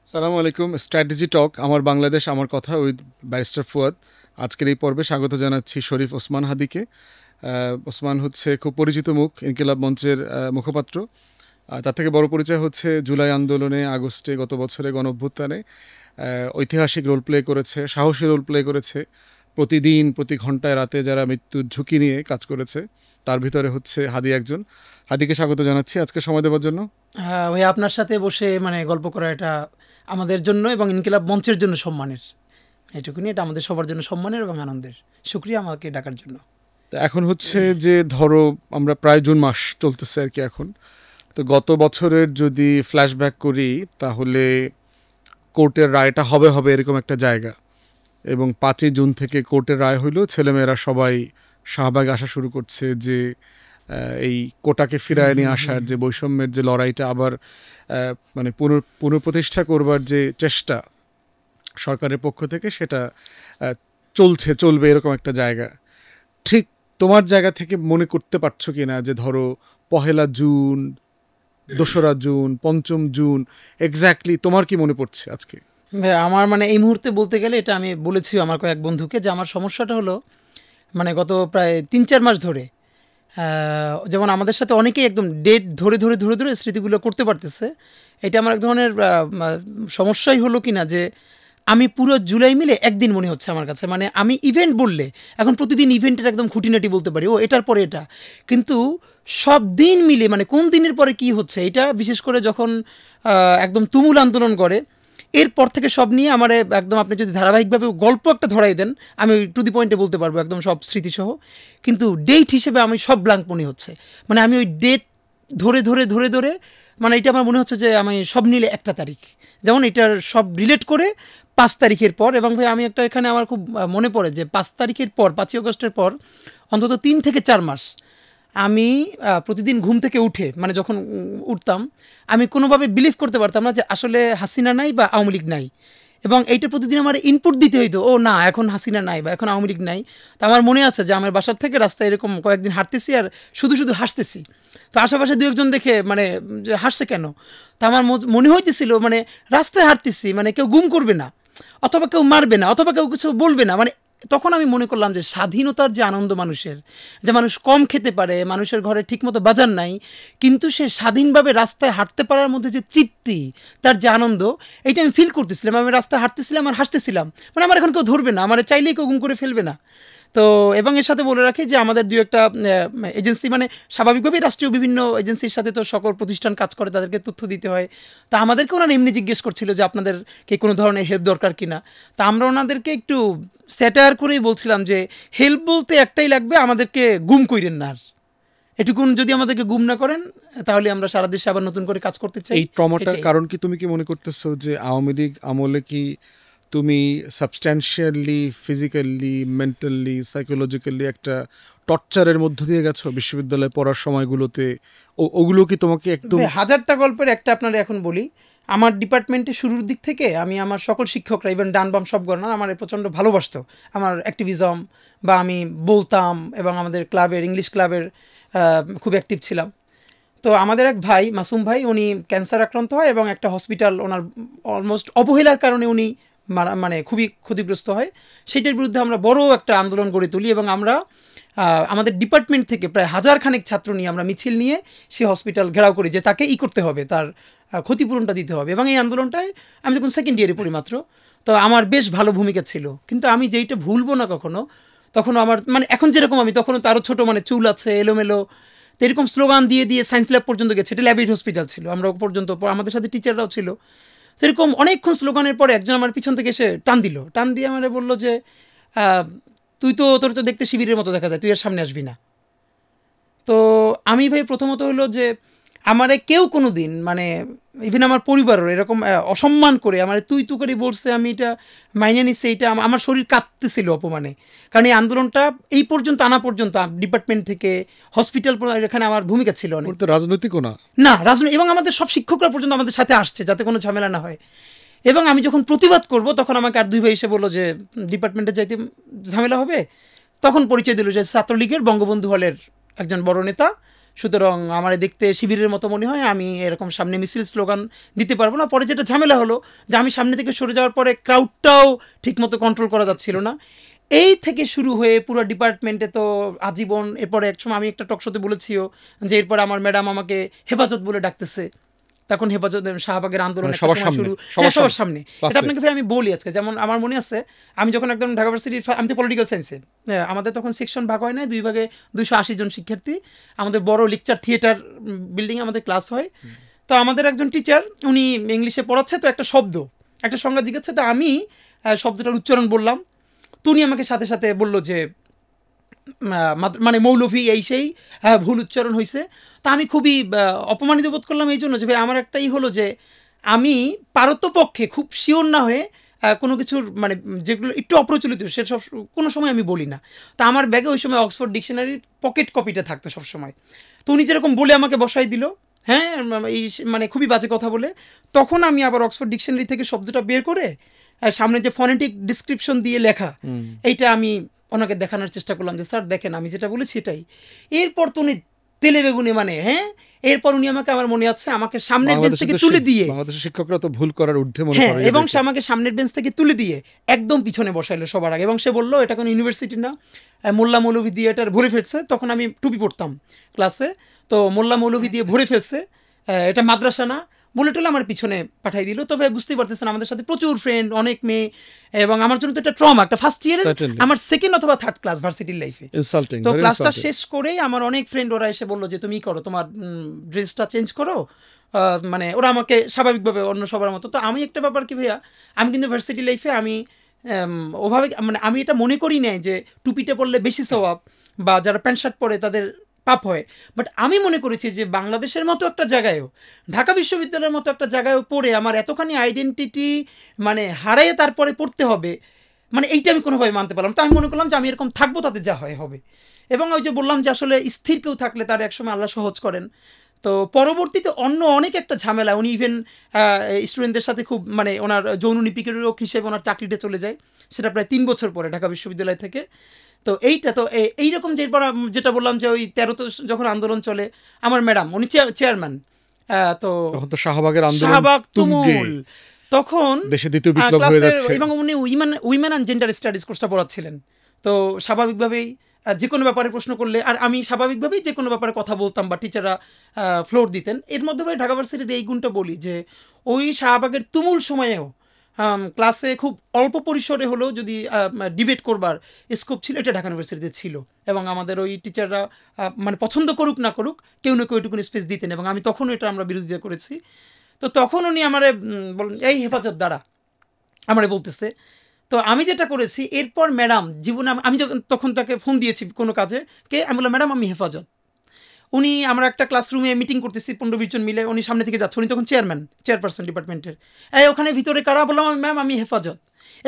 সালামু আলাইকুম। স্ট্র্যাটেজি টক আমার বাংলাদেশ আমার কথা উইথ ব্যারিস্টার ফুয়াদ। আজকের এই পর্বে স্বাগত জানাচ্ছি শরীফ ওসমান হাদিকে। ওসমান হচ্ছে খুব পরিচিত মুখ, ইনকিলাব মঞ্চের মুখপাত্র। তার থেকে বড় পরিচয় হচ্ছে জুলাই আন্দোলনে, আগস্টে, গত বছরে গণঅভ্যুত্থানে ঐতিহাসিক রোল প্লে করেছে, সাহসী রোল প্লে করেছে। প্রতিদিন প্রতি ঘন্টায় রাতে যারা মৃত্যুর ঝুঁকি নিয়ে কাজ করেছে তার ভিতরে হচ্ছে হাদি একজন। হাদিকে স্বাগত জানাচ্ছি আজকে সময় দেওয়ার জন্য। হ্যাঁ, ওই আপনার সাথে বসে গল্প করা এটা আমাদের জন্য এবং ইনকিলাব মঞ্চের জন্য সম্মানের। এটুকুনি, এটা আমাদের সবার জন্য সম্মানের এবং আনন্দের। শুক্রিয়া আমাকে ডাকার জন্য। তো এখন হচ্ছে যে ধরো আমরা প্রায় জুন মাস চলতেছে আর কি এখন। তো গত বছরের যদি ফ্ল্যাশব্যাক করি তাহলে কোর্টের রায়টা হবে হবে এরকম একটা জায়গা, এবং 5ই জুন থেকে কোর্টের রায় হইল, ছেলেমেয়েরা সবাই শাহবাগে আসা শুরু করছে যে এই কোটাকে ফিরায় নিয়ে আসার যে বৈষম্যের যে লড়াইটা আবার মানে পুনঃপ্রতিষ্ঠা করবার যে চেষ্টা সরকারের পক্ষ থেকে, সেটা চলবে এরকম একটা জায়গা। ঠিক তোমার জায়গা থেকে মনে করতে পারছো কি না যে ধরো 1 জুন, 2রা জুন, 5ম জুন, এক্স্যাক্টলি তোমার কি মনে পড়ছে আজকে? ভাই, আমার এই মুহূর্তে বলতে গেলে, এটা আমি বলেছি আমার কয়েক বন্ধুকে, যে আমার সমস্যাটা হলো গত প্রায় 3-4 মাস ধরে, যেমন আমাদের সাথে অনেকেই একদম ডেট ধরে ধরে ধরে ধরে স্মৃতিগুলো করতে পারতেছে। এটা আমার এক ধরনের সমস্যাই হলো কি না, যে আমি পুরো জুলাই মিলে একদিন মনে হচ্ছে আমার কাছে। আমি ইভেন্ট বললে এখন প্রতিদিন ইভেন্টের একদম খুঁটিনাটি বলতে পারি, ও এটার পরে এটা, কিন্তু সব দিন মিলে কোন দিনের পরে কি হচ্ছে, এটা বিশেষ করে যখন একদম তুমুল আন্দোলন করে, এরপর থেকে সব নিয়ে আমার একদম, আপনি যদি ধারাবাহিকভাবে গল্প একটা ধরাই দেন, আমি টু দি পয়েন্টে বলতে পারবো একদম সব স্মৃতিসহ। কিন্তু ডেট হিসেবে আমি সব ব্ল্যাঙ্ক মনে হচ্ছে। আমি ওই ডেট ধরে ধরে ধরে ধরে এটা আমার মনে হচ্ছে যে আমি সব নিলে একটা তারিখ, যেমন এটার সব রিলেট করে 5 তারিখের পর। এবং ভাই, আমি একটা এখানে আমার খুব মনে পড়ে যে 5 তারিখের পর, 5ই আগস্টের পর অন্তত 3 থেকে 4 মাস আমি প্রতিদিন ঘুম থেকে উঠে যখন উঠতাম, আমি কোনোভাবে বিলিভ করতে পারতাম না যে আসলে হাসিনা নাই বা আওয়ামী লীগ নাই। এবং এইটা প্রতিদিন আমার ইনপুট দিতে হইতো, ও না, এখন হাসিনা নাই বা এখন আওয়ামী লীগ নাই। তো আমার মনে আছে যে আমার বাসার থেকে রাস্তায় এরকম কয়েকদিন হাঁটতেছি আর শুধু শুধু হাসতেছি। তো আশেপাশে দু একজন দেখে যে হাসছে কেন, তা আমার মনে হইতেছিল রাস্তায় হাঁটতেছি, কেউ গুম করবে না, অথবা কেউ মারবে না, অথবা কেউ কিছু বলবে না। তখন আমি মনে করলাম যে স্বাধীনতার যে আনন্দ মানুষের, যে মানুষ কম খেতে পারে, মানুষের ঘরে ঠিকমতো বাজার নাই, কিন্তু সে স্বাধীনভাবে রাস্তায় হাঁটতে পারার মধ্যে যে তৃপ্তি, তার যে আনন্দ, এইটা আমি ফিল করতেছিলাম। আমি রাস্তায় হাঁটতেছিলাম আর হাসতেছিলাম, আমার এখন কেউ ধরবে না, আমার চাইলেই কেউ গুম করে ফেলবে না। তো এবং এর সাথে বলে রাখি যে আমাদের দু একটা এজেন্সি, স্বাভাবিকভাবেই রাষ্ট্রীয় বিভিন্ন এজেন্সির সাথে তো সকল প্রতিষ্ঠান কাজ করে, তাদেরকে তথ্য দিতে হয়। তা আমাদেরকে ওনারা এমনি জিজ্ঞেস করছিল যে আপনাদেরকে কোনো ধরনের হেল্প দরকার কিনা। তা আমরা ওনাদেরকে একটু স্যাটায়ার করেই বলছিলাম যে হেল্প বলতে একটাই লাগবে, আমাদেরকে গুম কইরেন না। আর এটুকুন যদি আমাদেরকে গুম না করেন, তাহলে আমরা সারা দেশে আবার নতুন করে কাজ করতে চাই। এই ট্রমাটার কারণ কি তুমি কি মনে করতেছো যে আওয়ামী লীগ আমলে কি তুমি সাবস্ট্যান্সিয়ালি, ফিজিক্যালি, মেন্টালি, সাইকোলজিক্যালি একটা টর্চারের মধ্য দিয়ে গেছো বিশ্ববিদ্যালয়ে পড়ার সময়গুলোতে? ওগুলো কি তোমাকে একদম... হাজারটা গল্পের একটা আপনারা এখন বলি। আমার ডিপার্টমেন্টে শুরুর দিক থেকে আমি আমার সকল শিক্ষকরা, ইভেন ডান বাম সব গণনা আমার প্রচণ্ড ভালোবাসতো, আমার অ্যাক্টিভিজম বা আমি বলতাম, এবং আমাদের ক্লাবের, ইংলিশ ক্লাবের খুব অ্যাক্টিভ ছিলাম। তো আমাদের এক ভাই, মাসুম ভাই, উনি ক্যান্সার আক্রান্ত হয় এবং একটা হসপিটাল ওনার অলমোস্ট অবহেলার কারণে উনি খুবই ক্ষতিগ্রস্ত হয়। সেইটার বিরুদ্ধে আমরা বড় একটা আন্দোলন গড়ে তুলি, এবং আমরা আমাদের ডিপার্টমেন্ট থেকে প্রায় 1000 খানেক ছাত্র নিয়ে আমরা মিছিল নিয়ে সে হসপিটাল ঘেরাও করি, যে তাকে করতে হবে, তার ক্ষতিপূরণটা দিতে হবে। এবং এই আন্দোলনটায় আমি যখন সেকেন্ড ইয়ারে পড়ি মাত্র, তো আমার বেশ ভালো ভূমিকা ছিল। কিন্তু আমি যেইটা ভুলবো না কখনো, তখনও আমার এখন যেরকম আমি, তখনও তারও ছোটো চুল আছে, এলোমেলো, তো এরকম স্লোগান দিয়ে দিয়ে সায়েন্স ল্যাব পর্যন্ত গেছে। এটা ল্যাবেড হসপিটাল ছিল, আমরা পর্যন্ত, আমাদের সাথে টিচাররাও ছিল। তো এরকম অনেকক্ষণ স্লোগানের পরে একজন আমার পিছন থেকে এসে টান দিয়ে আমার বললো যে তোর তো দেখতে শিবিরের মতো দেখা যায়, তুই এর সামনে আসবি না। তো আমি ভাই প্রথমত হলো যে আমারে কেউ কোনো দিন ইভেন আমার পরিবারের এরকম অসম্মান করে আমার তুই করে বলছে, আমি এটা মাইনে নিচ্ছি। এইটা আমার শরীর কাঁপতেছিল অপমানে, কারণ এই আন্দোলনটা এই পর্যন্ত আনা পর্যন্ত ডিপার্টমেন্ট থেকে হসপিটাল, এখানে আমার ভূমিকা ছিল অনেক। রাজনৈতিকও না, রাজনৈতিক, এবং আমাদের সব শিক্ষকরা পর্যন্ত আমাদের সাথে আসছে যাতে কোনো ঝামেলা না হয়। এবং আমি যখন প্রতিবাদ করব, তখন আমাকে আর দুই ভাই এসে বললো যে ডিপার্টমেন্টে যাইতে ঝামেলা হবে। তখন পরিচয় দিল যে ছাত্রলীগের বঙ্গবন্ধু হলের একজন বড় নেতা, সুতরাং আমার দেখতে শিবিরের মতো মনে হয়, আমি এরকম সামনে মিছিল স্লোগান দিতে পারবো না। পরে যেটা ঝামেলা হলো যে আমি সামনে থেকে সরে যাওয়ার পরে ক্রাউডটাও ঠিকমতো কন্ট্রোল করা যাচ্ছিল না। এই থেকে শুরু হয়ে পুরো ডিপার্টমেন্টে তো আজীবন। এরপরে একসময় আমি একটা টকশোতে বলেছিও যে এরপরে আমার ম্যাডাম আমাকে হেফাজত বলে ডাকতেছে। তখন হেফাজত শাহবাগের আন্দোলন মানে সবার সামনে, শুরু, সবার সবার সামনে। এটা ক্লাসে। আপনাকে ভাই আমি বলি আজকে, যেমন আমার মনে আছে আমি যখন একদম ঢাকা ভার্সিটির, আমি তো পলিটিক্যাল সায়েন্সে, আমাদের তখন সেকশন ভাগ হয় না, 2 ভাগে 280 জন শিক্ষার্থী, আমাদের বড় লেকচার থিয়েটার বিল্ডিং আমাদের ক্লাস হয়। তো আমাদের একজন টিচার, উনি ইংলিশে পড়াচ্ছে, তো একটা শব্দ, একটা সংজ্ঞা জিজ্ঞাসা, তো আমি শব্দটার উচ্চারণ বললাম। তো উনি আমাকে সাথে সাথে বলল যে মানে মৌলভী এই সেই, ভুল উচ্চারণ হয়েছে। তা আমি খুবই অপমানিত বোধ করলাম এই জন্য যে ভাই আমার একটাই হলো যে আমি পারতপক্ষে খুব শিওর না হয়ে কোনো কিছুর মানে যেগুলো একটু অপ্রচলিত সেসব কোনো সময় আমি বলি না। তা আমার ব্যাগে ওই সময় অক্সফোর্ড ডিকশনারির পকেট কপিটা থাকতো সবসময়। তো উনি যেরকম বলে আমাকে বসাই দিল, হ্যাঁ, এই মানে খুবই বাজে কথা বলে, তখন আমি আবার অক্সফোর্ড ডিকশনারি থেকে শব্দটা বের করে সামনে যে ফনেটিক ডিসক্রিপশন দিয়ে লেখা, এইটা আমি ওনাকে দেখানোর চেষ্টা করলাম যে স্যার দেখেন আমি যেটা বলেছি এটাই। এরপর তো উনি তেলে বেগুনে মানে, হ্যাঁ, এরপর উনি আমাকে, আমার মনে আছে, আমাকে সামনের বেঞ্চ থেকে তুলে দিয়ে, বাংলাদেশের শিক্ষকরা তো ভুল করার ঊর্ধ্বে মনে হ্যাঁ, করে, এবং সে আমাকে সামনের বেঞ্চ থেকে তুলে দিয়ে একদম পিছনে বসাইলো সবার আগে, এবং সে বললো এটা কোনো ইউনিভার্সিটি না, মোল্লা মৌলভী দিয়ে এটার ভরে ফেলছে। তখন আমি টুপি পড়তাম ক্লাসে, তো মোল্লা মৌলভী দিয়ে ভরে ফেলছে, এটা মাদ্রাসা না বলে টলে আমার পিছনে পাঠাই দিল। তবে বুঝতেই পারতেছেন আমাদের সাথে প্রচুর ফ্রেন্ড, অনেক মেয়ে, এবং আমার জন্য তো এটা ট্রমা, একটা ফার্স্ট ইয়ারের আমার সেকেন্ড অথবা থার্ড ক্লাস ভার্সিটির লাইফে। তো ক্লাসটা শেষ করেই আমার অনেক ফ্রেন্ড ওরা এসে বললো যে তুমি করো, তোমার ড্রেসটা চেঞ্জ করো, মানে ওরা আমাকে স্বাভাবিকভাবে অন্য সবার মতো। তো আমি একটা ব্যাপার কি ভাইয়া, আমি কিন্তু ভার্সিটি লাইফে আমি ওভাবে মানে আমি এটা মনে করি নাই যে টুপিটা পরলে বেশি সওয়াব বা যারা প্যান্ট শার্ট পরে তাদের পাপ হয়। বাট আমি মনে করেছি যে বাংলাদেশের মতো একটা জায়গায়ও, ঢাকা বিশ্ববিদ্যালয়ের মতো একটা জায়গায়ও পড়ে আমার এতখানি আইডেন্টিটি মানে হারাইয়ে তারপরে পড়তে হবে, মানে এইটা আমি কোনোভাবে মানতে পারলাম। তো আমি মনে করলাম যে আমি এরকম থাকবো, তাতে যা হয় হবে। এবং ওই যে বললাম যে আসলে স্থির কেউ থাকলে তার একসময় আল্লাহ সহজ করেন। তো পরবর্তীতে অন্য অনেক একটা ঝামেলা, উনি ইভেন স্টুডেন্টদের সাথে খুব মানে ওনার যৌন নিপীড়ক হিসেবে ওনার চাকরিটা চলে যায়, সেটা প্রায় 3 বছর পরে ঢাকা বিশ্ববিদ্যালয় থেকে। তো এইটা তো এইরকম, যে যেটা বললাম যে ওই 13তে যখন আন্দোলন চলে, আমার ম্যাডাম উনি চেয়ারম্যান, তো তখন তো শাহবাগের আন্দোলন, শাহবাগ তুমুল, তখন দেশে দ্বিতীয় বিপ্লব হয়ে যাচ্ছে, এবং উনি উইমেন অ্যান্ড জেন্ডার স্টাডিজ কোর্সটা পড়াচ্ছিলেন। তো স্বাভাবিকভাবেই যে কোনো ব্যাপারে প্রশ্ন করলে, আর আমি স্বাভাবিকভাবেই যে কোনো ব্যাপারে কথা বলতাম বা টিচাররা ফ্লোর দিতেন। এর মধ্যে ভাই ঢাকা ভার্সিটির এই গুণটা বলি যে ওই শাহবাগের তুমুল সময়েও ক্লাসে খুব অল্প পরিসরে হলেও যদি ডিবেট করবার স্কোপ ছিল, এটা ঢাকা ইউনিভার্সিটিতে ছিল। এবং আমাদের ওই টিচাররা মানে পছন্দ করুক না করুক, কেউ না কেউ এটুকুন স্পেস দিতেন, এবং আমি তখনও এটা আমরা বিরোধিতা করেছি। তো তখন উনি আমারে বলেন এই হেফাজত দ্বারা আমারে বলতেছে। তো আমি যেটা করেছি, এরপর ম্যাডাম জীবনে আমি তখন তাকে ফোন দিয়েছি কোনো কাজে, আমি বললাম ম্যাডাম আমি হেফাজত। উনি আমরা একটা ক্লাসরুমে মিটিং করতেছি 15-20 জন মিলে, উনি সামনে থেকে যাচ্ছে, উনি তখন চেয়ারপারসন ডিপার্টমেন্টের, ওখানে ভিতরে কারা, বললাম আমি ম্যাম আমি হেফাজত।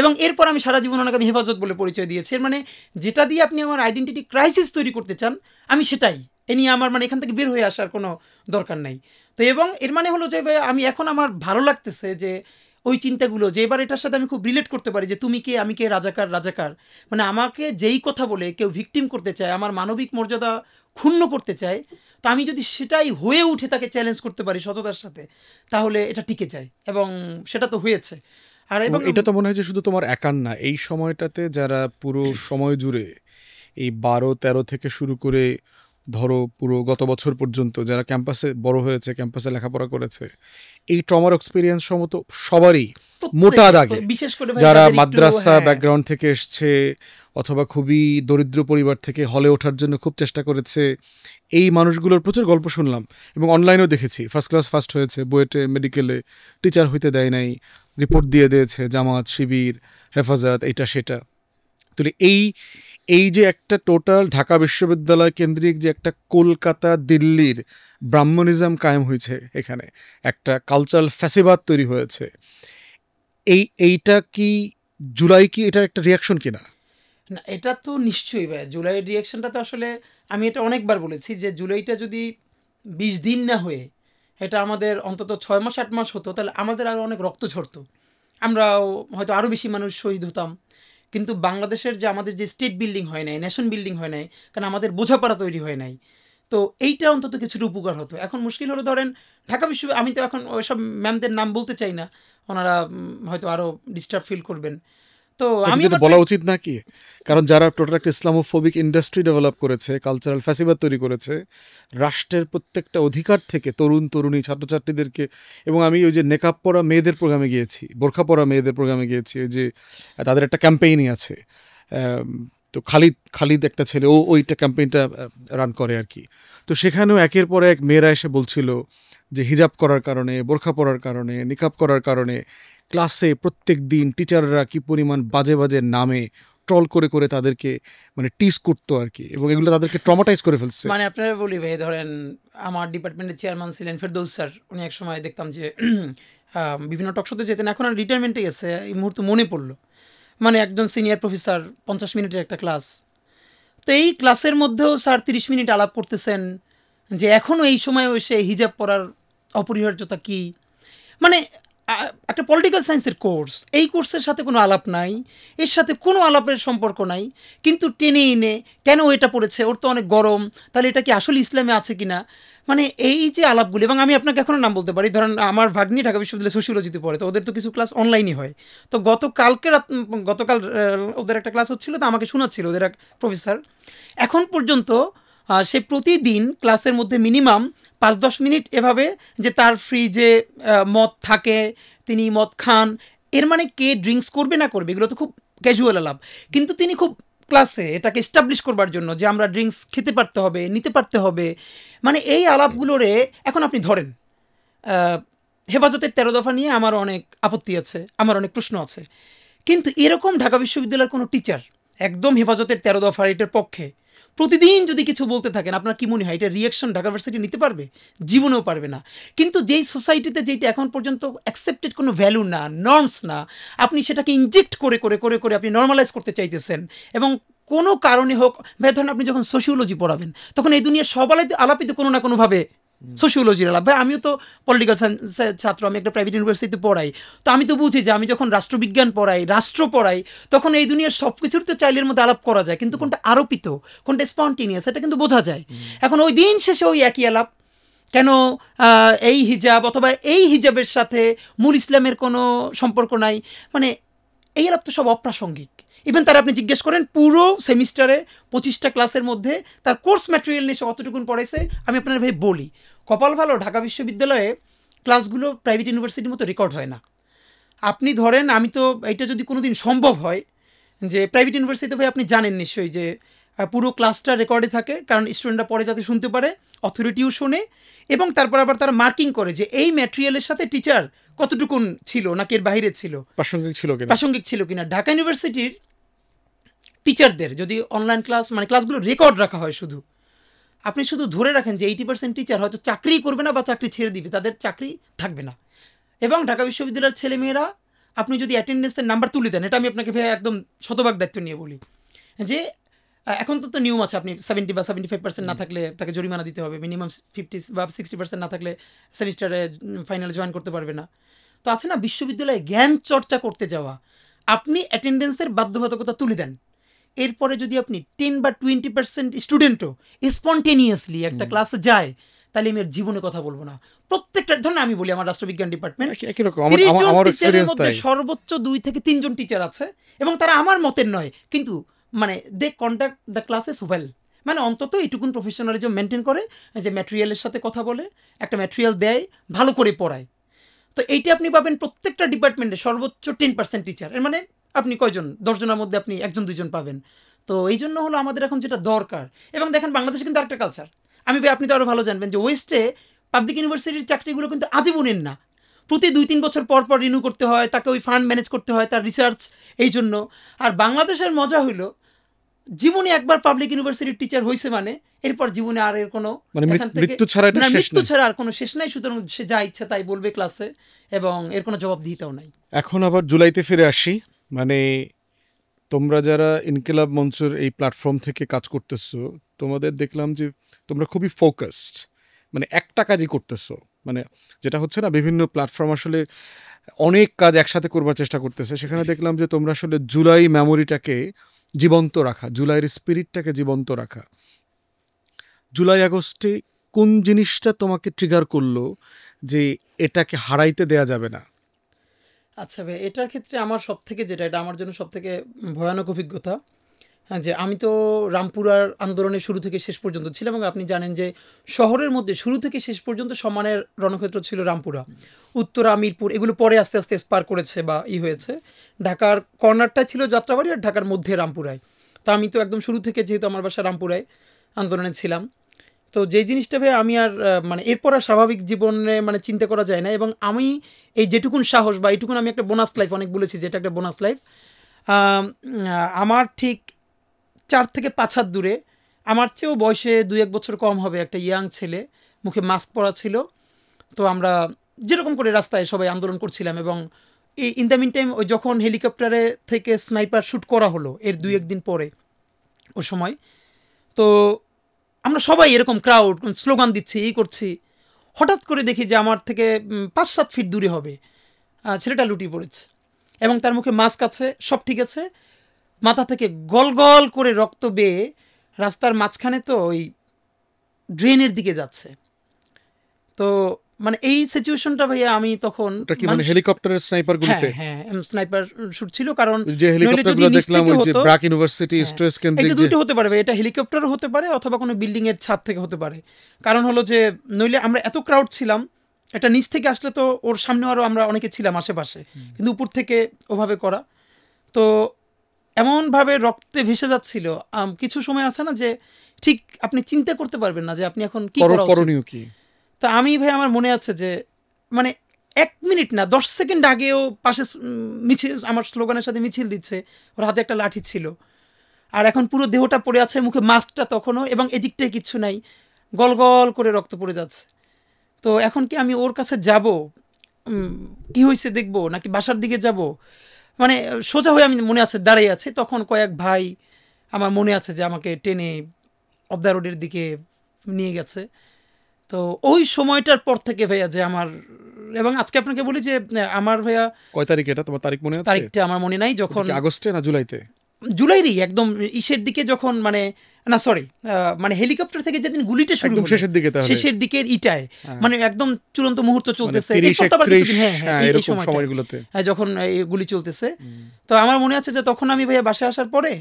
এবং এরপর আমি সারা জীবন ওনাকে আমি হেফাজত বলে পরিচয় দিয়েছি। এর মানে যেটা দিয়ে আপনি আমার আইডেন্টিটি ক্রাইসিস তৈরি করতে চান, আমি সেটাই, এ নিয়ে আমার মানে এখান থেকে বের হয়ে আসার কোনো দরকার নাই। তো এবং এর মানে হলো যে আমি এখন আমার ভালো লাগতেছে যে ওই চিন্তাগুলো, যে এবার এটার সাথে আমি খুব রিলেট করতে পারি যে তুমি কে আমি কে, রাজাকার, মানে আমাকে যেই কথা বলে কেউ ভিকটিম করতে চায়, আমার মানবিক মর্যাদা ক্ষুণ্ণ করতে চায়, তো আমি যদি সেটাই হয়ে উঠে তাকে চ্যালেঞ্জ করতে পারি সততার সাথে, তাহলে এটা টিকে যায়, এবং সেটা তো হয়েছে। আর এবং এটা তো মনে হয় যে শুধু তোমার একার না, এই সময়টাতে যারা পুরো সময় জুড়ে এই 12-13 থেকে শুরু করে ধরো পুরো গত বছর পর্যন্ত যারা ক্যাম্পাসে বড় হয়েছে, ক্যাম্পাসে লেখাপড়া করেছে, এই ট্রমার এক্সপিরিয়েন্স সমত সবারই মোটা দাগে, বিশেষ করে যারা মাদ্রাসা ব্যাকগ্রাউন্ড থেকে এসছে অথবা খুবই দরিদ্র পরিবার থেকে হলে ওঠার জন্য খুব চেষ্টা করেছে, এই মানুষগুলোর প্রচুর গল্প শুনলাম এবং অনলাইনেও দেখেছি। ফার্স্ট ক্লাস ফার্স্ট হয়েছে, বুয়েটে মেডিকেলে, টিচার হইতে দেয় নাই, রিপোর্ট দিয়ে দিয়েছে, জামাত শিবির হেফাজত এইটা সেটা। তাহলে এই যে একটা টোটাল ঢাকা বিশ্ববিদ্যালয় কেন্দ্রিক যে একটা কলকাতা দিল্লির ব্রাহ্মণিজম কায়েম হয়েছে, এখানে একটা কালচারাল ফ্যাসিবাদ তৈরি হয়েছে, এইটা কি জুলাই কি এটার একটা রিয়াকশন কিনা? না, এটা তো নিশ্চয়ই ভাই, জুলাইয়ের রিয়াকশনটা তো আসলে আমি এটা অনেকবার বলেছি যে জুলাইটা যদি 20 দিন না হয়ে এটা আমাদের অন্তত 6 মাস 8 মাস হতো, তাহলে আমাদের আরও অনেক রক্ত ঝরতো, আমরাও হয়তো আরও বেশি মানুষ শহীদ হতাম। কিন্তু বাংলাদেশের যে আমাদের যে স্টেট বিল্ডিং হয় নাই, নেশন বিল্ডিং হয় নাই, কারণ আমাদের বোঝাপড়া তৈরি হয় নাই। তো এইটা অন্তত কিছুটা উপকার হতো। এখন মুশকিল হলো ধরেন ঢাকা বিশ্ববিদ্যালয়, আমি তো এখন ওইসব ম্যামদের নাম বলতে চাই না, ওনারা হয়তো আরও ডিস্টার্ব ফিল করবেন। তো আমি কিন্তু এটা আমার বলা উচিত নাকি? কারণ যারা টোটাল একটা ইসলামোফোবিক ইন্ডাস্ট্রি ডেভেলপ করেছে, কালচারাল ফ্যাসিবাদ তৈরি করেছে, রাষ্ট্রের প্রত্যেকটা অধিকার থেকে তরুণ তরুণী ছাত্রছাত্রীদেরকে, এবং আমি ওই যে নেকাব পরা মেয়েদের প্রোগ্রামে গিয়েছি, বোরখা পরা মেয়েদের প্রোগ্রামে গিয়েছি, ওই যে তাদের একটা ক্যাম্পেইনই আছে, তো খালিদ খালিদ একটা ছেলে, ওইটা ক্যাম্পেইনটা রান করে আর কি। তো সেখানেও একের পর এক মেয়েরা এসে বলছিল যে হিজাব করার কারণে, বোরখা পরার কারণে, নিকাব করার কারণে ক্লাসে প্রত্যেক দিন টিচাররা কি পরিমাণ বাজে বাজে নামে ট্রল করে করে তাদেরকে মানে টিজ করতো আর কি, এবং এগুলো তাদেরকে ট্রমাটাইজ করে ফেলছে। মানে আপনারা বলি ভাই, ধরেন আমার ডিপার্টমেন্টের চেয়ারম্যান ছিলেন ফেরদৌস স্যার, উনি এক সময় দেখতাম যে বিভিন্ন টকশোতে যেতেন, এখন আর রিটায়ারমেন্টে গেছে, এই মুহূর্তে মনে পড়লো। মানে একজন সিনিয়র প্রফেসর, 50 মিনিটের একটা ক্লাস, তো এই ক্লাসের মধ্যেও স্যার 30 মিনিট আলাপ করতেছেন যে এখনও এই সময় এসে হিজাব পরার অপরিহার্যতা কী। মানে একটা পলিটিক্যাল সায়েন্সের কোর্স, এই কোর্সের সাথে কোনো আলাপ নাই, এর সাথে কোনো আলাপের সম্পর্ক নাই, কিন্তু টেনে এনে কেন এটা পড়েছে, ওর তো অনেক গরম, তাহলে এটা কি আসলে ইসলামে আছে কি না, মানে এই যে আলাপগুলি। এবং আমি আপনাকে এখনও নাম বলতে পারি, ধরেন আমার ভাগ্নি ঢাকা বিশ্ববিদ্যালয়ে সোশিওলজিতে পড়ে, তো ওদের তো কিছু ক্লাস অনলাইনই হয়। তো গতকাল ওদের একটা ক্লাস হচ্ছিল, তো আমাকে শোনাচ্ছিল ওদের এক প্রফেসর। এখন পর্যন্ত সে প্রতিদিন ক্লাসের মধ্যে মিনিমাম 5-10 মিনিট এভাবে যে তার ফ্রিজে মদ থাকে, তিনি মদ খান, এর মানে কে ড্রিঙ্কস করবে না করবে এগুলো তো খুব ক্যাজুয়াল আলাপ, কিন্তু তিনি খুব ক্লাসে এটাকে এস্টাবলিশ করবার জন্য যে আমরা ড্রিঙ্কস খেতে পারতে হবে, নিতে পারতে হবে, মানে এই আলাপগুলোরে এখন আপনি ধরেন। হেফাজতের 13 দফা নিয়ে আমার অনেক আপত্তি আছে, আমার অনেক প্রশ্ন আছে, কিন্তু এরকম ঢাকা বিশ্ববিদ্যালয়ের কোনো টিচার একদম হেফাজতের 13 দফার এটার পক্ষে প্রতিদিন যদি কিছু বলতে থাকেন, আপনার কি মনে হয় এটা রিয়াকশন ঢাকা ভার্সিটি নিতে পারবে? জীবনেও পারবে না। কিন্তু যেই সোসাইটিতে যেটা এখন পর্যন্ত অ্যাকসেপ্টেড কোনো ভ্যালু না, নর্মস না, আপনি সেটাকে ইনজেক্ট করে করে করে করে আপনি নর্মালাইজ করতে চাইতেছেন, এবং কোনো কারণে হোক, ভাই ধরেন আপনি যখন সোশিওলজি পড়াবেন, তখন এই দুনিয়ার সব আলাপিতে কোনো না কোনোভাবে সোশিওলজির আলাপ। ভাই আমিও তো পলিটিক্যাল সায়েন্সের ছাত্র, আমি একটা প্রাইভেট ইউনিভার্সিটিতে পড়াই, তো আমি তো বুঝি যে আমি যখন রাষ্ট্রবিজ্ঞান পড়াই, রাষ্ট্র পড়াই, তখন এই দুনিয়ার সব কিছুর তো চাইলের মধ্যে আলাপ করা যায়, কিন্তু কোনটা আরোপিত, কোনটা স্পন্টেনিয়াস, এটা কিন্তু বোঝা যায়। এখন ওই দিন শেষে ওই একই আলাপ, কেন এই হিজাব অথবা এই হিজাবের সাথে মূল ইসলামের কোনো সম্পর্ক নাই, মানে এই আলাপ তো সব অপ্রাসঙ্গিক। ইভেন তারা আপনি জিজ্ঞেস করেন পুরো সেমিস্টারে 25টা ক্লাসের মধ্যে তার কোর্স ম্যাটেরিয়াল নিয়ে সে কতটুকুন পড়াইছে, আমি আপনার ভাই বলি, কপাল ভালো ঢাকা বিশ্ববিদ্যালয়ে ক্লাসগুলো প্রাইভেট ইউনিভার্সিটির মতো রেকর্ড হয় না। আপনি ধরেন, আমি তো এটা যদি কোনো দিন সম্ভব হয় যে প্রাইভেট ইউনিভার্সিটিতে ভাই আপনি জানেন নিশ্চয়ই যে পুরো ক্লাসটা রেকর্ডে থাকে, কারণ স্টুডেন্টরা পরে যাতে শুনতে পারে, অথরিটিও শোনে, এবং তারপর আবার তারা মার্কিং করে যে এই ম্যাটেরিয়ালের সাথে টিচার কতটুকুন ছিল নাকি এর বাইরে ছিল, প্রাসঙ্গিক ছিল কিনা। ঢাকা ইউনিভার্সিটির টিচারদের যদি অনলাইন ক্লাস মানে ক্লাসগুলো রেকর্ড রাখা হয়, শুধু আপনি শুধু ধরে রাখেন যে 80% টিচার হয়তো চাকরি করবে না বা চাকরি ছেড়ে দিবে, তাদের চাকরি থাকবে না। এবং ঢাকা বিশ্ববিদ্যালয়ের ছেলেমেয়েরা আপনি যদি অ্যাটেন্ডেন্সের নাম্বার তুলে দেন, এটা আমি আপনাকে একদম শতভাগ দায়িত্ব নিয়ে বলি যে এখন তো নিয়ম আছে, আপনি 70 বা 75% না থাকলে তাকে জরিমানা দিতে হবে, মিনিমাম 50 বা 60% না থাকলে সেমিস্টারে ফাইনালে জয়েন করতে পারবে না। তো আছে না, বিশ্ববিদ্যালয়ে জ্ঞান চর্চা করতে যাওয়া, আপনি অ্যাটেন্ডেন্সের বাধ্যবাধকতা তুলে দেন, এরপরে যদি আপনি 10 বা 20% স্টুডেন্টও স্পন্টেনিয়াসলি একটা ক্লাসে যায়, তাহলে আমি আর জীবনে কথা বলবো না। প্রত্যেকটা ধরুন আমি বলি আমার রাষ্ট্রবিজ্ঞান ডিপার্টমেন্ট, 30 জন টিচারের মধ্যে সর্বোচ্চ 2 থেকে 3 জন টিচার আছে, এবং তারা আমার মতের নয়, কিন্তু মানে দে কন্ডাক্ট দ্য ক্লাসেস ওয়েল, মানে অন্তত এইটুকুন প্রফেশনালিজম মেনটেন করে, যে ম্যাটেরিয়ালের সাথে কথা বলে, একটা ম্যাটেরিয়াল দেয়, ভালো করে পড়ায়। তো এইটা আপনি পাবেন প্রত্যেকটা ডিপার্টমেন্টে সর্বোচ্চ 10% টিচার, এর মানে আপনি কয়জন, 10 জনের মধ্যে আপনি 1-2 জন পাবেন। তো এই জন্য হলো আমাদের এখন যেটা দরকার। এবং দেখেন বাংলাদেশে কিন্তু আরেকটা কালচার, আপনি তো আরও ভালো জানবেন যে ওয়েস্টে পাবলিক ইউনিভার্সিটির চাকরিগুলো কিন্তু আজীবনের না, প্রতি 2-3 বছর পর পর রিনিউ করতে হয়, তাকে ওই ফান্ড ম্যানেজ করতে হয়, তার রিসার্চ, এই জন্য। আর বাংলাদেশের মজা হইলো, জীবনে একবার পাবলিক ইউনিভার্সিটির টিচার হয়েছে মানে এরপর জীবনে আর এর কোনো মৃত্যু ছাড়া আর কোনো শেষ নাই, সুতরাং সে যা ইচ্ছা তাই বলবে ক্লাসে, এবং এর কোনো জবাবদিহিতাও নাই। এখন আবার জুলাইতে ফিরে আসি, মানে তোমরা যারা ইনকিলাব মঞ্চের এই প্ল্যাটফর্ম থেকে কাজ করতেছো, তোমাদের দেখলাম যে তোমরা খুবই ফোকাসড, মানে একটা কাজই করতেছো, মানে যেটা হচ্ছে না বিভিন্ন প্ল্যাটফর্ম আসলে অনেক কাজ একসাথে করবার চেষ্টা করতেছে, সেখানে দেখলাম যে তোমরা আসলে জুলাই মেমোরিটাকে জীবন্ত রাখা, জুলাইয়ের স্পিরিটটাকে জীবন্ত রাখা, জুলাই আগস্টে কোন জিনিসটা তোমাকে ট্রিগার করলো যে এটাকে হারাইতে দেয়া যাবে না? আচ্ছা ভাই, এটার ক্ষেত্রে আমার সব থেকে যেটা, এটা আমার জন্য সব থেকে ভয়ানক অভিজ্ঞতা। হ্যাঁ, যে আমি তো রামপুরার আন্দোলনের শুরু থেকে শেষ পর্যন্ত ছিলাম, এবং আপনি জানেন যে শহরের মধ্যে শুরু থেকে শেষ পর্যন্ত সম্মানের রণক্ষেত্র ছিল রামপুরা। উত্তরা, মিরপুর এগুলো পরে আস্তে আস্তে স্পার করেছে বা হয়েছে। ঢাকার কর্নারটাই ছিল যাত্রাবাড়ি, আর ঢাকার মধ্যে রামপুরায়। তো আমি তো একদম শুরু থেকে, যেহেতু আমার বাসা রামপুরায়, আন্দোলনে ছিলাম। তো যেই জিনিসটা ভাই আমি আর মানে এরপর আর স্বাভাবিক জীবনে মানে চিন্তা করা যায় না। এবং আমি এই যেটুকুন সাহস বা এইটুকুন, আমি একটা বোনাস লাইফ অনেক বলেছি, যেটা একটা বোনাস লাইফ। আমার ঠিক 4 থেকে 5 হাত দূরে, আমার চেয়েও বয়সে 2-1 বছর কম হবে, একটা ইয়াং ছেলে, মুখে মাস্ক পরা ছিল। তো আমরা যেরকম করে রাস্তায় সবাই আন্দোলন করছিলাম, এবং এই ইন দ্য মিন টাইম ওই যখন হেলিকপ্টারে থেকে স্নাইপার শ্যুট করা হলো এর 2-1 দিন পরে, ও সময় তো আমরা সবাই এরকম ক্রাউড স্লোগান দিচ্ছি, করছি। হঠাৎ করে দেখি যে আমার থেকে 5-7 ফিট দূরে হবে ছেলেটা লুটিয়ে পড়েছে, এবং তার মুখে মাস্ক আছে, সব ঠিক আছে। মাথা থেকে গল গল করে রক্ত বেয়ে রাস্তার মাঝখানে তো ওই ড্রেনের দিকে যাচ্ছে। তো মানে এই সিচুয়েশনটা ভাইয়া আমি তখন, ওটা কি মানে হেলিকপ্টারের স্নাইপার গুলিতে? হ্যাঁ স্নাইপার শুট ছিল, কারণ যে হেলিকপ্টারগুলো দেখলাম ওই যে ব্র্যাক ইউনিভার্সিটি স্ট্রেস কেন্দ্রিক, এটা দুটো হতে পারে ভাই, এটা হেলিকপ্টারও হতে পারে অথবা কোনো বিল্ডিং এর ছাদ থেকে হতে পারে। কারণ হলো যে নইলে আমরা এত ক্রাউড ছিলাম, এটা নিচ থেকে আসলে তো ওর সামনে আরও আমরা অনেকে ছিলাম আশেপাশে, কিন্তু উপর থেকে ওভাবে করা। তো এমনভাবে রক্তে ভেসে যাচ্ছিল, কিছু সময় আছে না যে ঠিক আপনি চিন্তা করতে পারবেন না যে আপনি এখন কি করণীয় কি। তা আমি ভাই, আমার মনে আছে যে মানে 1 মিনিট না 10 সেকেন্ড আগেও পাশে মিছিল, আমার স্লোগানের সাথে মিছিল দিচ্ছে, ওর হাতে একটা লাঠি ছিল, আর এখন পুরো দেহটা পড়ে আছে, মুখে মাস্কটা তখনও, এবং এদিকটায় কিচ্ছু নাই, গল গল করে রক্ত পড়ে যাচ্ছে। তো এখন কি আমি ওর কাছে যাব, কি হয়েছে দেখবো, নাকি বাসার দিকে যাব? মানে সোজা হয়ে আমি মনে আছে দাঁড়িয়ে আছে, তখন কয়েক ভাই আমার মনে আছে যে আমাকে টেনে অফ দ্য রোডের দিকে নিয়ে গেছে। তো ওই সময়টার পর থেকে ভাইয়া যে আমার, এবং আজকে আপনাকে বলি যে আমার ভাইয়া, কয় তারিখ এটা তোমার তারিখ মনে আছে? তারিখটা আমার মনে নাই, যখন আগস্টে না জুলাইতে? জুলাইরই একদম ইসের দিকে, যখন মানে না সরি মানে হেলিকপ্টার থেকে যেদিন গুলিটা শুরু হলো শেষের দিকে, শেষের দিকের ইটায়, মানে একদম চূড়ান্ত মুহূর্ত চলতেছে, এই সময়গুলোতে যখন এই গুলি চলতেছে। তো আমার মনে আছে যে তখন আমি ভাইয়া বাসায় আসার পরে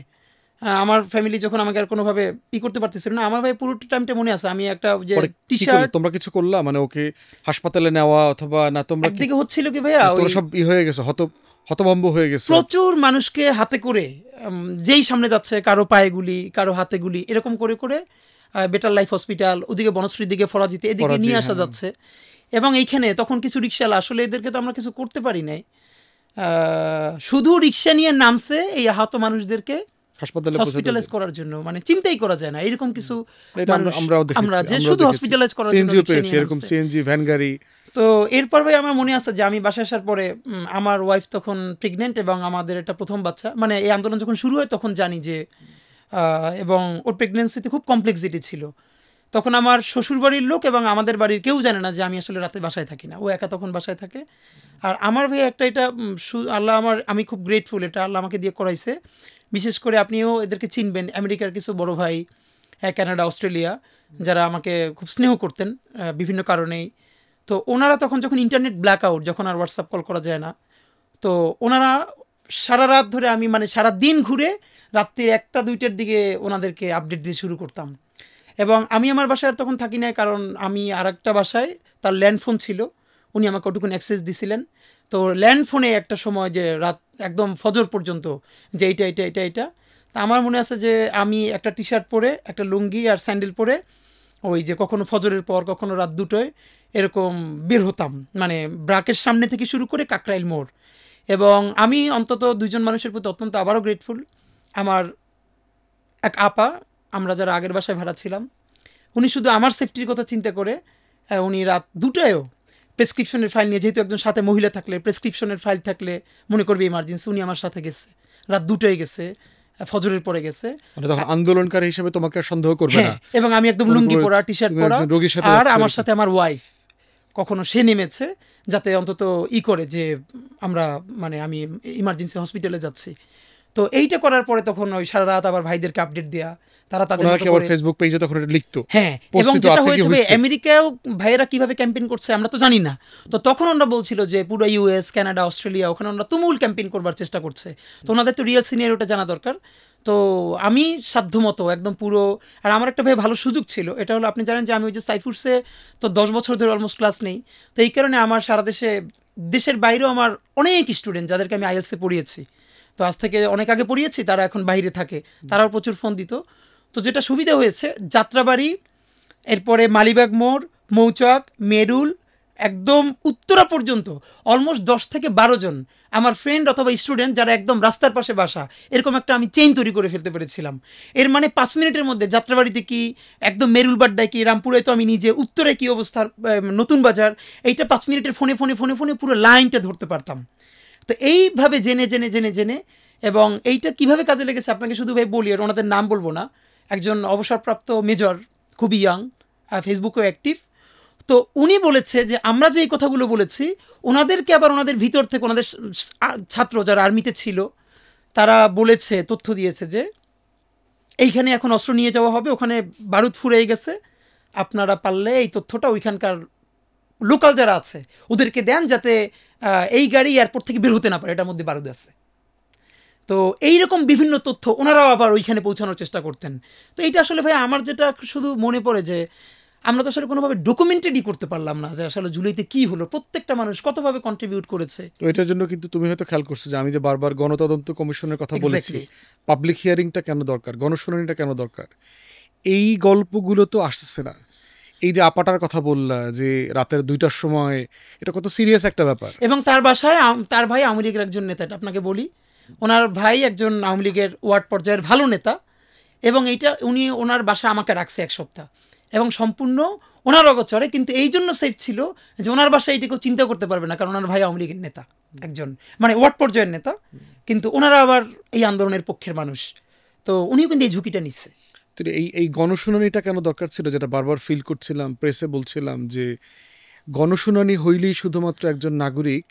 আমার ফ্যামিলি যখন আমাকে আর কোনোভাবে করতে পারতেছিল না, আমার ভাই পুরো টাইমটা মনে আছে আমি একটা যে টি-শার্ট, তোমরা কিছু করলা মানে ওকে হাসপাতালে নেওয়া অথবা না? তোমরা একদিকে হচ্ছিল কি ভাইয়া, তোমরা সব হয়ে গেছে, হতভম্ব হয়ে গেছে, প্রচুর মানুষকে হাতে করে যেই সামনে যাচ্ছে, কারো পায়ে গুলি, কারো হাতে গুলি, এরকম করে করে বেটার লাইফ হসপিটাল, ওদিকে বনশ্রীর দিকে, ফরাজিতে, এদিকে নিয়ে আসা যাচ্ছে। এবং এইখানে তখন কিছু রিক্সাওয়ালা, আসলে এদেরকে তো আমরা কিছু করতে পারি নাই, শুধু রিক্সা নিয়ে নামছে এই আহত মানুষদেরকে হসপিটালাইজ করার জন্য, মানে চিন্তাই করা যায় না এরকম কিছু আমরা যে শুধু হসপিটালাইজ করার জন্য এরকম সিএনজি ভ্যান গাড়ি। তো এরপর ভাই আমার মনে আছে যে আমি বাসায় আসার পরে আমার ওয়াইফ তখন প্রেগনেন্ট, এবং আমাদের একটা প্রথম বাচ্চা, মানে এই আন্দোলন যখন শুরু হয় তখন জানি যে, এবং ওর প্রেগনেন্সিতে খুব কমপ্লেক্সিটি ছিল। তখন আমার শ্বশুরবাড়ির লোক এবং আমাদের বাড়ির কেউ জানে না যে আমি আসলে রাতে বাসায় থাকি না, ও একা তখন বাসায় থাকে। আর আমার ভাই একটা, এটা আল্লাহ, আমি খুব গ্রেটফুল, এটা আল্লাহ আমাকে দিয়ে করাইছে। বিশেষ করে আপনিও এদেরকে চিনবেন, আমেরিকার কিছু বড় ভাই, কানাডা, অস্ট্রেলিয়া, যারা আমাকে খুব স্নেহ করতেন বিভিন্ন কারণেই। তো ওনারা তখন যখন ইন্টারনেট ব্ল্যাক আউট, যখন আর হোয়াটসঅ্যাপ কল করা যায় না, তো ওনারা সারা রাত ধরে, আমি মানে সারা দিন ঘুরে রাত্রি 1টা-2টার দিকে ওনাদেরকে আপডেট দিয়ে শুরু করতাম। এবং আমি আমার বাসায় আর তখন থাকি না, কারণ আমি আর একটা বাসায়, তার ল্যান্ডফোন ছিল, উনি আমাকে ওটুকুন অ্যাক্সেস দিছিলেন। তো ল্যান্ডফোনে একটা সময় যে রাত একদম ফজর পর্যন্ত যে এইটা তা আমার মনে আছে যে আমি একটা টি-শার্ট পরে, একটা লুঙ্গি আর স্যান্ডেল পরে, ওই যে কখনো ফজরের পর, কখনো রাত 2টোয় এরকম বের হতাম, মানে ব্রাকের সামনে থেকে শুরু করে কাকরাইল মোড়। এবং আমি অন্তত 2জন মানুষের প্রতি অত্যন্ত আবারও গ্রেটফুল। আমার এক আপা, আমরা যারা আগের বাসায় ভাড়া ছিলাম, উনি শুধু আমার সেফটির কথা চিন্তা করে, উনি রাত 2টায়ও প্রেসক্রিপশনের ফাইল নিয়ে, যেহেতু একজন সাথে মহিলা থাকলে প্রেসক্রিপশনের ফাইল থাকলে মনে করবে ইমার্জেন্সি, উনি আমার সাথে গেছে, রাত 2টায় গেছে, ফজরের পরে গেছে, মানে তখন আন্দোলনকারী হিসেবে তোমাকে সন্দেহ করবে না। এবং আমি একদম লুঙ্গি পরা, টি-শার্ট পরা, আর আমার সাথে আমার ওয়াইফ, কখনো সে নেমেছে যাতে অন্তত করে যে আমরা, মানে আমি ইমার্জেন্সি হসপিটালে যাচ্ছি। তো এইটা করার পরে তখন ওই সারা রাত আবার ভাইদেরকে আপডেট দেওয়া, তারা তাদের ওনারা মতো কি আবার করে- ফেসবুক পেজে তখন এটা লিখতো হ্যাঁ, এবং প্রস্তুত যেটা আছে কি হয়েছে হয়েছে? আমেরিকাও ভাইয়েরা কিভাবে ক্যাম্পেইন করছে আমরা তো জানি না। তো তখন ওনারা বলছিল যে পুরো ইউএস, কানাডা, অস্ট্রেলিয়া ওখানে ওনারা তুমুল ক্যাম্পেইন করবার চেষ্টা করছে। তো ওনাদের তো রিয়েল সিনিয়রিটা জানা দরকার। তো আমি সাধ্যমতো একদম পুরো, আর আমার একটা ভাই ভালো সুযোগ ছিল, এটা হলো আপনি জানেন যে আমি ওই যে সাইফুডসে তো 10 বছর ধরে অলমোস্ট ক্লাস নেই। তো এই কারণে আমার সারা দেশে, দেশের বাইরেও আমার অনেক স্টুডেন্ট যাদেরকে আমি আইএলসে পড়িয়েছি, তো আজ থেকে অনেক আগে পড়িয়েছি, তারা এখন বাইরে থাকে, তারাও প্রচুর ফোন দিত। তো যেটা সুবিধা হয়েছে, যাত্রাবাড়ি, এরপরে মালিবাগ মোড়, মৌচাক, মেরুল, একদম উত্তরা পর্যন্ত অলমোস্ট 10 থেকে 12 জন আমার ফ্রেন্ড অথবা স্টুডেন্ট যারা একদম রাস্তার পাশে বাসা, এরকম একটা আমি চেইন তৈরি করে ফেলতে পেরেছিলাম। এর মানে 5 মিনিটের মধ্যে যাত্রাবাড়িতে কি, একদম মেরুলবাড্ডায় কি, রামপুরে তো আমি নিজে, উত্তরায় কি অবস্থা, নতুন বাজার, এইটা 5 মিনিটের ফোনে ফোনে ফোনে ফোনে পুরো লাইনটা ধরতে পারতাম। তো এইভাবে জেনে জেনে জেনে জেনে, এবং এইটা কিভাবে কাজে লেগেছে আপনাকে শুধু ভাই বলি, আর ওনাদের নাম বলবো না, একজন অবসরপ্রাপ্ত মেজর, খুবই ইয়াং, ফেসবুকেও অ্যাক্টিভ। তো উনি বলেছে যে আমরা যে এই কথাগুলো বলেছি, ওনাদেরকে আবার ওনাদের ভিতর থেকে ওনাদের ছাত্র যারা আর্মিতে ছিল তারা বলেছে, তথ্য দিয়েছে যে এইখানে এখন অস্ত্র নিয়ে যাওয়া হবে, ওখানে বারুদ ফুরিয়ে গেছে, আপনারা পারলে এই তথ্যটা ওইখানকার লোকাল যারা আছে ওদেরকে দেন, যাতে এই গাড়ি এয়ারপোর্ট থেকে বের হতে না পারে, এটার মধ্যে বারুদ আছে। তো এইরকম বিভিন্ন তথ্য ওনারাও আবার ওইখানে পৌঁছানোর চেষ্টা করতেন। তো এইটা আসলে ভাই আমার যেটা শুধু মনে পড়ে যে আমরা তো আসলে কোনোভাবে ডকুমেন্টেডই করতে পারলাম না যে আসলে জুলাইতে কি হলো, প্রত্যেকটা মানুষ কতভাবে কন্ট্রিবিউট করেছে। তো এটার জন্য কিন্তু তুমি হয়তো খেয়াল করছো যে আমি যে বারবার গণতদন্ত কমিশনের কথা বলেছি, Exactly. পাবলিক হিয়ারিংটা কেন দরকার, গণশুনানিটা কেন দরকার, এই গল্পগুলো তো আসছে না। এই যে আপাটার কথা বললা যে রাতের 2টার সময়, এটা কত সিরিয়াস একটা ব্যাপার। এবং তার বাসায় তার ভাই আওয়ামী লীগের একজন নেতা, এটা আপনাকে বলি, ওনার ভাই একজন আওয়ামী লীগের ওয়ার্ড পর্যায়ের ভালো নেতা, এবং এইটা উনি ওনার বাসায় আমাকে রাখছে 1 সপ্তাহ, এবং সম্পূর্ণ ওনার অগোচরে, কিন্তু এই জন্য সেফ ছিল যে ওনার বাসায় এটি কেউ চিন্তা করতে পারবে না, কারণ ওনার ভাই আওয়ামী লীগের নেতা, একজন মানে ওয়ার্ড পর্যায়ের নেতা, কিন্তু ওনারা আবার এই আন্দোলনের পক্ষের মানুষ। তো উনিও কিন্তু এই ঝুঁকিটা নিচ্ছে। তো এই গণশুনানিটা কেন দরকার ছিল, যেটা বারবার ফিল করছিলাম, প্রেসে বলছিলাম যে গণশুনানি হইলেই শুধুমাত্র একজন নাগরিক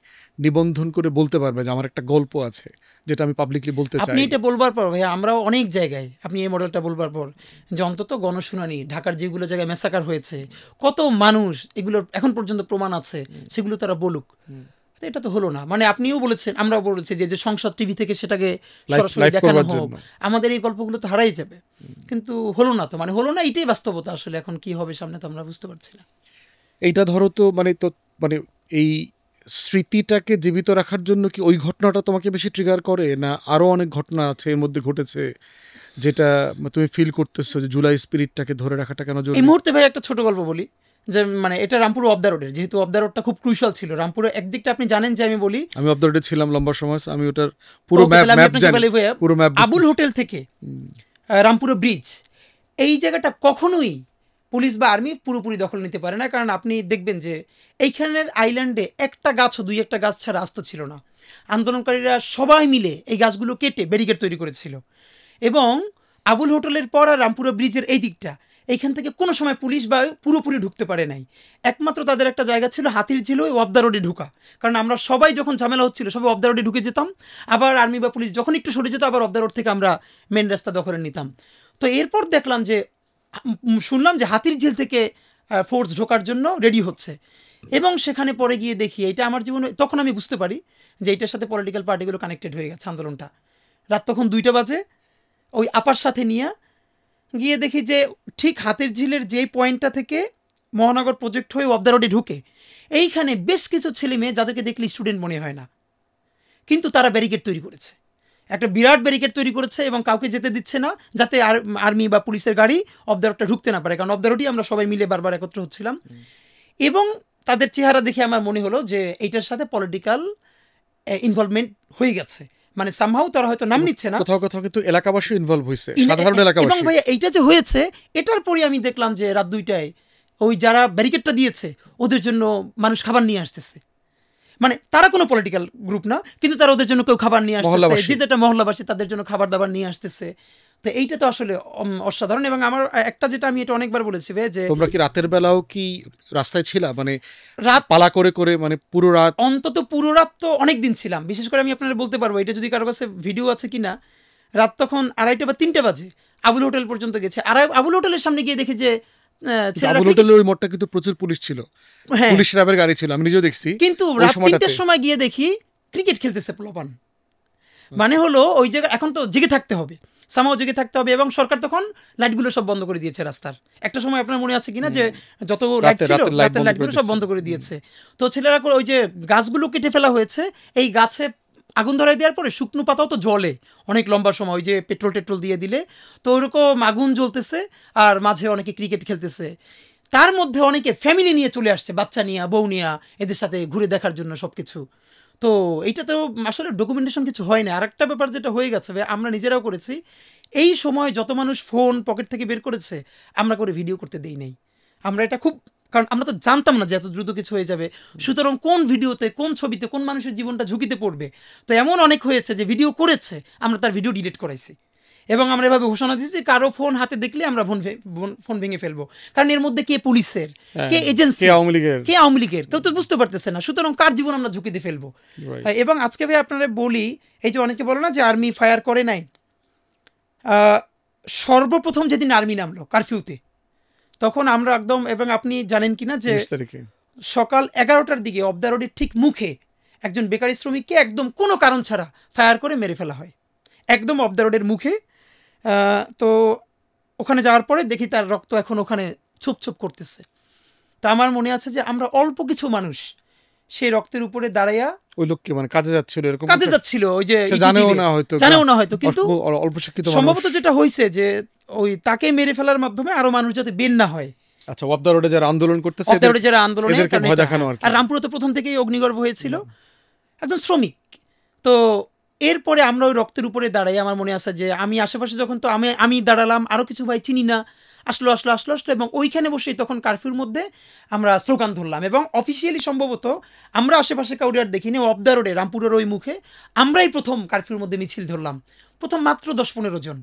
নিবন্ধন করে বলতে পারবে যে আমার একটা গল্প আছে যেটা আমি পাবলিকলি বলতে চাই। আপনি এটা বলবার পর ভাই, আমরাও অনেক জায়গায়, আপনি এই মডেলটা বলবার পর যে অন্তত গণশুনানি, ঢাকার যেগুলো জায়গায় মেসাকার হয়েছে, কত মানুষ, এগুলোর এখন পর্যন্ত প্রমাণ আছে, সেগুলো তারা বলুক। তো এটা তো হলো না, মানে আপনিও বলেছেন, আমরাও বলেছি যে সংসদ টিভি থেকে সেটাকে সরাসরি live দেখানো করবার হোক, জন্য। আমাদের এই গল্পগুলো তো হারাই যাবে। কিন্তু হলো না, তো মানে হলো না, এটাই বাস্তবতা। আসলে এখন কি হবে সামনে তো আমরা বুঝতে পারছি না। এইটা ধরো তো মানে এই স্মৃতিটাকে জীবিত রাখার জন্য কি ওই ঘটনাটা তোমাকে বেশি ট্রিগার করে, না আরো অনেক ঘটনা আছে এর মধ্যে ঘটেছে যেটা তুমি ফিল করতেছো যে জুলাই স্পিরিটটাকে ধরে রাখাটা কেন এই জরুরি? মুহূর্তে ভাই একটা ছোট গল্প বলি, যে মানে এটা রামপুর অফ দ্য রোডের, যেহেতু অফ দ্য রোডটা খুব ক্রুশাল ছিল রামপুরে, একদিকটা আপনি জানেন যে আমি বলি, আমি অবদারডে ছিলাম লম্বা সময়, আমি ওটার পুরো ওকে, তাহলে আমি ম্যাপ আপনাকে জানি, বলি ভাইয়া, পুরো ম্যাপ আবুল হোটেল থেকে রামপুরা ব্রিজ, এই জায়গাটা কখনোই পুলিশ বা আর্মি পুরোপুরি দখল নিতে পারে না, কারণ আপনি দেখবেন যে এইখানের আইল্যান্ডে একটা গাছও, 2-1টা গাছ ছাড়া আস্ত ছিল না। আন্দোলনকারীরা সবাই মিলে এই গাছগুলো কেটে ব্যারিকেড তৈরি করেছিল, এবং আবুল হোটেলের পর আর রামপুরা ব্রিজের এই দিকটা, এইখান থেকে কোনো সময় পুলিশ বা পুরোপুরি ঢুকতে পারে নাই। একমাত্র তাদের একটা জায়গা ছিল হাতির ঝিল, ওই অফ দ্য রোডে ঢুকা, কারণ আমরা সবাই যখন ঝামেলা হচ্ছিল সবাই অফ দ্য রোডে ঢুকে যেতাম, আবার আর্মি বা পুলিশ যখন একটু সরে যেত আবার অফ দ্য রোড থেকে আমরা মেন রাস্তা দখলে নিতাম। তো এরপর দেখলাম যে, শুনলাম যে হাতির ঝিল থেকে ফোর্স ঢোকার জন্য রেডি হচ্ছে, এবং সেখানে পরে গিয়ে দেখি, এটা আমার জীবনে তখন আমি বুঝতে পারি যে এটার সাথে পলিটিক্যাল পার্টিগুলো কানেক্টেড হয়ে গেছে আন্দোলনটা। রাত তখন 2টা বাজে, ওই আপার সাথে নিয়ে গিয়ে দেখি যে ঠিক হাতির ঝিলের যেই পয়েন্টটা থেকে মহানগর প্রজেক্ট হয়ে অফ দ্য রোডে ঢুকে, এইখানে বেশ কিছু ছেলে মেয়ে যাদেরকে দেখলে স্টুডেন্ট মনে হয় না, কিন্তু তারা ব্যারিকেড তৈরি করেছে, একটা বিরাট ব্যারিকেড তৈরি করেছে, এবং কাউকে যেতে দিচ্ছে না, যাতে আর্মি বা পুলিশের গাড়ি অফ দ্য রোডটা ঢুকতে না পারে, কারণ অফ দ্য রোডই আমরা সবাই মিলে বারবার একত্র হচ্ছিলাম। এবং তাদের চেহারা দেখে আমার মনে হলো যে এইটার সাথে পলিটিক্যাল ইনভলভমেন্ট হয়ে গেছে, মানে সামহাউ তারা হয়তো নাম নিচ্ছে না, কোথাও কোথাও কিন্তু এলাকাবাসী ইনভলভ হয়েছে, সাধারণ এবং এলাকাবাসী। ভাইয়া এইটা যে হয়েছে, এটার পরে আমি দেখলাম যে রাত 2টায় ওই যারা ব্যারিকেডটা দিয়েছে ওদের জন্য মানুষ খাবার নিয়ে আসতেছে, মানে তারা কোনো পলিটিক্যাল গ্রুপ না, কিন্তু তারা ওদের জন্য কেউ খাবার নিয়ে আসতেছে, মহল্লাবাসী। যে যেটা মহল্লাবাসী তাদের জন্য খাবার দাবার নিয়ে আসতেছে। তো এইটা তো আসলে অসাধারণ। এবং আমার একটা, যেটা আমি এটা অনেকবার বলেছি ভাই, যে তোমরা কি রাতের বেলাও কি রাস্তায় ছিলা, মানে রাত পালা করে করে, মানে পুরো রাত? অন্তত পুরো রাত তো অনেক দিন ছিলাম, বিশেষ করে আমি আপনারা বলতে পারবো, এটা যদি কারো কাছে ভিডিও আছে কিনা, রাত তখন 2:30 বা 3টে বাজে, আবুল হোটেল পর্যন্ত গেছে। আর আবুল হোটেলের সামনে গিয়ে দেখি যে আবুল হোটেলের ওই মোড়টা কিন্তু প্রচুর পুলিশ ছিল, পুলিশ র্যাবের গাড়ি ছিল, আমি নিজেও দেখছি। কিন্তু রাত 3টের সময় গিয়ে দেখি ক্রিকেট খেলতেছে পোলাপান। মানে হলো ওই জায়গা এখন তো জেগে থাকতে হবে, সামাও জেগে থাকতে হবে, এবং সরকার তখন লাইটগুলো সব বন্ধ করে দিয়েছে রাস্তার। একটা সময় আপনার মনে আছে কিনা যে যত লাইট ছিল রাতের লাইটগুলো সব বন্ধ করে দিয়েছে। তো ছেলেরা করে ওই যে গাছগুলো কেটে ফেলা হয়েছে, এই গাছে আগুন ধরাই দেওয়ার পরে শুকনো পাতাও তো জ্বলে অনেক লম্বা সময়, ওই যে পেট্রোল দিয়ে দিলে তো ওইরকম আগুন জ্বলতেছে, আর মাঝে অনেকে ক্রিকেট খেলতেছে। তার মধ্যে অনেকে ফ্যামিলি নিয়ে চলে আসছে, বাচ্চা নিয়ে, বউ নিয়ে, এদের সাথে ঘুরে দেখার জন্য সব কিছু। তো এইটা তো আসলে ডকুমেন্টেশন কিছু হয় না। আর একটা ব্যাপার যেটা হয়ে গেছে, আমরা নিজেরাও করেছি, এই সময় যত মানুষ ফোন পকেট থেকে বের করেছে আমরা করে ভিডিও করতে দেই নাই। আমরা এটা খুব, কারণ আমরা তো জানতাম না যে এত দ্রুত কিছু হয়ে যাবে, সুতরাং কোন ভিডিওতে কোন ছবিতে কোন মানুষের জীবনটা ঝুঁকিতে পড়বে। তো এমন অনেক হয়েছে যে ভিডিও করেছে, আমরা তার ভিডিও ডিলিট করাইছি, এবং আমরা এভাবে ঘোষণা দিচ্ছি কারো ফোন হাতে দেখলে আমরা ফোন ভেঙে ফেলবো। কারণ এর মধ্যে কে পুলিশের, কে এজেন্সি, কে আওয়ামী লীগের, কেউ তো বুঝতে পারতেছে না, সুতরাং কার জীবন আমরা ঝুঁকিতে ফেলবো। এবং আজকে ভাই আপনারা বলি, এই যে অনেকে বলো না যে আর্মি ফায়ার করে নাই, সর্বপ্রথম যেদিন আর্মি নামলো কারফিউতে, তখন আমরা একদম, এবং আপনি জানেন কিনা যে সকাল 11টার দিকে অফ দ্য রোডের ঠিক মুখে একজন বেকারি শ্রমিককে একদম কোনো কারণ ছাড়া ফায়ার করে মেরে ফেলা হয়, একদম অফ দ্য রোডের মুখে। তো ওখানে যাওয়ার পরে দেখি তার রক্ত এখন ওখানে ছোপ করতেছে। তা আমার মনে আছে যে আমরা অল্প কিছু মানুষ সেই রক্তের উপরে দাঁড়াইয়া, ওই লোককে মানে কাজে যাচ্ছিল, ওই যে জানেও না হয়তো, কিন্তু অল্প শিক্ষিত সম্ভবত যেটা হয়েছে যে ওই তাকে মেরে ফেলার মাধ্যমে আরো মানুষ যাতে বের না হয়। আচ্ছা, অফ দ্য রোডে যারা আন্দোলন করতেছে, এদেরকে ভয় দেখানো আর রামপুরে তো প্রথম থেকেই অগ্নিগর্ভ হয়েছিল, একজন শ্রমিক। তো এরপরে আমরা ওই রক্তের উপরে দাঁড়াই, আমার মনে আছে যে আমি আশেপাশে যখন, তো আমি দাঁড়ালাম, আরও কিছু ভাই চিনি না আসলো, এবং ওইখানে বসেই তখন কারফিউর মধ্যে আমরা স্লোগান ধরলাম, এবং অফিসিয়ালি সম্ভবত আমরা আশেপাশে কাউরে আর দেখিনি, অফ দ্য রোডে রামপুরের ওই মুখে আমরাই প্রথম কারফিউর মধ্যে মিছিল ধরলাম, প্রথম মাত্র 10-15 জন।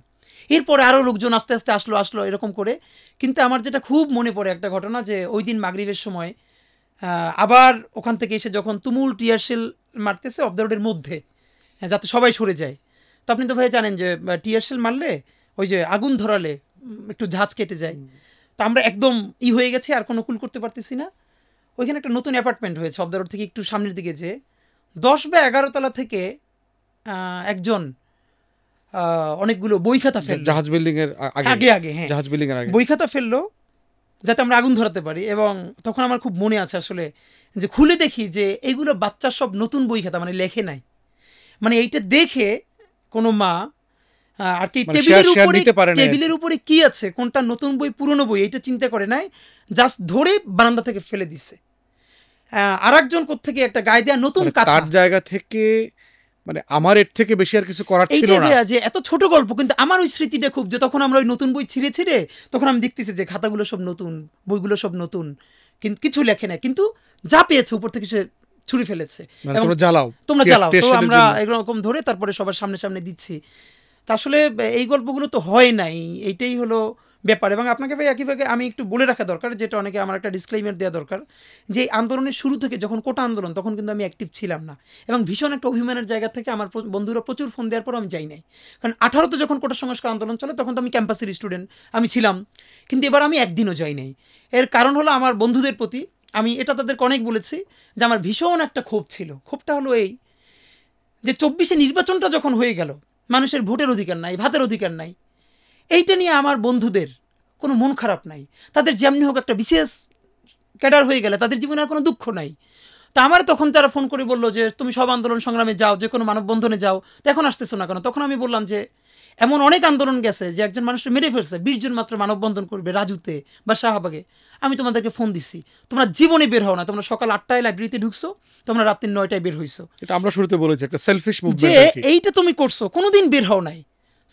এরপরে আরও লোকজন আস্তে আস্তে আসলো এরকম করে। কিন্তু আমার যেটা খুব মনে পড়ে একটা ঘটনা, যে ওই দিন মাগরিবের সময় আবার ওখান থেকে এসে যখন তুমুল টিয়ারশেল মারতেছে অফ দ্য রোডের মধ্যে, যাতে সবাই সরে যায়। তো আপনি তো ভাই জানেন যে টিয়ারশেল মারলে, ওই যে আগুন ধরালে একটু ঝাঁজ কেটে যায়। তো আমরা একদম হয়ে গেছি, আর কোনো কুল করতে পারতেছি না। ওইখানে একটা নতুন অ্যাপার্টমেন্ট হয়েছে অফ দ্য রোড থেকে একটু সামনের দিকে, যে 10 বা 11 তলা থেকে একজন অনেকগুলো বই খাতা ফেললো, জাহাজ বিল্ডিং এর আগে, হ্যাঁ, জাহাজ বিল্ডিং এর আগে বই খাতা ফেললো যাতে আমরা আগুন ধরাতে পারি। এবং তখন আমার খুব মনে আছে আসলে, যে খুলে দেখি যে এইগুলো বাচ্চার সব নতুন বই খাতা, মানে লেখে নাই। মানে এইটা দেখে কোনো মা আর কি টেবিলের উপরে কি আছে, কোনটা নতুন বই পুরনো বই, এইটা চিন্তা করে নাই, জাস্ট ধরে বারান্দা থেকে ফেলে দিছে। আর একজন কোত্থেকে একটা গায়ে দেয়া নতুন কাঁথা, তার জায়গা থেকে, মানে আমার এর থেকে বেশি আর কিছু করার ছিল না। যে এত ছোট গল্প, কিন্তু আমার ওই স্মৃতিটা খুব, যে তখন আমরা ওই নতুন বই ছিঁড়ে তখন আমি দেখতেছি যে খাতাগুলো সব নতুন, বইগুলো সব নতুন, কিন্তু কিছু লেখে না, কিন্তু যা পেয়েছে উপর থেকে সে ছুঁড়ে ফেলেছে, তোমরা জ্বালাও। তো আমরা এরকম ধরে তারপরে সবার সামনে দিচ্ছি। তা আসলে এই গল্পগুলো তো হয় নাই, এইটাই হলো ব্যাপার। এবং আপনাকে ভাই একইভাবে আমি একটু বলে রাখা দরকার, যেটা অনেকে আমার একটা ডিসক্লেইমার দেওয়া দরকার, যে আন্দোলনের শুরু থেকে যখন কোটা আন্দোলন, তখন কিন্তু আমি অ্যাক্টিভ ছিলাম না, এবং ভীষণ একটা অভিমানের জায়গা থেকে আমার বন্ধুরা প্রচুর ফোন দেওয়ার পর আমি যাই নাই। কারণ 18তে যখন কোটা সংস্কার আন্দোলন চলে, তখন তো আমি ক্যাম্পাসের স্টুডেন্ট, আমি ছিলাম, কিন্তু এবার আমি একদিনও যাই নাই। এর কারণ হলো আমার বন্ধুদের প্রতি, আমি এটা তাদেরকে অনেক বলেছি, যে আমার ভীষণ একটা ক্ষোভ ছিল। ক্ষোভটা হলো এই, যে 24-এ নির্বাচনটা যখন হয়ে গেল, মানুষের ভোটের অধিকার নাই, ভাতের অধিকার নাই, এইটা নিয়ে আমার বন্ধুদের কোনো মন খারাপ নাই। তাদের যেমনি হোক একটা বিশেষ ক্যাডার হয়ে গেলে তাদের জীবনে আর কোনো দুঃখ নাই। তা আমার তখন তারা ফোন করে বললো যে তুমি সব আন্দোলন সংগ্রামে যাও, যে কোনো মানববন্ধনে যাও, তো এখন আসতেছো না কেন? তখন আমি বললাম যে এমন অনেক আন্দোলন গেছে যে একজন মানুষকে মেরে ফেলছে, 20 জন মাত্র মানববন্ধন করবে রাজুতে বা শাহবাগে। আমি তোমাদেরকে ফোন দিছি, তোমরা জীবনে বের হও না, তোমরা সকাল 8টায় লাইব্রেরিতে ঢুকছো, তোমরা রাত্রি 9টায় বের হইছো। এটা আমরা শুরুতে বলেছি, একটা সেলফিশ মুভমেন্ট, যে এইটা তুমি করছো, কোনোদিন বের হও নাই।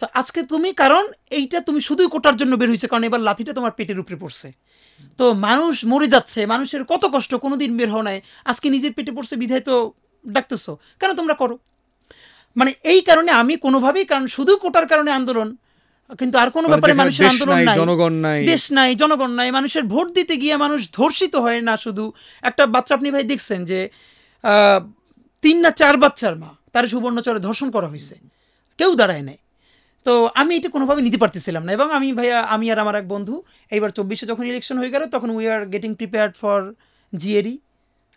তো আজকে তুমি, কারণ এইটা তুমি শুধুই কোটার জন্য বের হইছে, কারণ এবার লাঠিটা তোমার পেটের উপরে পড়ছে। তো মানুষ মরে যাচ্ছে, মানুষের কত কষ্ট, কোনোদিন বের হও নাই, আজকে নিজের পেটে পড়ছে বিধায় তো ডাকতেছো, কেন তোমরা করো? মানে এই কারণে আমি কোনোভাবেই, কারণ শুধু কোটার কারণে আন্দোলন, কিন্তু আর কোনো ব্যাপারে মানুষের আন্দোলন নাই, জনগণ নাই, দেশ নাই, জনগণ নাই। মানুষের ভোট দিতে গিয়ে মানুষ ধর্ষিত হয় না, শুধু একটা বাচ্চা, আপনি ভাই দেখছেন যে 3 না 4 বাচ্চার মা, তার সুবর্ণচরে ধর্ষণ করা হয়েছে, কেউ দাঁড়ায় নাই। তো আমি এটা কোনোভাবে নিতে পারতেছিলাম না, এবং আমি ভাইয়া আমি আর আমার এক বন্ধু এইবার 24-এ যখন ইলেকশন হয়ে গেল তখন we are getting prepared for GAD.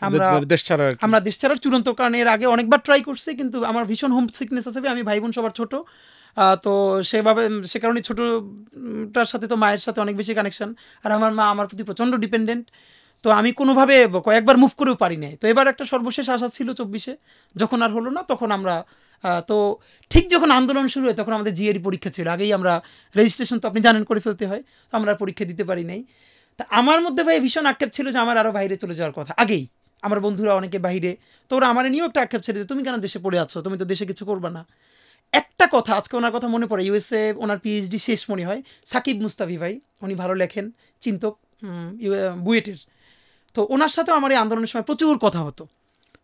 আমরা দেশ ছাড়া আর কি। আমরা দেশ ছাড়ার চূড়ান্ত কারণে এর আগে অনেকবার ট্রাই করছি, কিন্তু আমার ভীষণ হোম সিকনেস আছে, আমি ভাই বোন সবার ছোট, তো সেভাবে সে কারণে ছোটোটার সাথে তো মায়ের সাথে অনেক বেশি কানেকশন, আর আমার মা আমার প্রতি প্রচণ্ড ডিপেন্ডেন্ট। তো আমি কোনোভাবে কয়েকবার মুভ করেও পারি নাই। তো এবার একটা সর্বশেষ আশা ছিল 24-এ, যখন আর হলো না তখন আমরা তো ঠিক যখন আন্দোলন শুরু হয় তখন আমাদের জিএডি পরীক্ষা ছিল, আগেই আমরা রেজিস্ট্রেশন তো আপনি জানেন করে ফেলতে হয়, তো আমরা আর পরীক্ষা দিতে পারি নাই। তা আমার মধ্যে ভাই ভীষণ আক্ষেপ ছিল যে আমার আরও বাইরে চলে যাওয়ার কথা, আগেই আমার বন্ধুরা অনেকে বাইরে, তো ওরা আমার নিয়েও একটা আক্ষেপ ছিল যে তুমি কেন দেশে পড়ে আছো, তুমি তো দেশে কিছু করবে না। একটা কথা আজকে ওনার কথা মনে পড়ে, ইউএসএ ওনার পিএইচডি শেষ মনে হয়, সাকিব মুস্তাফি ভাই, উনি ভালো লেখেন, চিন্তক, বুয়েটের। তো ওনার সাথেও আমার এই আন্দোলনের সময় প্রচুর কথা হতো।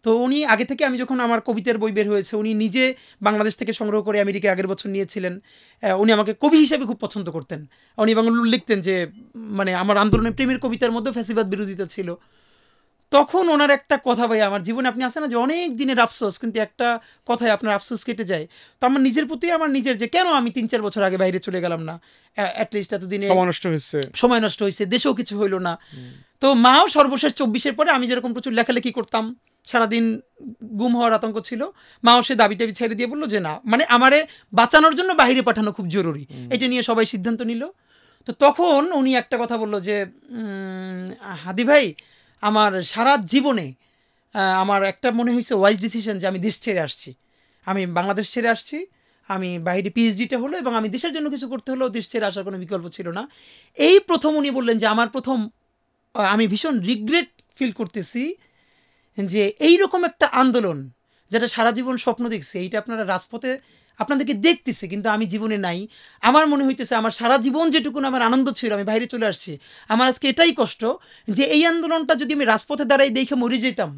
তো উনি আগে থেকে, আমি যখন আমার কবিতার বই বের হয়েছে উনি নিজে বাংলাদেশ থেকে সংগ্রহ করে আমেরিকা আগের বছর নিয়েছিলেন, উনি আমাকে কবি হিসেবে খুব পছন্দ করতেন। উনি এবং লিখতেন যে মানে আমার আন্দোলনের প্রেমের কবিতার মধ্যে ফ্যাসিবাদ বিরোধিতা ছিল। তখন ওনার একটা কথা, ভাই আমার জীবনে আপনি আসেন না যে অনেক দিনের আফসোস, কিন্তু একটা কথায় আপনার আফসোস কেটে যায়। তো আমার নিজের প্রতি আমার নিজের যে কেন আমি 3-4 বছর আগে বাইরে চলে গেলাম না, অ্যাটলিস্ট এতদিনে সময় নষ্ট হয়েছে, দেশেও কিছু হইলো না। তো মাও সর্বশেষ 24-এর পরে আমি যেরকম প্রচুর লেখালেখি করতাম, সারাদিন গুম হওয়ার আতঙ্ক ছিল, মাও সে দাবি টাবি ছেড়ে দিয়ে বললো যে না, মানে আমারে বাঁচানোর জন্য বাইরে পাঠানো খুব জরুরি, এটা নিয়ে সবাই সিদ্ধান্ত নিল। তো তখন উনি একটা কথা বললো যে হাদি ভাই, আমার সারা জীবনে আমার একটা মনে হয়েছে ওয়াইজ ডিসিশন যে আমি দেশ ছেড়ে আসছি, আমি বাংলাদেশ ছেড়ে আসছি, আমি বাইরে পিএইচডিটা হলো এবং আমি দেশের জন্য কিছু করতে হলেও দেশ ছেড়ে আসার কোনো বিকল্প ছিল না। এই প্রথম উনি বললেন যে আমার প্রথম, আমি ভীষণ রিগ্রেট ফিল করতেছি যে এইরকম একটা আন্দোলন যেটা সারা জীবন স্বপ্ন দেখছে, এইটা আপনারা রাজপথে আপনাদেরকে দেখতেছে কিন্তু আমি জীবনে নাই। আমার মনে হইতেছে আমার সারা জীবন যেটুকুন আমার আনন্দ ছিল, আমি বাইরে চলে আসছি, আমার আজকে এটাই কষ্ট যে এই আন্দোলনটা যদি আমি রাজপথে দাঁড়াই দেখে মরে যেতাম,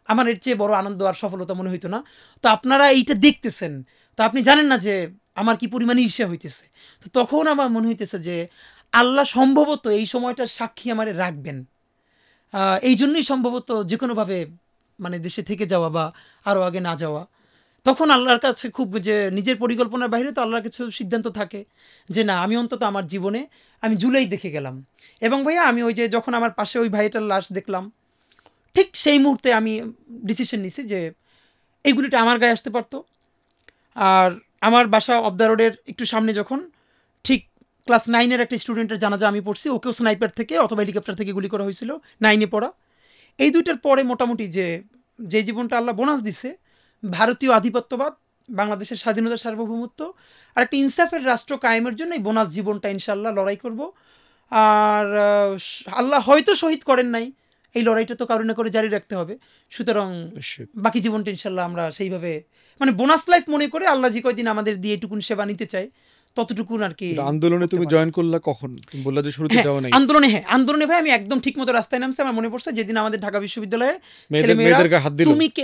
আমার এর চেয়ে বড় আনন্দ আর সফলতা মনে হইতো না। তো আপনারা এইটা দেখতেছেন, তো আপনি জানেন না যে আমার কি পরিমাণে ঈর্ষা হইতেছে। তো তখন আমার মনে হইতেছে যে আল্লাহ সম্ভবত এই সময়টার সাক্ষী আমারে রাখবেন, এই জন্যই সম্ভবত যে কোনোভাবে মানে দেশে থেকে যাওয়া বা আরও আগে না যাওয়া। তখন আল্লাহর কাছে খুব, যে নিজের পরিকল্পনার বাইরে তো আল্লাহর কিছু সিদ্ধান্ত থাকে যে না, আমি অন্তত আমার জীবনে আমি জুলাই দেখে গেলাম। এবং ভাইয়া আমি ওই যে যখন আমার পাশে ওই ভাইটার লাশ দেখলাম, ঠিক সেই মুহূর্তে আমি ডিসিশন নিছি যে এইগুলিটা আমার গায়ে আসতে পারতো। আর আমার বাসা অফ দ্য রোডের একটু সামনে, যখন ঠিক ক্লাস 9-এর একটা স্টুডেন্টের জানাজা আমি পড়ছি, ওকেও স্নাইপার থেকে অথবা হেলিকপ্টার থেকে গুলি করা হয়েছিল, 9-এ পড়া। এই দুইটার পরে মোটামুটি যে জীবনটা আল্লাহ বোনাস দিছে, ভারতীয় আধিপত্যবাদ, বাংলাদেশের স্বাধীনতা, সার্বভৌমত্ব আর একটা ইনসাফের রাষ্ট্র কায়েমের জন্য এই বোনাস জীবনটা ইনশাল্লাহ লড়াই করব। আর আল্লাহ হয়তো শহীদ করেন নাই, এই লড়াইটা তো কারণে করে জারি রাখতে হবে। সুতরাং বাকি জীবনটা ইনশাল্লাহ আমরা সেইভাবে মানে বোনাস লাইফ মনে করে আল্লাহ যে কয়দিন আমাদের দিয়ে এটুকুন সেবা নিতে চাই ততটুকুন আর কি। আন্দোলনে তুমি জয়েন করলা কখন? তুমি বললা যে শুরুতে যাওয়া নাই। আন্দোলনে ভাই আমি একদম ঠিকমতো রাস্তায় নামছি। আমার মনে পড়ছে যেদিন আমাদের ঢাকা বিশ্ববিদ্যালয়ে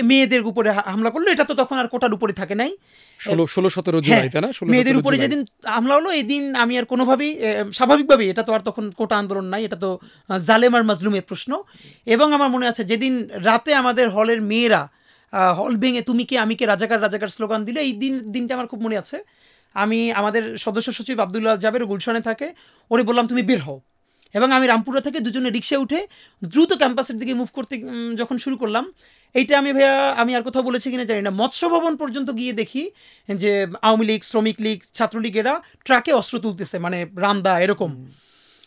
মেয়েদের উপরে হামলা করলো, এটা তো তখন আর কোটার উপরে থাকে নাই, 16-17 জুলাই, তাই না? মেয়েদের উপরে যেদিন হামলা হলো এই দিন আমি আর কোনোভাবেই, স্বাভাবিকভাবেই, এটা তো আর তখন কোটা আন্দোলন নাই, এটা তো জালেম আর মাজলুমের প্রশ্ন। এবং আমার মনে আছে যেদিন রাতে আমাদের হলের মেয়েরা হল ভেঙে তুমি কে আমি কে রাজাকার রাজাকার স্লোগান দিলে, এই দিনটা আমার খুব মনে আছে। আমি আমাদের সদস্য সচিব আব্দুল্লাহ জাবের গুলশানে থাকে, ওরে বললাম তুমি বের হও, এবং আমি রামপুরা থেকে দুজনে রিক্সায় উঠে দ্রুত ক্যাম্পাসের দিকে মুভ করতে যখন শুরু করলাম, এইটা আমি আর কোথাও বলেছি কিনা জানি না, মৎস্য ভবন পর্যন্ত গিয়ে দেখি যে আওয়ামী লীগ, শ্রমিক লীগ, ছাত্রলীগ এরা ট্রাকে অস্ত্র তুলতেছে, মানে রামদা এরকম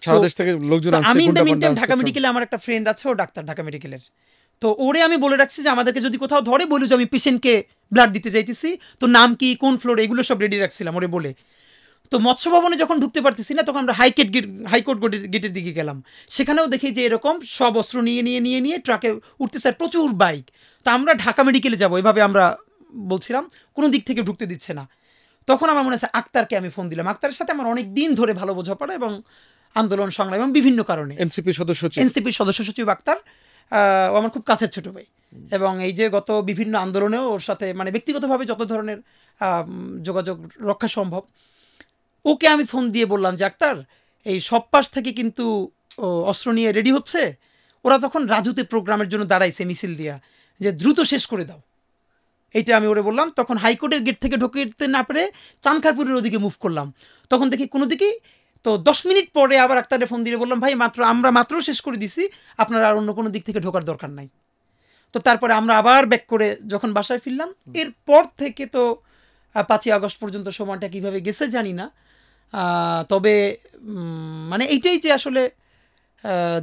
সারা দেশ থেকে লোকজন। আমি in the meantime Dhaka মেডিকেলে আমার একটা ফ্রেন্ড আছে, ও ডাক্তার ঢাকা মেডিকেলের, তো ওরে আমি বলে রাখছি যে আমাদেরকে যদি কোথাও ধরে বলি যে আমি পেশেন্টকে ব্লাড দিতে যাইতেছি, তো নাম কি, কোন ফ্লোরে, এগুলো সব রেডি রাখছিলাম ওরে বলে। তো মৎস্য ভবনে যখন ঢুকতে পারতেছি না, তখন আমরা হাইকোর্ট গেটের দিকে গেলাম, সেখানেও দেখি যে এরকম সব অস্ত্র নিয়ে ট্রাকে উঠতেছে আর প্রচুর বাইক। তো আমরা ঢাকা মেডিকেলে যাবো এভাবে আমরা বলছিলাম, কোনো দিক থেকে ঢুকতে দিচ্ছে না। তখন আমার মনে আছে আক্তারকে আমি ফোন দিলাম, আক্তারের সাথে আমার অনেক দিন ধরে ভালো বোঝাপড়া এবং আন্দোলন সংগ্রাম এবং বিভিন্ন কারণে। এনসিপির সদস্য সচিব আক্তার, ও আমার খুব কাছের ছোট ভাই, এবং এই যে গত বিভিন্ন আন্দোলনেও ওর সাথে মানে ব্যক্তিগতভাবে যত ধরনের যোগাযোগ রক্ষা সম্ভব, ওকে আমি ফোন দিয়ে বললাম যে আক্তার, এই সব পাশ থেকে কিন্তু অস্ত্র নিয়ে রেডি হচ্ছে, ওরা তখন রাজুতে প্রোগ্রামের জন্য দাঁড়াইছে মিছিল দিয়া, যে দ্রুত শেষ করে দাও। এইটা আমি ওরে বললাম। তখন হাইকোর্টের গেট থেকে ঢুকতে না পেরে চানখারপুরের ওদিকে মুভ করলাম। তখন দেখি কোনো দিকেই তো 10 মিনিট পরে আবার আক্তারে ফোন দিয়ে বললাম, ভাই আমরা মাত্র শেষ করে দিছি, আপনার আর অন্য কোনো দিক থেকে ঢোকার দরকার নাই। তো তারপরে আমরা আবার ব্যাক করে যখন বাসায় ফিরলাম, এরপর থেকে তো 5ই আগস্ট পর্যন্ত সময়টা কীভাবে গেছে জানি না। তবে মানে এইটাই যে আসলে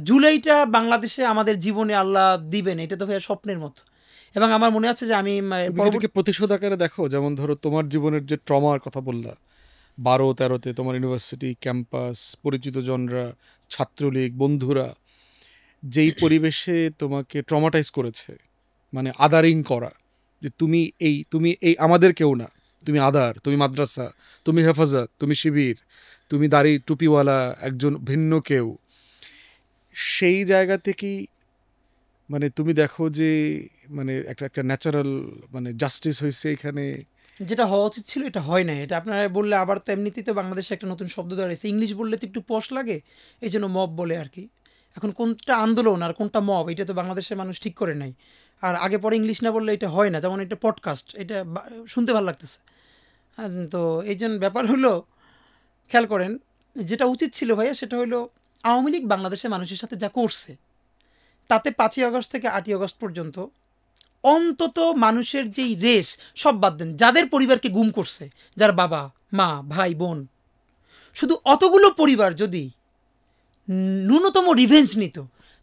জুলাইটা বাংলাদেশে আমাদের জীবনে আল্লাহ দিবেন, এটা তো ভাইয়া স্বপ্নের মতো। এবং আমার মনে আছে যে আমি প্রতিশোধ আকারে দেখো, যেমন ধরো তোমার জীবনের যে ট্রমার কথা বললা 12-13-তে তোমার ইউনিভার্সিটি ক্যাম্পাস, পরিচিত জনরা, ছাত্রলীগ, বন্ধুরা যেই পরিবেশে তোমাকে ট্রমাটাইজ করেছে, মানে আদারিং করা, যে তুমি এই আমাদের কেউ না, তুমি আদার, তুমি মাদ্রাসা, তুমি হেফাজত, তুমি শিবির, তুমি দাড়ি টুপিওয়ালা একজন ভিন্ন কেউ, সেই জায়গা থেকেই মানে তুমি দেখো যে মানে একটা ন্যাচারাল মানে জাস্টিস হয়েছে এখানে, যেটা হওয়া উচিত ছিল এটা হয় না। এটা আপনারা বললে আবার তো এমনিতেই তো বাংলাদেশে একটা নতুন শব্দ দাঁড়িয়েছে, ইংলিশ বললে তো একটু পশ লাগে, এই জন্য মব বলে আর কি। এখন কোনটা আন্দোলন আর কোনটা মব, এটা তো বাংলাদেশের মানুষ ঠিক করে নাই। আর আগে পরে ইংলিশ না বললে এটা হয় না। যেমন এটা পডকাস্ট, এটা শুনতে ভালো লাগতেছে। তো এই জন্য ব্যাপার হলো, খেয়াল করেন, যেটা উচিত ছিল ভাইয়া সেটা হলো আওয়ামী লীগ বাংলাদেশের মানুষের সাথে যা করছে, তাতে 5ই আগস্ট থেকে 8ই আগস্ট পর্যন্ত অন্তত মানুষের যেই রেশ সব বাদ দেন, যাদের পরিবারকে গুম করছে, যার বাবা মা ভাই বোন, শুধু অতগুলো পরিবার যদি ন্যূনতম রিভেঞ্জ নিত,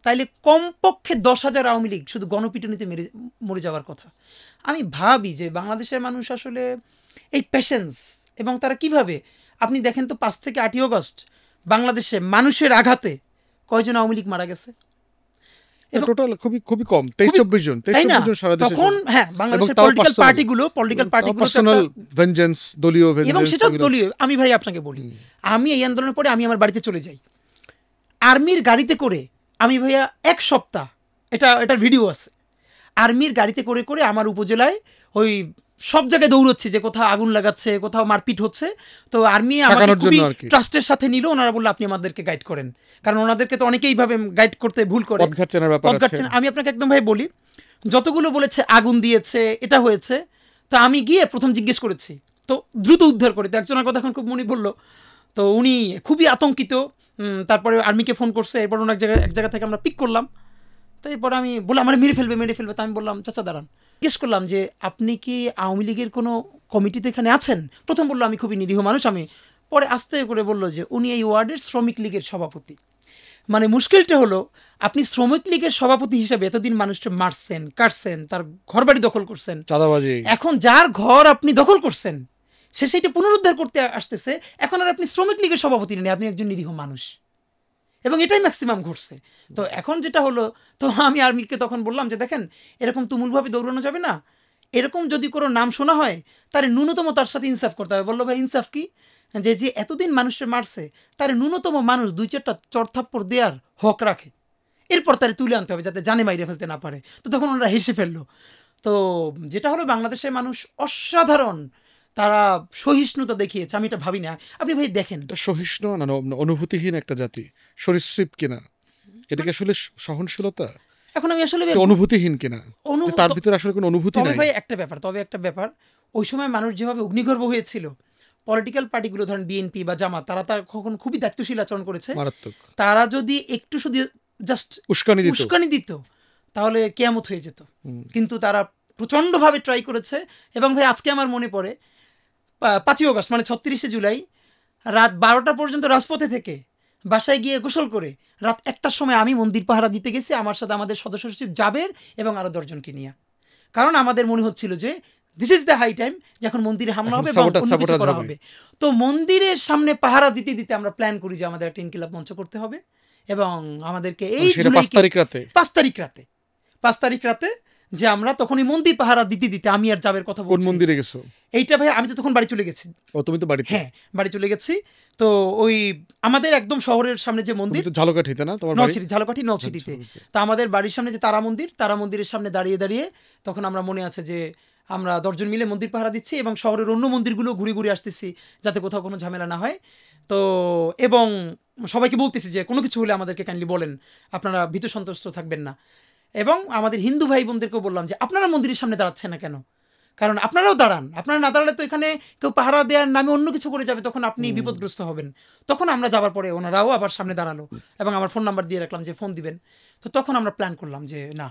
তাইলে কমপক্ষে 10,000 আওয়ামী লীগ শুধু গণপিটুনিতে মরে যাওয়ার কথা। আমি ভাবি যে বাংলাদেশের মানুষ আসলে এই পেশেন্স, এবং তারা কিভাবে, আপনি দেখেন তো 5 থেকে 8ই আগস্ট বাংলাদেশে মানুষের আঘাতে কয়জন আওয়ামী লীগ মারা গেছে? টোটাল খুবই কম, 23-24 জন সারা দেশে। তখন হ্যাঁ, বাংলাদেশের পলিটিক্যাল পার্টিগুলো পার্সোনাল ভেঞ্জেন্স, দলীয় ভেঞ্জেন্স, এবং সেটা দলীয়। আমি ভাই আপনাকে বলি, আমি এই আন্দোলনের পরে আমি আমার বাড়িতে চলে যাই আর্মির গাড়িতে করে। আমি ভাইয়া 1 সপ্তাহ, এটার ভিডিও আছে, আর্মির গাড়িতে করে করে আমার উপজেলায় ওই সব জায়গায় দৌড়চ্ছে, যে কোথাও আগুন লাগাচ্ছে, কোথাও মারপিট হচ্ছে। তো আর্মি আমাকে খুবই ট্রাস্টের সাথে নিল। ওনারা বললো আপনি আমাদেরকে গাইড করেন, কারণ ওনাদেরকে তো অনেকেই ভাবে গাইড করতে ভুল করে। আমি আপনাকে একদম ভাই বলি, যতগুলো বলেছে আগুন দিয়েছে, এটা হয়েছে, তো আমি গিয়ে প্রথম জিজ্ঞেস করেছি, তো দ্রুত উদ্ধার করে। তো একজনের কথা এখন খুব মনে পড়লো, তো উনি খুবই আতঙ্কিত। তারপরে আর্মিকে ফোন করছে, এরপর এক জায়গা থেকে আমরা পিক করলাম। তো এরপর আমি বললাম আমার মেরে ফেলবে। তো আমি বললাম চাচা দাঁড়ান, জিজ্ঞেস করলাম যে আপনি কি আওয়ামী লীগের কোনো কমিটিতে এখানে আছেন? প্রথম বললো আমি খুবই নিরীহ মানুষ। আমি পরে আস্তে করে বললো যে উনি এই ওয়ার্ডের শ্রমিক লীগের সভাপতি। মানে মুশকিলটা হলো, আপনি শ্রমিক লীগের সভাপতি হিসেবে এতদিন মানুষকে মারছেন, কাটছেন, তার ঘর বাড়ি দখল করছেন, চাঁদাবাজি। এখন যার ঘর আপনি দখল করছেন সে সেইটা পুনরুদ্ধার করতে আসতেছে, এখন আর আপনি শ্রমিক লীগের সভাপতি নেই, আপনি একজন নিরীহ মানুষ। এবং এটাই ম্যাক্সিমাম ঘটছে। তো এখন যেটা হলো, তো আমি আর্মিকে তখন বললাম যে দেখেন, এরকম তুমুলভাবে দৌড়ানো যাবে না, এরকম যদি কোনো নাম শোনা হয় তাহলে ন্যূনতম তার সাথে ইনসাফ করতে হবে। বললো ভাই ইনসাফ কি? যে এতদিন মানুষের মারছে তার ন্যূনতম মানুষ 2-4টা চড়থাপ্পড় দেওয়ার হক রাখে, এরপর তারে তুলে আনতে হবে যাতে জানে মাইরে ফেলতে না পারে। তো তখন ওনারা হেসে ফেললো। তো যেটা হলো, বাংলাদেশের মানুষ অসাধারণ, তারা সহিষ্ণুতা দেখিয়েছে। আমি এটা ভাবি না। আপনি ভাই দেখেন, সহিষ্ণু না অনুভূতিহীন একটা জাতি, সরীসৃপ কিনা, এটাকে আসলে সহনশীলতা, এখন আমি আসলে অনুভূতিহীন কিনা, তার ভিতরে আসলে কোনো অনুভূতি নাই। ভাই একটা ব্যাপার, ওই সময় মানুষ যেভাবে অগ্নিগর্ভ হয়েছিল, পলিটিক্যাল পার্টিগুলো ধরেন বিএনপি বা জামাত, তারা কখন খুবই দায়িত্বশীল আচরণ করেছে। তারা যদি একটু শুধু জাস্ট উস্কানি দিত তাহলে কিয়ামত হয়ে যেত। কিন্তু তারা প্রচণ্ডভাবে ট্রাই করেছে। এবং ভাই আজকে আমার মনে পড়ে 5ই আগস্ট মানে 36শে জুলাই রাত 12টা পর্যন্ত রাজপথে থেকে বাসায় গিয়ে গোসল করে রাত 1টার সময় আমি মন্দির পাহারা দিতে গেছি, আমার সাথে আমাদের সদস্য সচিব জাবের এবং আরো 10 জনকে নিয়ে। কারণ আমাদের মনে হচ্ছিল যে this is the high time, যখন মন্দিরে হামলা হবে এবং অন্য কিছু করা হবে। তো মন্দিরের সামনে পাহারা দিতে দিতে আমরা প্ল্যান করি যে আমাদের একটা ইনকিলাব মঞ্চ করতে হবে, এবং আমাদেরকে এই 5 তারিখ রাতে যে আমরা তখনই মন্দির পাহারা দিতে দিতে আমি আর জাবের কথা বলছি। কোন মন্দিরে গেছো? এইটা ভাই আমি তো তখন বাড়ি চলে গেছি। ও তুমি তো বাড়িতে? হ্যাঁ, বাড়ি চলে গেছি। তো ওই আমাদের একদম শহরের সামনে যে মন্দির, ঝালকাঠিতে না তোমার বাড়ি? ঝালকাঠি নলছিটিতে। তো আমাদের বাড়ির সামনে যে তারা মন্দিরের সামনে দাঁড়িয়ে দাঁড়িয়ে তখন আমরা মনে আছে যে আমরা 10 জন মিলে মন্দির পাহারা দিচ্ছি এবং শহরের অন্য মন্দিরগুলো ঘুরে ঘুরে আসতেছি যাতে কোথাও কোনো ঝামেলা না হয়। তো এবং সবাইকে বলতেছি যে কোনো কিছু হলে আমাদেরকে কাইন্ডলি বলেন, আপনারা ভীত সন্ত্রস্ত থাকবেন না। এবং আমাদের হিন্দু ভাই বোনদেরকেও বললাম যে আপনারা মন্দিরের সামনে দাঁড়াচ্ছেন না কেন, কারণ আপনারাও দাঁড়ান, আপনারা না দাঁড়ালে তো এখানে কেউ পাহারা দেওয়ার নামে অন্য কিছু করে যাবে, তখন আপনি বিপদগ্রস্ত হবেন। তখন আমরা যাবার পরে ওনারাও আবার সামনে দাঁড়ালো এবং আমার ফোন নাম্বার দিয়ে রাখলাম যে ফোন দিবেন। তো তখন আমরা প্ল্যান করলাম যে না,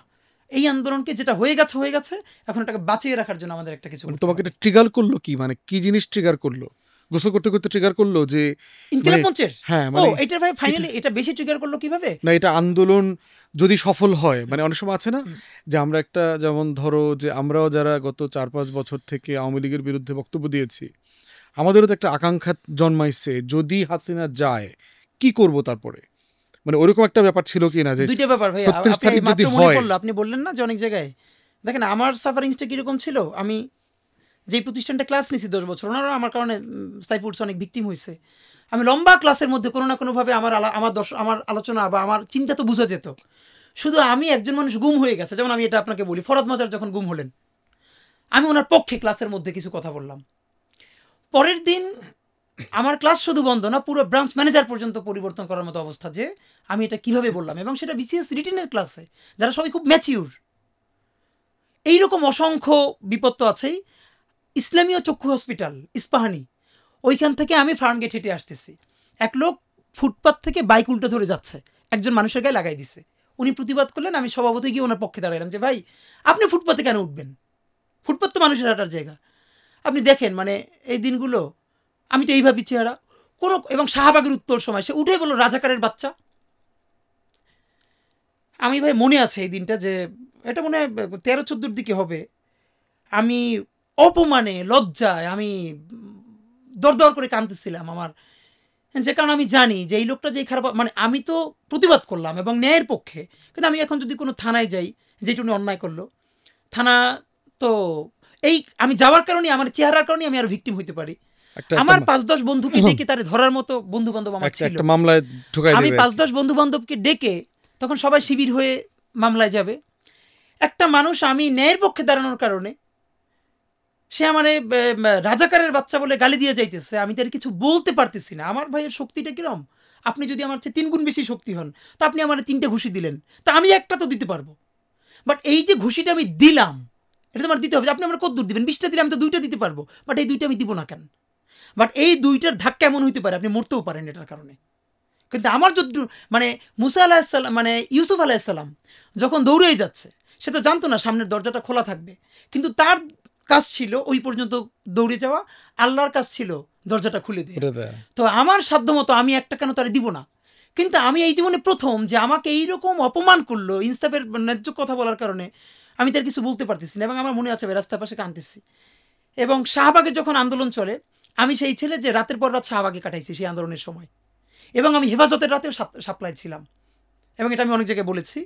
এই আন্দোলনকে যেটা হয়ে গেছে এখন এটাকে বাঁচিয়ে রাখার জন্য আমাদের একটা কিছু তোমাকে এটা ট্রিগার করলো কি, মানে কি জিনিস ট্রিগার করলো? গোসল করতে করতে ট্রিগার করলো যে ইনকিলাব মঞ্চের? হ্যাঁ, মানে এটা ভাই ফাইনালি এটা বেশি ট্রিগার করলো কিভাবে না, এটা আন্দোলন যদি সফল হয়, মানে অনেক সময় আছে না যে আমরা একটা, যেমন ধরো যে আমরাও যারা গত 4-5 বছর থেকে আওয়ামী লীগের বিরুদ্ধে বক্তব্য দিয়েছি, আমাদেরও তো একটা আকাঙ্ক্ষা জন্মাইছে যদি হাসিনা যায় কি করব তারপরে, মানে ওরকম একটা ব্যাপার ছিল কি না যে দুইটা ব্যাপার ভাই 36 তারিখ যদি হয়। আপনি বললেন না যে অনেক জায়গায় দেখেন আমার সাফারিংসটা কিরকম ছিল। আমি যেই প্রতিষ্ঠানটা ক্লাস নিছি 10 বছর, ওনারা আমার কারণে সাইফুডস অনেক ভিকটিম হয়েছে। আমি লম্বা ক্লাসের মধ্যে কোনো না কোনোভাবে আমার আলোচনা বা আমার চিন্তা তো বোঝা যেত। শুধু আমি একজন মানুষ গুম হয়ে গেছে, যেমন আমি এটা আপনাকে বলি, ফরহাদ মাজার যখন গুম হলেন, আমি ওনার পক্ষে ক্লাসের মধ্যে কিছু কথা বললাম। পরের দিন আমার ক্লাস শুধু বন্ধ না, পুরো ব্রাঞ্চ ম্যানেজার পর্যন্ত পরিবর্তন করার মতো অবস্থা যে আমি এটা কিভাবে বললাম, এবং সেটা বিসিএস রিটেনের ক্লাসে, যারা সবাই খুব ম্যাচিউর। এইরকম অসংখ্য বিপদ তো আছেই। ইসলামীয় চক্ষু হসপিটাল ইস্পাহানি, ওইখান থেকে আমি ফার্মগেট হেঁটে আসতেছি, এক লোক ফুটপাথ থেকে বাইক উল্টো ধরে যাচ্ছে, একজন মানুষের গায়ে লাগাই দিছে। উনি প্রতিবাদ করলেন, আমি সভাপতি গিয়ে ওনার পক্ষে দাঁড়ালাম যে ভাই আপনি ফুটপাথে কেন উঠবেন, ফুটপাথ তো মানুষের হাঁটার জায়গা। আপনি দেখেন মানে এই দিনগুলো আমি তো এইভাবে চেহারা কোনো, এবং শাহবাগের উত্তর সময় সে উঠে বলল রাজাকারের বাচ্চা। আমি ভাই মনে আছে এই দিনটা, যে এটা মনে হয় 13-14 দিকে হবে। আমি অপমানে লজ্জায় আমি দর করে কাঁদতেছিলাম আমার, যে কারণ আমি জানি যে এই লোকটা যে খারাপ, মানে আমি তো প্রতিবাদ করলাম এবং ন্যায়ের পক্ষে, কিন্তু আমি এখন যদি কোনো থানায় যাই, যেটা উনি অন্যায় করলো, থানা তো এই আমি যাওয়ার কারণে, আমার চেহারার কারণে আমি আর ভিকটিম হইতে পারি। আমার 5-10 বন্ধুকে ডেকে তারে ধরার মতো বন্ধু বান্ধব আমার ছিল, আমি 5-10 বন্ধু বান্ধবকে ডেকে, তখন সবাই শিবির হয়ে মামলায় যাবে। একটা মানুষ আমি ন্যায়ের পক্ষে দাঁড়ানোর কারণে সে আমার রাজাকারের বাচ্চা বলে গালি দিয়ে যাইতেছে, আমি তার কিছু বলতে পারতেছি না। আমার ভাইয়ের শক্তিটা কিরম, আপনি যদি আমার চেয়ে 3 গুণ বেশি শক্তি হন, তো আপনি আমার 3টে ঘুষি দিলেন, তা আমি একটা তো দিতে পারবো। বাট এই যে ঘুষিটা আমি দিলাম, এটা তো আমার দিতে হবে। আপনি আমার কত দূর দিবেন, 20টা দিলে আমি তো 2টা দিতে পারবো, বাট এই 2টা আমি দিব না কেন? বাট এই 2টার ধাক্কা এমন হইতে পারে আপনি মরতেও পারেন এটার কারণে। কিন্তু আমার যদি মানে মুসা আলাহিসাল্লাম, মানে ইউসুফ আলাহিসাল্লাম যখন দৌড়েই যাচ্ছে, সে তো জানতো না সামনের দরজাটা খোলা থাকবে, কিন্তু তার কাজ ছিল ওই পর্যন্ত দৌড়ে যাওয়া, আল্লাহর কাজ ছিল দরজাটা খুলে দেওয়া। তো আমার সাধ্যমতো আমি একটা কেন তারা দিব না, কিন্তু আমি এই জীবনে প্রথম যে আমাকে এইরকম অপমান করলো ইনসাফের ন্যায্য কথা বলার কারণে, আমি তার কিছু বলতে পারতেছি না। এবং আমার মনে আছে রাস্তার পাশে কাঁদতেছি। এবং শাহবাগে যখন আন্দোলন চলে, আমি সেই ছেলে যে রাতের পর রাত শাহবাগে কাটাইছি সেই আন্দোলনের সময়, এবং আমি হেফাজতের রাতেও সাপ্লাই ছিলাম, এবং এটা আমি অনেক জায়গায় বলেছি।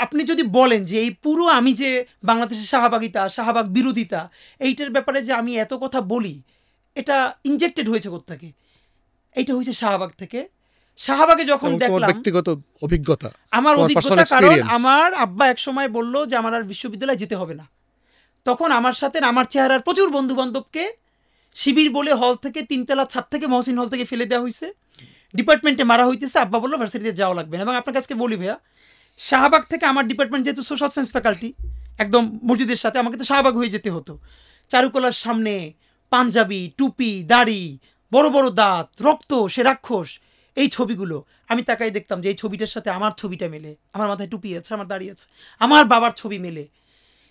আপনি যদি বলেন যে এই পুরো আমি যে বাংলাদেশের শাহবাগিতা, শাহবাগ বিরোধিতা, এইটার ব্যাপারে যে আমি এত কথা বলি, এটা ইনজেক্টেড হয়েছে কোত্থেকে? এইটা হয়েছে শাহবাগ থেকে। শাহবাগে যখন দেখলাম, ব্যক্তিগত অভিজ্ঞতা, আমার অভিজ্ঞতা, কারণ আমার আব্বা এক সময় বলল যে আমার আর বিশ্ববিদ্যালয়ে যেতে হবে না। তখন আমার সাথে আমার চেহারার প্রচুর বন্ধু বান্ধবকে শিবির বলে হল থেকে, 3তলা ছাদ থেকে, মহসিন হল থেকে ফেলে দেওয়া হয়েছে, ডিপার্টমেন্টে মারা হইতেছে। আব্বা বললো ভার্সিটিতে যাওয়া লাগবে না। এবং আপনার কাছে বলি ভাইয়া, শাহবাগ থেকে আমার ডিপার্টমেন্ট যেহেতু সোশ্যাল সায়েন্স ফ্যাকাল্টি, একদম মসজিদের সাথে, আমাকে তো শাহবাগ হয়ে যেতে হতো। চারুকলার সামনে পাঞ্জাবি, টুপি, দাড়ি, বড় বড় দাঁত, রক্ত, সে রাক্ষস, এই ছবিগুলো আমি তাকাই দেখতাম যে এই ছবিটার সাথে আমার ছবিটা মেলে, আমার মাথায় টুপি আছে, আমার দাড়ি আছে, আমার বাবার ছবি মেলে।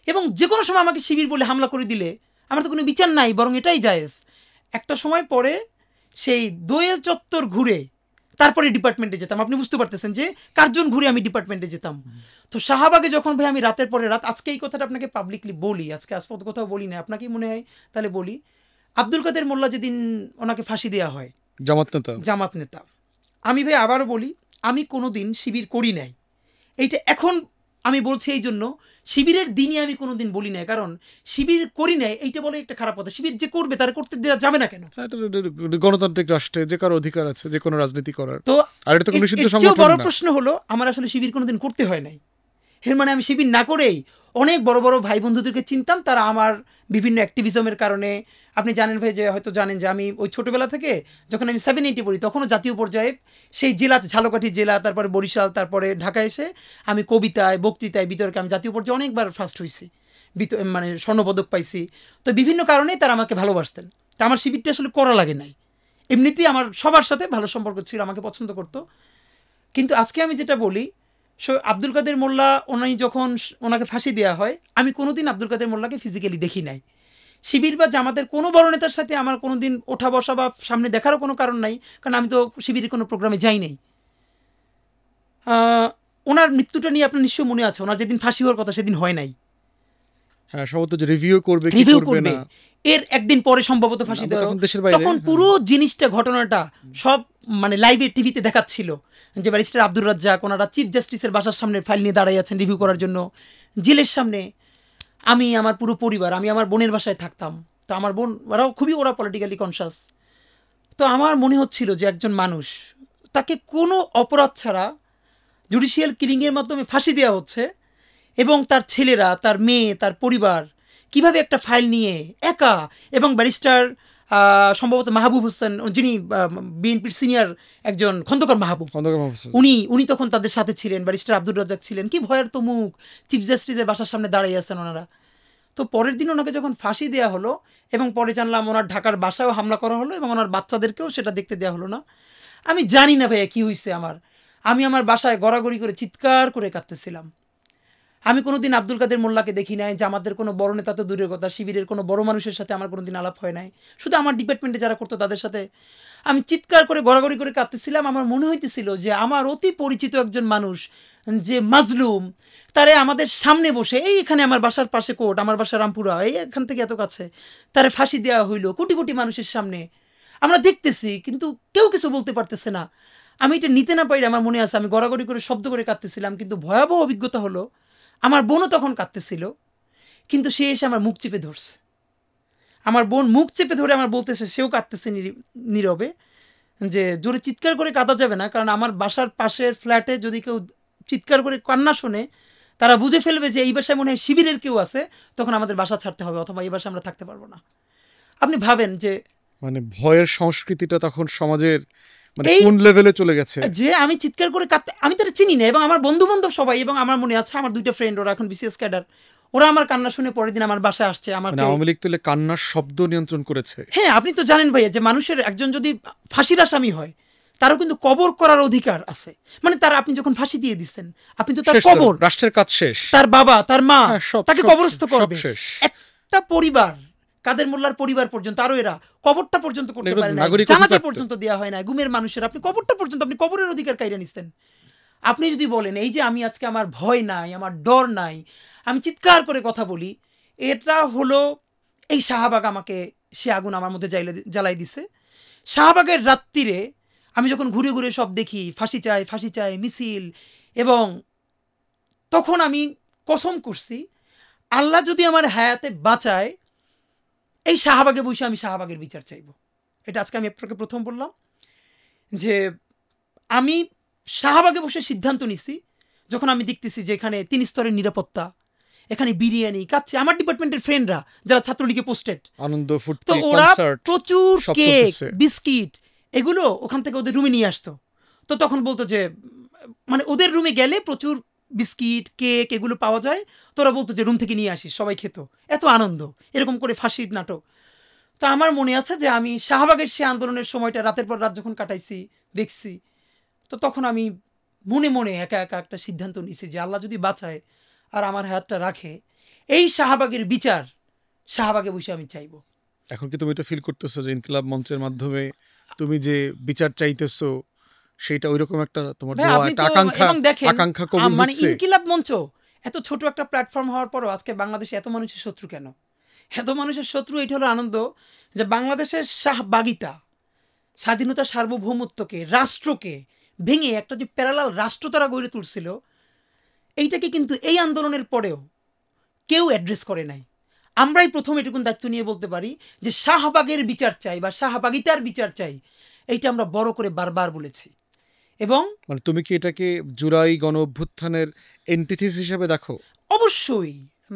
এবং যে কোনো সময় আমাকে শিবির বলে হামলা করে দিলে আমার তো কোনো বিচার নাই, বরং এটাই জায়েজ। একটা সময় পরে সেই দোয়েল চত্বর ঘুরে তারপরে ডিপার্টমেন্টে যেতাম। আপনি বুঝতে পারতেছেন যে কার্জন ঘুরে আমি ডিপার্টমেন্টে যেতাম। তো শাহবাগে যখন ভাই আমি রাতের পরে রাত, আজকে এই কথাটা আপনাকে পাবলিকলি বলি, আজকে আসপদ কোথাও বলি না, আপনাকেই মনে হয় তাহলে বলি, আব্দুল কাদের মোল্লা যেদিন ওনাকে ফাঁসি দেওয়া হয়, জামাত নেতা, আমি ভাই আবারও বলি, আমি কোনো দিন শিবির করি নাই। এইটা এখন আমি বলছি এই জন্য, শিবিরের দিনই আমি কোনোদিন বলি নাই, কারণ শিবির করি নাই এইটা বলে একটা খারাপ কথা। শিবির যে করবে তার করতে দেওয়া যাবে না কেন? গণতান্ত্রিক রাষ্ট্রে যে কারো অধিকার আছে যে কোনো রাজনীতি করার। তো আর এটা তো কোনো নিষিদ্ধ সংগঠন না। বড় প্রশ্ন হলো, আমার আসলে শিবির কোনোদিন করতে হয় নাই। এর মানে আমি শিবির না করেই অনেক বড় বড় ভাই বন্ধুদেরকে চিনতাম, তারা আমার বিভিন্ন অ্যাক্টিভিজমের কারণে, আপনি জানেন ভাই, যে হয়তো জানেন যে আমি ওই ছোটোবেলা থেকে যখন আমি 780 পড়ি, তখনও জাতীয় পর্যায়ে সেই জেলা, ঝালকাঠি জেলা, তারপরে বরিশাল, তারপরে ঢাকা এসে আমি কবিতায়, বক্তৃতায়, বিতর্কে আমি জাতীয় পর্যায়ে অনেকবার ফার্স্ট হয়েছি। মানে স্বর্ণপদক পাইছি। তো বিভিন্ন কারণেই তারা আমাকে ভালোবাসতেন। তা আমার শিবিরটা আসলে করা লাগে নাই, এমনিতেই আমার সবার সাথে ভালো সম্পর্ক ছিল, আমাকে পছন্দ করতো। কিন্তু আজকে আমি যেটা বলি, আব্দুল কাদের মোল্লা ওনাই যখন ওনাকে ফাঁসি দেওয়া হয়, আমি কোনোদিন আব্দুল কাদের মোল্লাকে ফিজিক্যালি দেখি নাই। শিবির বা জামাতের কোনো বড় নেতার সাথে আমার কোনো দিন ওঠা বসা বা সামনে দেখারও কোনো কারণ নাই, কারণ আমি তো শিবিরের কোনো প্রোগ্রামে যাই নাই। ওনার মৃত্যুটা নিয়ে আপনার নিশ্চয় মনে আছে, ওনার যেদিন ফাঁসি হওয়ার কথা সেদিন হয় নাই। হ্যাঁ, সম্ভবত যে রিভিউ করবে এর একদিন পরে সম্ভবত ফাঁসি দেওয়া। তখন পুরো জিনিসটা, ঘটনাটা সব মানে লাইভে টিভিতে দেখাচ্ছিল যে ব্যারিস্টার আব্দুর রাজ্জাক ওনারা চিফ জাস্টিসের বাসার সামনে ফাইল নিয়ে দাঁড়িয়ে আছেন রিভিউ করার জন্য, জেলের সামনে। আমি আমার পুরো পরিবার, আমি আমার বোনের বাসায় থাকতাম। তো আমার বোন ওরা পলিটিক্যালি কনসাস। তো আমার মনে হচ্ছিল যে একজন মানুষ, তাকে কোনো অপরাধ ছাড়া জুডিশিয়াল কিলিংয়ের মাধ্যমে ফাঁসি দেওয়া হচ্ছে, এবং তার ছেলেরা, তার মেয়ে, তার পরিবার কিভাবে একটা ফাইল নিয়ে একা, এবং ব্যারিস্টার সম্ভবত মাহবুব হোসেন, যিনি বিএনপির সিনিয়র একজন খন্দকার মাহবুব, উনি তখন তাদের সাথে ছিলেন, ব্যারিস্টার আব্দুর রাজ্জাক ছিলেন। কি ভয়ের তো মুখ, চিফ জাস্টিসের বাসার সামনে দাঁড়িয়ে আছেন ওনারা। তো পরের দিন ওনাকে যখন ফাঁসি দেওয়া হলো, এবং পরে জানলাম ওনার ঢাকার বাসায়ও হামলা করা হলো, এবং ওনার বাচ্চাদেরকেও সেটা দেখতে দেওয়া হলো না। আমি জানি না ভাইয়া কী হয়েছে আমি আমার বাসায় গড়াগড়ি করে চিৎকার করে কাঁদতেছিলাম। আমি কোনোদিন আব্দুল কাদের মোল্লাকে দেখি নাই, যে আমাদের কোনো বড় নেতা তো দূরের কথা, শিবিরের কোনো বড় মানুষের সাথে আমার কোনোদিন আলাপ হয় নাই। শুধু আমার ডিপার্টমেন্টে যারা করতো তাদের সাথে আমি চিৎকার করে গড়াগড়ি করে কাঁদতেছিলাম। আমার মনে হইতেছিল যে আমার অতি পরিচিত একজন মানুষ, যে মাজলুম, তারে আমাদের সামনে বসে, এইখানে আমার বাসার পাশে কোর্ট, আমার বাসা রামপুরা, এখান থেকে এত কাছে, তারে ফাঁসি দেওয়া হইলো কোটি কোটি মানুষের সামনে। আমরা দেখতেছি, কিন্তু কেউ কিছু বলতে পারতেছে না। আমি এটা নিতে না পারি, আমার মনে আছে আমি গড়াগড়ি করে শব্দ করে কাঁদতেছিলাম। কিন্তু ভয়াবহ অভিজ্ঞতা হলো, আমার বোনও তখন কাঁদতেছিল, কিন্তু সে এসে আমার মুখ চেপে ধরছে। আমার বোন মুখ চেপে ধরে আমার বলতেছে, সেও কাঁদতেছে নীরবে, যে জোরে চিৎকার করে কাঁদা যাবে না, কারণ আমার বাসার পাশের ফ্ল্যাটে যদি কেউ চিৎকার করে কান্না শোনে, তারা বুঝে ফেলবে যে এই বাসায় মনে হয় শিবিরের কেউ আছে, তখন আমাদের বাসা ছাড়তে হবে, অথবা এই বাসায় আমরা থাকতে পারবো না। আপনি ভাবেন যে মানে ভয়ের সংস্কৃতিটা তখন সমাজের মানে কোন লেভেলে চলে গেছে, যে আমি চিৎকার করে কাঁদতে, আমি তারা চিনি না, এবং আমার বন্ধু বান্ধব সবাই, এবং আমার মনে আছে আমার দুইটা ফ্রেন্ড, ওরা এখন বিসিএস ক্যাডার, ওরা আমার কান্না শুনে পরের দিন আমার বাসায় আসছে। আমার আওয়ামী লীগ তুলে কান্নার শব্দ নিয়ন্ত্রণ করেছে। হ্যাঁ, আপনি তো জানেন ভাইয়া যে মানুষের একজন যদি ফাঁসির আসামি হয়, তারও কিন্তু কবর করার অধিকার আছে। মানে তার, আপনি যখন ফাঁসি দিয়ে দিচ্ছেন, আপনি তো তার কবর, রাষ্ট্রের কাজ শেষ, তার বাবা, তার মা, তাকে কবরস্থ করবে। একটা পরিবার, কাদের মোল্লার পরিবার পর্যন্ত, আরো এরা কবরটা পর্যন্ত করতে পারে না, জানাজা পর্যন্ত দেওয়া হয় না, গুমের মানুষের আপনি কবরটা পর্যন্ত, আপনি কবরের অধিকার কাইরা নিচ্ছেন। আপনি যদি বলেন এই যে আমি আজকে আমার ভয় নাই, আমার ডর নাই, আমি চিৎকার করে কথা বলি, এটা হলো এই শাহবাগ, আমাকে সে আগুন আমার মধ্যে জ্বালাই দিছে। শাহবাগের রাত্রিরে আমি যখন ঘুরে ঘুরে সব দেখি, ফাঁসি চাই ফাঁসি চাই মিছিল, এবং তখন আমি কসম করছি, আল্লাহ যদি আমার হায়াতে বাঁচায়, এই শাহবাগে বসে আমি শাহবাগের বিচার চাইব। এটা আজকে আমি আপনাকে প্রথম বললাম, যে আমি শাহবাগে বসে সিদ্ধান্ত নিছি, যখন আমি দেখতেছি যে এখানে 3 স্তরের নিরাপত্তা, এখানে বিরিয়ানি কাচ্ছে, আমার ডিপার্টমেন্টের ফ্রেন্ডরা যারা ছাত্রলীগে পোস্টেড, আনন্দ ফুর্তি, তো ওরা প্রচুর কেক, বিস্কিট, এগুলো ওখান থেকে ওদের রুমে নিয়ে আসতো। তো তখন বলতো যে, মানে ওদের রুমে গেলে প্রচুর বিস্কিট, কেক এগুলো পাওয়া যায়, তোরা বলতো যে রুম থেকে নিয়ে আসিস, সবাই খেত, এত আনন্দ, এরকম করে ফাঁসির নাটক। তো আমার মনে আছে যে আমি শাহবাগের সে আন্দোলনের সময়টা রাতের পর রাত যখন কাটাইছি, দেখছি, তো তখন আমি মনে মনে একা একা একটা সিদ্ধান্ত নিয়েছি যে আল্লাহ যদি বাঁচায় আর আমার হাতটা রাখে, এই শাহবাগের বিচার শাহবাগে বসে আমি চাইবো। এখন কি তুমি এটা ফিল করতেছো যে ইনকিলাব মঞ্চের মাধ্যমে তুমি যে বিচার চাইতেছো, সেটা ওইরকম একটা তোমার আকাঙ্ক্ষা কবুল হচ্ছে? মানে ইনকিলাব মঞ্চ এত ছোট একটা প্ল্যাটফর্ম হওয়ার পরও আজকে বাংলাদেশে এত মানুষের শত্রু কেন? এত মানুষের শত্রু এইটা হলো আনন্দ, যে বাংলাদেশের শাহবাগিতা, স্বাধীনতা, সার্বভৌমত্বকে, রাষ্ট্রকে ভেঙে একটা যে প্যারালাল রাষ্ট্র তারা গড়ে তুলছিল, এইটাকে কিন্তু এই আন্দোলনের পরেও কেউ অ্যাড্রেস করে নাই। আমরাই প্রথম এটুকুন দায়িত্ব নিয়ে বলতে পারি যে শাহবাগের বিচার চাই বা শাহবাগিতার বিচার চাই, এইটা আমরা বড় করে বারবার বলেছি। এবং মানে তুমি কি এটাকে জুলাই গণ অভ্যুত্থানের অ্যান্টিথিসিস হিসেবে দেখো? অবশ্যই,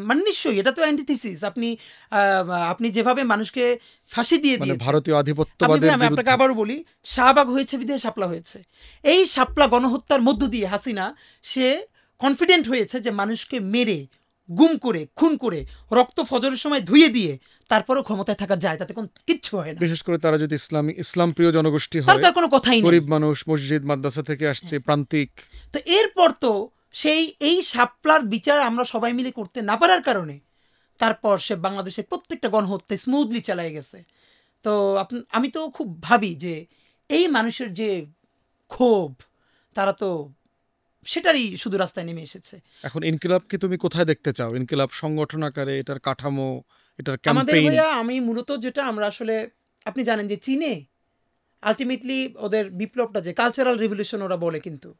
মানে নিশ্চয়ই, এটা তো অ্যান্টিথিসিস। আপনি যেভাবে মানুষকে ফাঁসি দিয়ে দিয়েছেন, ভারতীয় আধিপত্যবাদের আমি আপনাকে আবারও বলি, শাহবাগ হয়েছে বিধায় শাপলা হয়েছে। এই শাপলা গণহত্যার মধ্য দিয়ে হাসিনা সে কনফিডেন্ট হয়েছে যে মানুষকে মেরে গুম করে খুন করে রক্ত ফজরের সময় ধুয়ে দিয়ে তারপরেও ক্ষমতায় থাকা যায়, তাতে কোনো কিচ্ছু হয় না। বিশেষ করে তারা যদি ইসলাম প্রিয় জনগোষ্ঠী তার হয়, তার কোনো কথাই নেই, গরিব মানুষ, মসজিদ মাদ্রাসা থেকে আসছে, প্রান্তিক। তো এরপর তো এই শাপলার বিচার আমরা সবাই মিলে করতে না পারার কারণে তারপর সে বাংলাদেশের প্রত্যেকটা গণহত্যা স্মুথলি চালিয়ে গেছে। তো আমি তো খুব ভাবি যে এই মানুষের যে ক্ষোভ, তারা তো সেটারই শুধু রাস্তায় নেমে এসেছে। এখন ইনকিলাবকে তুমি কোথায় দেখতে চাও? ইনকিলাব সংগঠন আকারে, এটার কাঠামো, এটার আমাদের ক্যাম্পেইন? ভাইয়া আমি মূলত যেটা আমরা আসলে, আপনি জানেন যে চীনে আলটিমেটলি ওদের বিপ্লবটা যে কালচারাল রিভলিউশন ওরা বলে, কিন্তু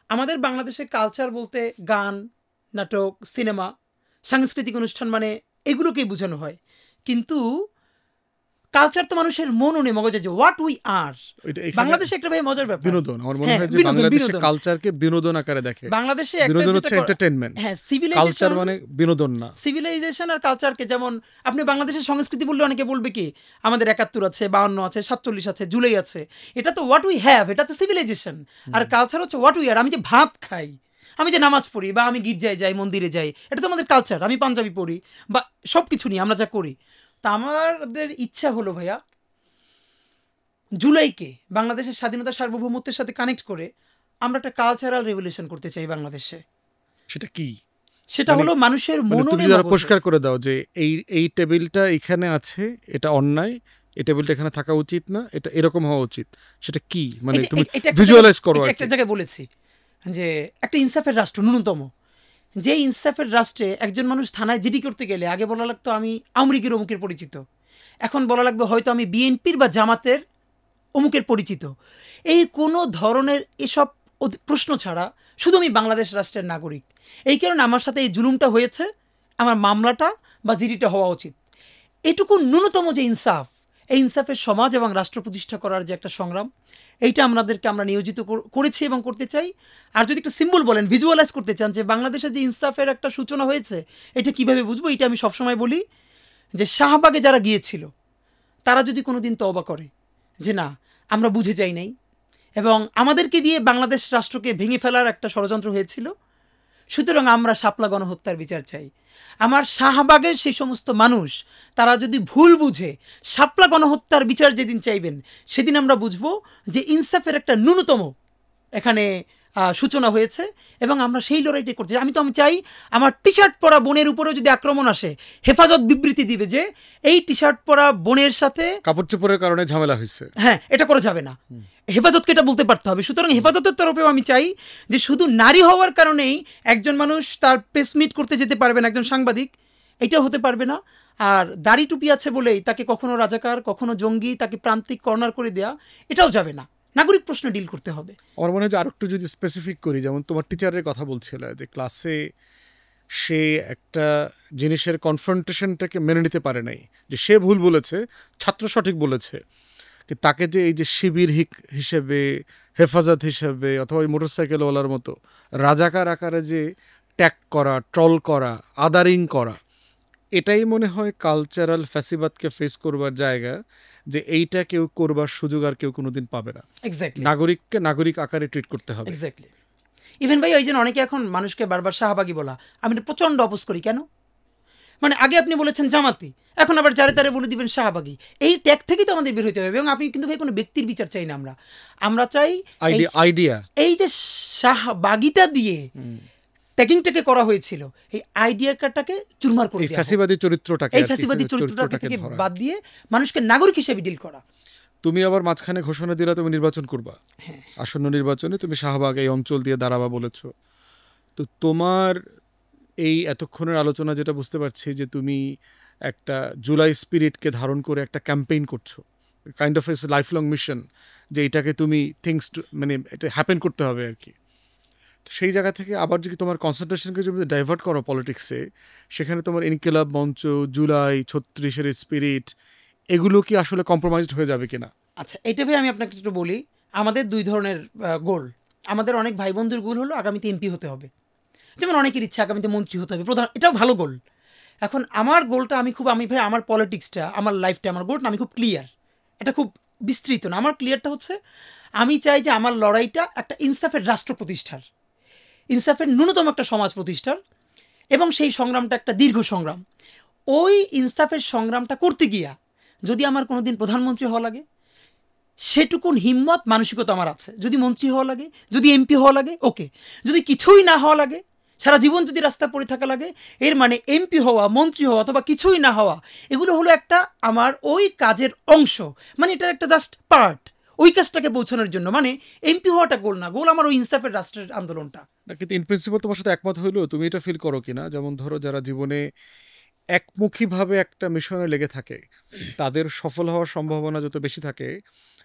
আমাদের বাংলাদেশে কালচার বলতে গান, নাটক, সিনেমা, সাংস্কৃতিক অনুষ্ঠান মানে এগুলোকেই বোঝানো হয়। কিন্তু কালচার তো মানুষের মন ও মগজে, যে হোয়াট উই আর। বাংলাদেশে একটা ভাই মজার ব্যাপার, বিনোদন। আমার মনে হয় যে বাংলাদেশে কালচারকে বিনোদন আকারে দেখে। বাংলাদেশে বিনোদন হচ্ছে এন্টারটেইনমেন্ট, কালচার মানে বিনোদন না। সিভিলাইজেশন আর কালচারকে, যেমন আপনি বাংলাদেশের সংস্কৃতি বললে অনেকে বলবে কি আমাদের ৭১ আছে, ৫২ আছে, ৪৭ আছে, জুলাই আছে, এটা তো হোয়াট উই হ্যাভ, এটা তো সিভিলাইজেশন। আর কালচার হচ্ছে হোয়াট উই আর। আমি যে ভাত খাই, আমি যে নামাজ পড়ি, বা আমি গির্জায় যাই, মন্দিরে যাই, এটা তো আমাদের কালচার। আমি পাঞ্জাবি পড়ি, বা সব কিছু নিয়ে আমরা যা করি। তা আমাদের ইচ্ছা হলো ভাইয়া জুলাইকে বাংলাদেশের স্বাধীনতা সার্বভৌমত্বের সাথে কানেক্ট করে আমরা একটা কালচারাল রেভলিউশন করতে চাই বাংলাদেশে। সেটা কি? সেটা হলো মানুষের মনে পরিষ্কার করে দাও যে এই টেবিলটা এখানে আছে, এটা অন্যায়, এই টেবিলটা এখানে থাকা উচিত না, এটা এরকম হওয়া উচিত। সেটা কি মানে তুমি ভিজুয়ালাইজ করো। একটা জায়গায় বলেছি যে একটা ইনসাফের রাষ্ট্র, ন্যূনতম যে ইনসাফের রাষ্ট্রে একজন মানুষ থানায় জিডি করতে গেলে আগে বলা লাগতো আমি আওয়ামী লীগের অমুকের পরিচিত, এখন বলা লাগবে হয়তো আমি বিএনপির বা জামাতের অমুকের পরিচিত। এই কোনো ধরনের এসব প্রশ্ন ছাড়া শুধু আমি বাংলাদেশ রাষ্ট্রের নাগরিক, এই কারণে আমার সাথে এই জুলুমটা হয়েছে, আমার মামলাটা বা জিডিটা হওয়া উচিত। এটুকু ন্যূনতম যে ইনসাফ, এই ইনসাফের সমাজ এবং রাষ্ট্র প্রতিষ্ঠা করার যে একটা সংগ্রাম, এইটা আমরা নিয়োজিত করেছি এবং করতে চাই। আর যদি একটা সিম্বল বলেন, ভিজুয়ালাইজ করতে চান যে বাংলাদেশে যে ইনসাফের একটা সূচনা হয়েছে, এটা কিভাবে বুঝবো? এটা আমি সবসময় বলি যে শাহবাগে যারা গিয়েছিল তারা যদি কোনো দিন তওবা করে যে না আমরা বুঝে যাই নাই এবং আমাদেরকে দিয়ে বাংলাদেশ রাষ্ট্রকে ভেঙে ফেলার একটা ষড়যন্ত্র হয়েছিল, সুতরাং আমরা শাপলা গণহত্যার বিচার চাই। আমার শাহবাগের সেই সমস্ত মানুষ তারা যদি ভুল বুঝে শাপলা গণহত্যার বিচার যেদিন চাইবেন, সেদিন আমরা বুঝবো যে ইনসাফের একটা ন্যূনতম এখানে সূচনা হয়েছে এবং আমরা সেই লড়াইটাই করতে চাই। আমি চাই আমার টি শার্ট পরা বোনের উপরেও যদি আক্রমণ আসে, হেফাজত বিবৃতি দিবে যে এই টি শার্ট পরা বোনের সাথে কাপড় চোপড়ের কারণে ঝামেলা হয়েছে, হ্যাঁ এটা করা যাবে না, হেফাজতকে এটা বলতে পারতে হবে। সুতরাং হেফাজতের তরফেও আমি চাই যে শুধু নারী হওয়ার কারণেই একজন মানুষ তার প্রেস মিট করতে যেতে পারবে না, একজন সাংবাদিক, এটাও হতে পারবে না। আর দাড়ি টুপি আছে বলেই তাকে কখনো রাজাকার, কখনো জঙ্গি, তাকে প্রান্তিক কর্নার করে দেয়া, এটাও যাবে না। নাগরিক প্রশ্ন ডিল করতে হবে। আমার মনে হয় যে আরেকটু যদি স্পেসিফিক করি, যেমন তোমার টিচারের কথা বলছিল যে ক্লাসে সে একটা জিনিসের কনফ্রন্টেশনটাকে মেনে নিতে পারে নাই, যে সে ভুল বলেছে, ছাত্র সঠিক বলেছে, তাকে যে এই যে শিবির হিসেবে, হেফাজত হিসেবে, অথবা ওই মোটরসাইকেলওয়ালার মতো রাজাকার আকারে যে ট্যাগ করা, ট্রল করা, আদারিং করা, এটাই মনে হয় কালচারাল ফ্যাসিবাদকে ফেস করবার জায়গা, যে এইটা কেউ করবার সুযোগ আর কেউ কোনোদিন পাবে না। নাগরিককে নাগরিক আকারে ট্রিট করতে হবে। এক্স্যাক্টলি। ইভেন ভাই ওই যে অনেকে এখন মানুষকে বারবার শাহবাগী বলা, আমি প্রচণ্ড অপোজ করি। কেন? মানে আগে আপনি বলেছেন জামাতি, এখন আবার যারে তারে বলে দিবেন শাহবাগী। এই ট্যাগ থেকেই তো আমাদের বের হইতে হবে। এবং আপনি কিন্তু ভাই কোনো ব্যক্তির বিচার চাই না, আমরা চাই আইডিয়া। এই যে শাহবাগীটা দিয়ে ট্যাগিংটাকে করা হয়েছিল, এই আইডিয়াটাকে চুরমার করে দেওয়া, ফ্যাসিবাদী চরিত্রটাকে, এই ফ্যাসিবাদী চরিত্রটাকে থেকে বাদ দিয়ে মানুষকে নাগরিক হিসেবে ডিল করা। তুমি আবার মাঝখানে ঘোষণা দিলা তুমি নির্বাচন করবা, আসন্ন নির্বাচনে তুমি শাহবাগ এই অঞ্চল দিয়ে দাঁড়াবা বলেছ। তো তোমার এই এতক্ষণের আলোচনা যেটা বুঝতে পারছি যে তুমি একটা জুলাই স্পিরিটকে ধারণ করে একটা ক্যাম্পেইন করছো, kind of its life long mission, যে এটাকে তুমি মানে এটা হ্যাপেন করতে হবে আর কি। তো সেই জায়গা থেকে আবার যদি তোমার কনসেন্ট্রেশনকে যদি ডাইভার্ট করো পলিটিক্সে, সেখানে তোমার ইনকিলাব মঞ্চ, জুলাই, ৩৬-এর স্পিরিট, এগুলো কি আসলে কম্প্রোমাইজড হয়ে যাবে কিনা? আচ্ছা, এটা ভাই আমি আপনাকে একটু বলি। আমাদের দুই ধরনের গোল। আমাদের অনেক ভাই বন্ধুর গোল হলো আগামীতে এমপি হতে হবে, যেমন অনেকের ইচ্ছা আগামীতে মন্ত্রী হতে হবে, প্রধান, এটাও ভালো গোল। এখন আমার গোলটা আমি ভাই আমার পলিটিক্সটা, আমার লাইফটা, আমার গোলটা আমি খুব ক্লিয়ার, এটা খুব বিস্তৃত না। আমার ক্লিয়ারটা হচ্ছে আমি চাই যে আমার লড়াইটা একটা ইনসাফের রাষ্ট্র প্রতিষ্ঠার, ইনসাফের ন্যূনতম একটা সমাজ প্রতিষ্ঠার, এবং সেই সংগ্রামটা একটা দীর্ঘ সংগ্রাম। ওই ইনসাফের সংগ্রামটা করতে গিয়া যদি আমার কোনোদিন প্রধানমন্ত্রী হওয়া লাগে, সেটুকুন হিম্মত মানসিকতা আমার আছে। যদি মন্ত্রী হওয়া লাগে, যদি এমপি হওয়া লাগে, ওকে। যদি কিছুই না হওয়া লাগে, সারা জীবন যদি রাস্তা পড়ে থাকা লাগে, এর মানে এমপি হওয়া, মন্ত্রী হওয়া অথবা কিছুই না হওয়া, এগুলো হলো একটা আমার ওই কাজের অংশ, মানে এটার একটা জাস্ট পার্ট ওই কাজটাকে পৌঁছানোর জন্য। মানে এমপি হওয়াটা গোল না, গোল আমার ওই ইনসাফের রাষ্ট্রের আন্দোলনটা। কিন্তু ইন প্রিন্সিপাল তোমার সাথে একমত হইলেও তুমি এটা ফিল করো কিনা, যেমন ধরো যারা জীবনে একমুখীভাবে একটা মিশনে লেগে থাকে তাদের সফল হওয়ার সম্ভাবনা যত বেশি থাকে,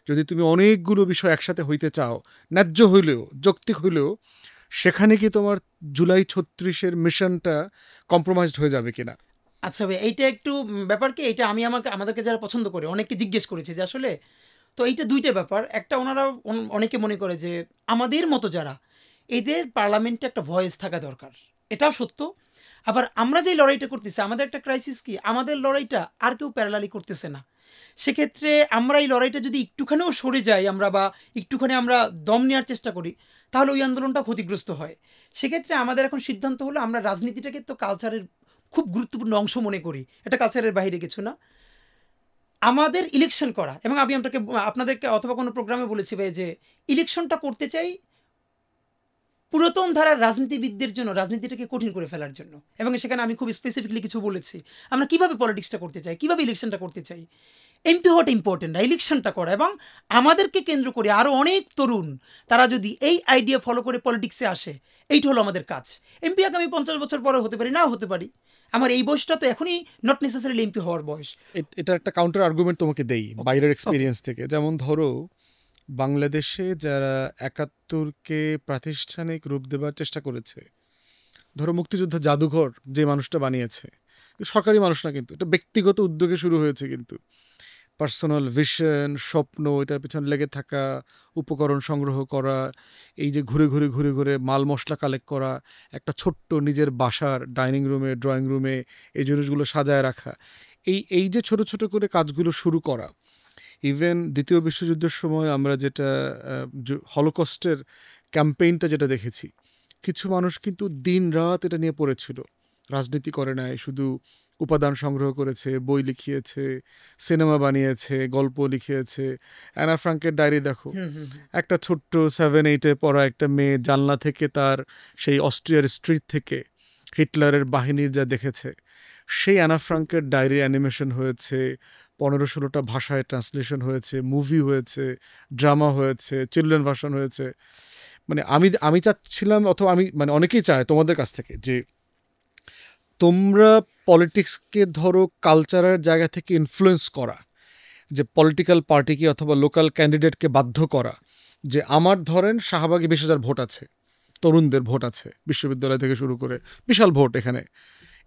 যদি তুমি অনেকগুলো বিষয় একসাথে হইতে চাও, ন্যায্য হইলেও যৌক্তিক হইলেও, সেখানে কি তোমার জুলাই 36-এর মিশনটা কম্প্রোমাইজড হয়ে যাবে কিনা? আচ্ছা ভাই, এইটা একটু ব্যাপার কি, এটা আমি আমাদেরকে যারা পছন্দ করে অনেককে জিজ্ঞেস করেছি যে আসলে তো এইটা দুইটা ব্যাপার। একটা, ওনারা অনেকে মনে করে যে আমাদের মতো যারা, এদের পার্লামেন্টে একটা ভয়েস থাকা দরকার, এটাও সত্য। আবার আমরা যেই লড়াইটা করতেছি, আমাদের একটা ক্রাইসিস কি, আমাদের লড়াইটা আর কেউ প্যারালালি করতেছে না। সেক্ষেত্রে আমরা এই লড়াইটা যদি একটুখানিও সরে যাই আমরা, বা একটুখানি আমরা দম নেওয়ার চেষ্টা করি, তাহলে ওই আন্দোলনটা ক্ষতিগ্রস্ত হয়। সেক্ষেত্রে আমাদের এখন সিদ্ধান্ত হলো, আমরা রাজনীতিটাকে তো কালচারের খুব গুরুত্বপূর্ণ অংশ মনে করি, এটা কালচারের বাইরে কিছু না। আমাদের ইলেকশন করা, এবং আমি আপনাদেরকে অথবা কোনো প্রোগ্রামে বলেছি ভাই যে ইলেকশনটা করতে চাই পুরাতন ধারার রাজনীতিবিদদের জন্য, রাজনীতিটাকে কঠিন করে ফেলার জন্য। এবং সেখানে আমি খুব স্পেসিফিকলি কিছু বলেছি, আমরা কিভাবে পলিটিক্সটা করতে চাই, কিভাবে ইলেকশনটা করতে চাই। এমপি হওয়াটা ইম্পর্টেন্ট না, ইলেকশনটা করা। এবং আমাদেরকে কেন্দ্র করে আরও অনেক তরুণ, তারা যদি এই আইডিয়া ফলো করে পলিটিক্সে আসে, এইটা হলো আমাদের কাজ। এমপি আগামী 50 বছর পরে হতে পারি, নাও হতে পারি। আমার এই বয়সটা তো এখনই নট নেসেসারিলি এমপি হওয়ার বয়স। এটা একটা কাউন্টার আর্গুমেন্ট তোমাকে দেই বাইরের এক্সপিরিয়েন্স থেকে। যেমন ধরো বাংলাদেশে যারা 71-কে প্রাতিষ্ঠানিক রূপ দেবার চেষ্টা করেছে, ধরো মুক্তিযোদ্ধা জাদুঘর যে মানুষটা বানিয়েছে, সরকারি মানুষ না, কিন্তু এটা ব্যক্তিগত উদ্যোগে শুরু হয়েছে, কিন্তু পার্সোনাল ভিশন, স্বপ্ন, এটার পেছনে লেগে থাকা, উপকরণ সংগ্রহ করা, এই যে ঘুরে ঘুরে ঘুরে ঘুরে মাল মশলা কালেক্ট করা, একটা ছোট্ট নিজের বাসার ডাইনিং রুমে, ড্রয়িং রুমে এই জিনিসগুলো সাজায় রাখা, এই যে ছোট ছোট করে কাজগুলো শুরু করা। ইভেন দ্বিতীয় বিশ্বযুদ্ধের সময় আমরা যেটা হলোকস্টের ক্যাম্পেইনটা যেটা দেখেছি, কিছু মানুষ কিন্তু দিন রাত এটা নিয়ে পড়েছিল, রাজনীতি করে নাই, শুধু উপাদান সংগ্রহ করেছে, বই লিখিয়েছে, সিনেমা বানিয়েছে, গল্প লিখিয়েছে। অ্যানা ফ্রাঙ্কের ডায়েরি দেখো, একটা ছোট্ট 7-8-এ পড়া একটা মেয়ে জানলা থেকে তার সেই অস্ট্রিয়ার স্ট্রিট থেকে হিটলারের বাহিনীর যা দেখেছে, সেই অ্যানা ফ্রাঙ্কের ডায়েরি অ্যানিমেশন হয়েছে, 15-16টা ভাষায় ট্রান্সলেশন হয়েছে, মুভি হয়েছে, ড্রামা হয়েছে, চিলড্রেন ভার্সন হয়েছে। মানে আমি চাচ্ছিলাম, অথবা আমি মানে অনেকেই চায় তোমাদের কাছ থেকে, যে তোমরা পলিটিক্সকে ধরো কালচারের জায়গা থেকে ইনফ্লুয়েন্স করা, যে পলিটিক্যাল পার্টিকে অথবা লোকাল ক্যান্ডিডেটকে বাধ্য করা, যে আমার ধরেন শাহবাগে 20,000 ভোট আছে, তরুণদের ভোট আছে, বিশ্ববিদ্যালয় থেকে শুরু করে বিশাল ভোট এখানে,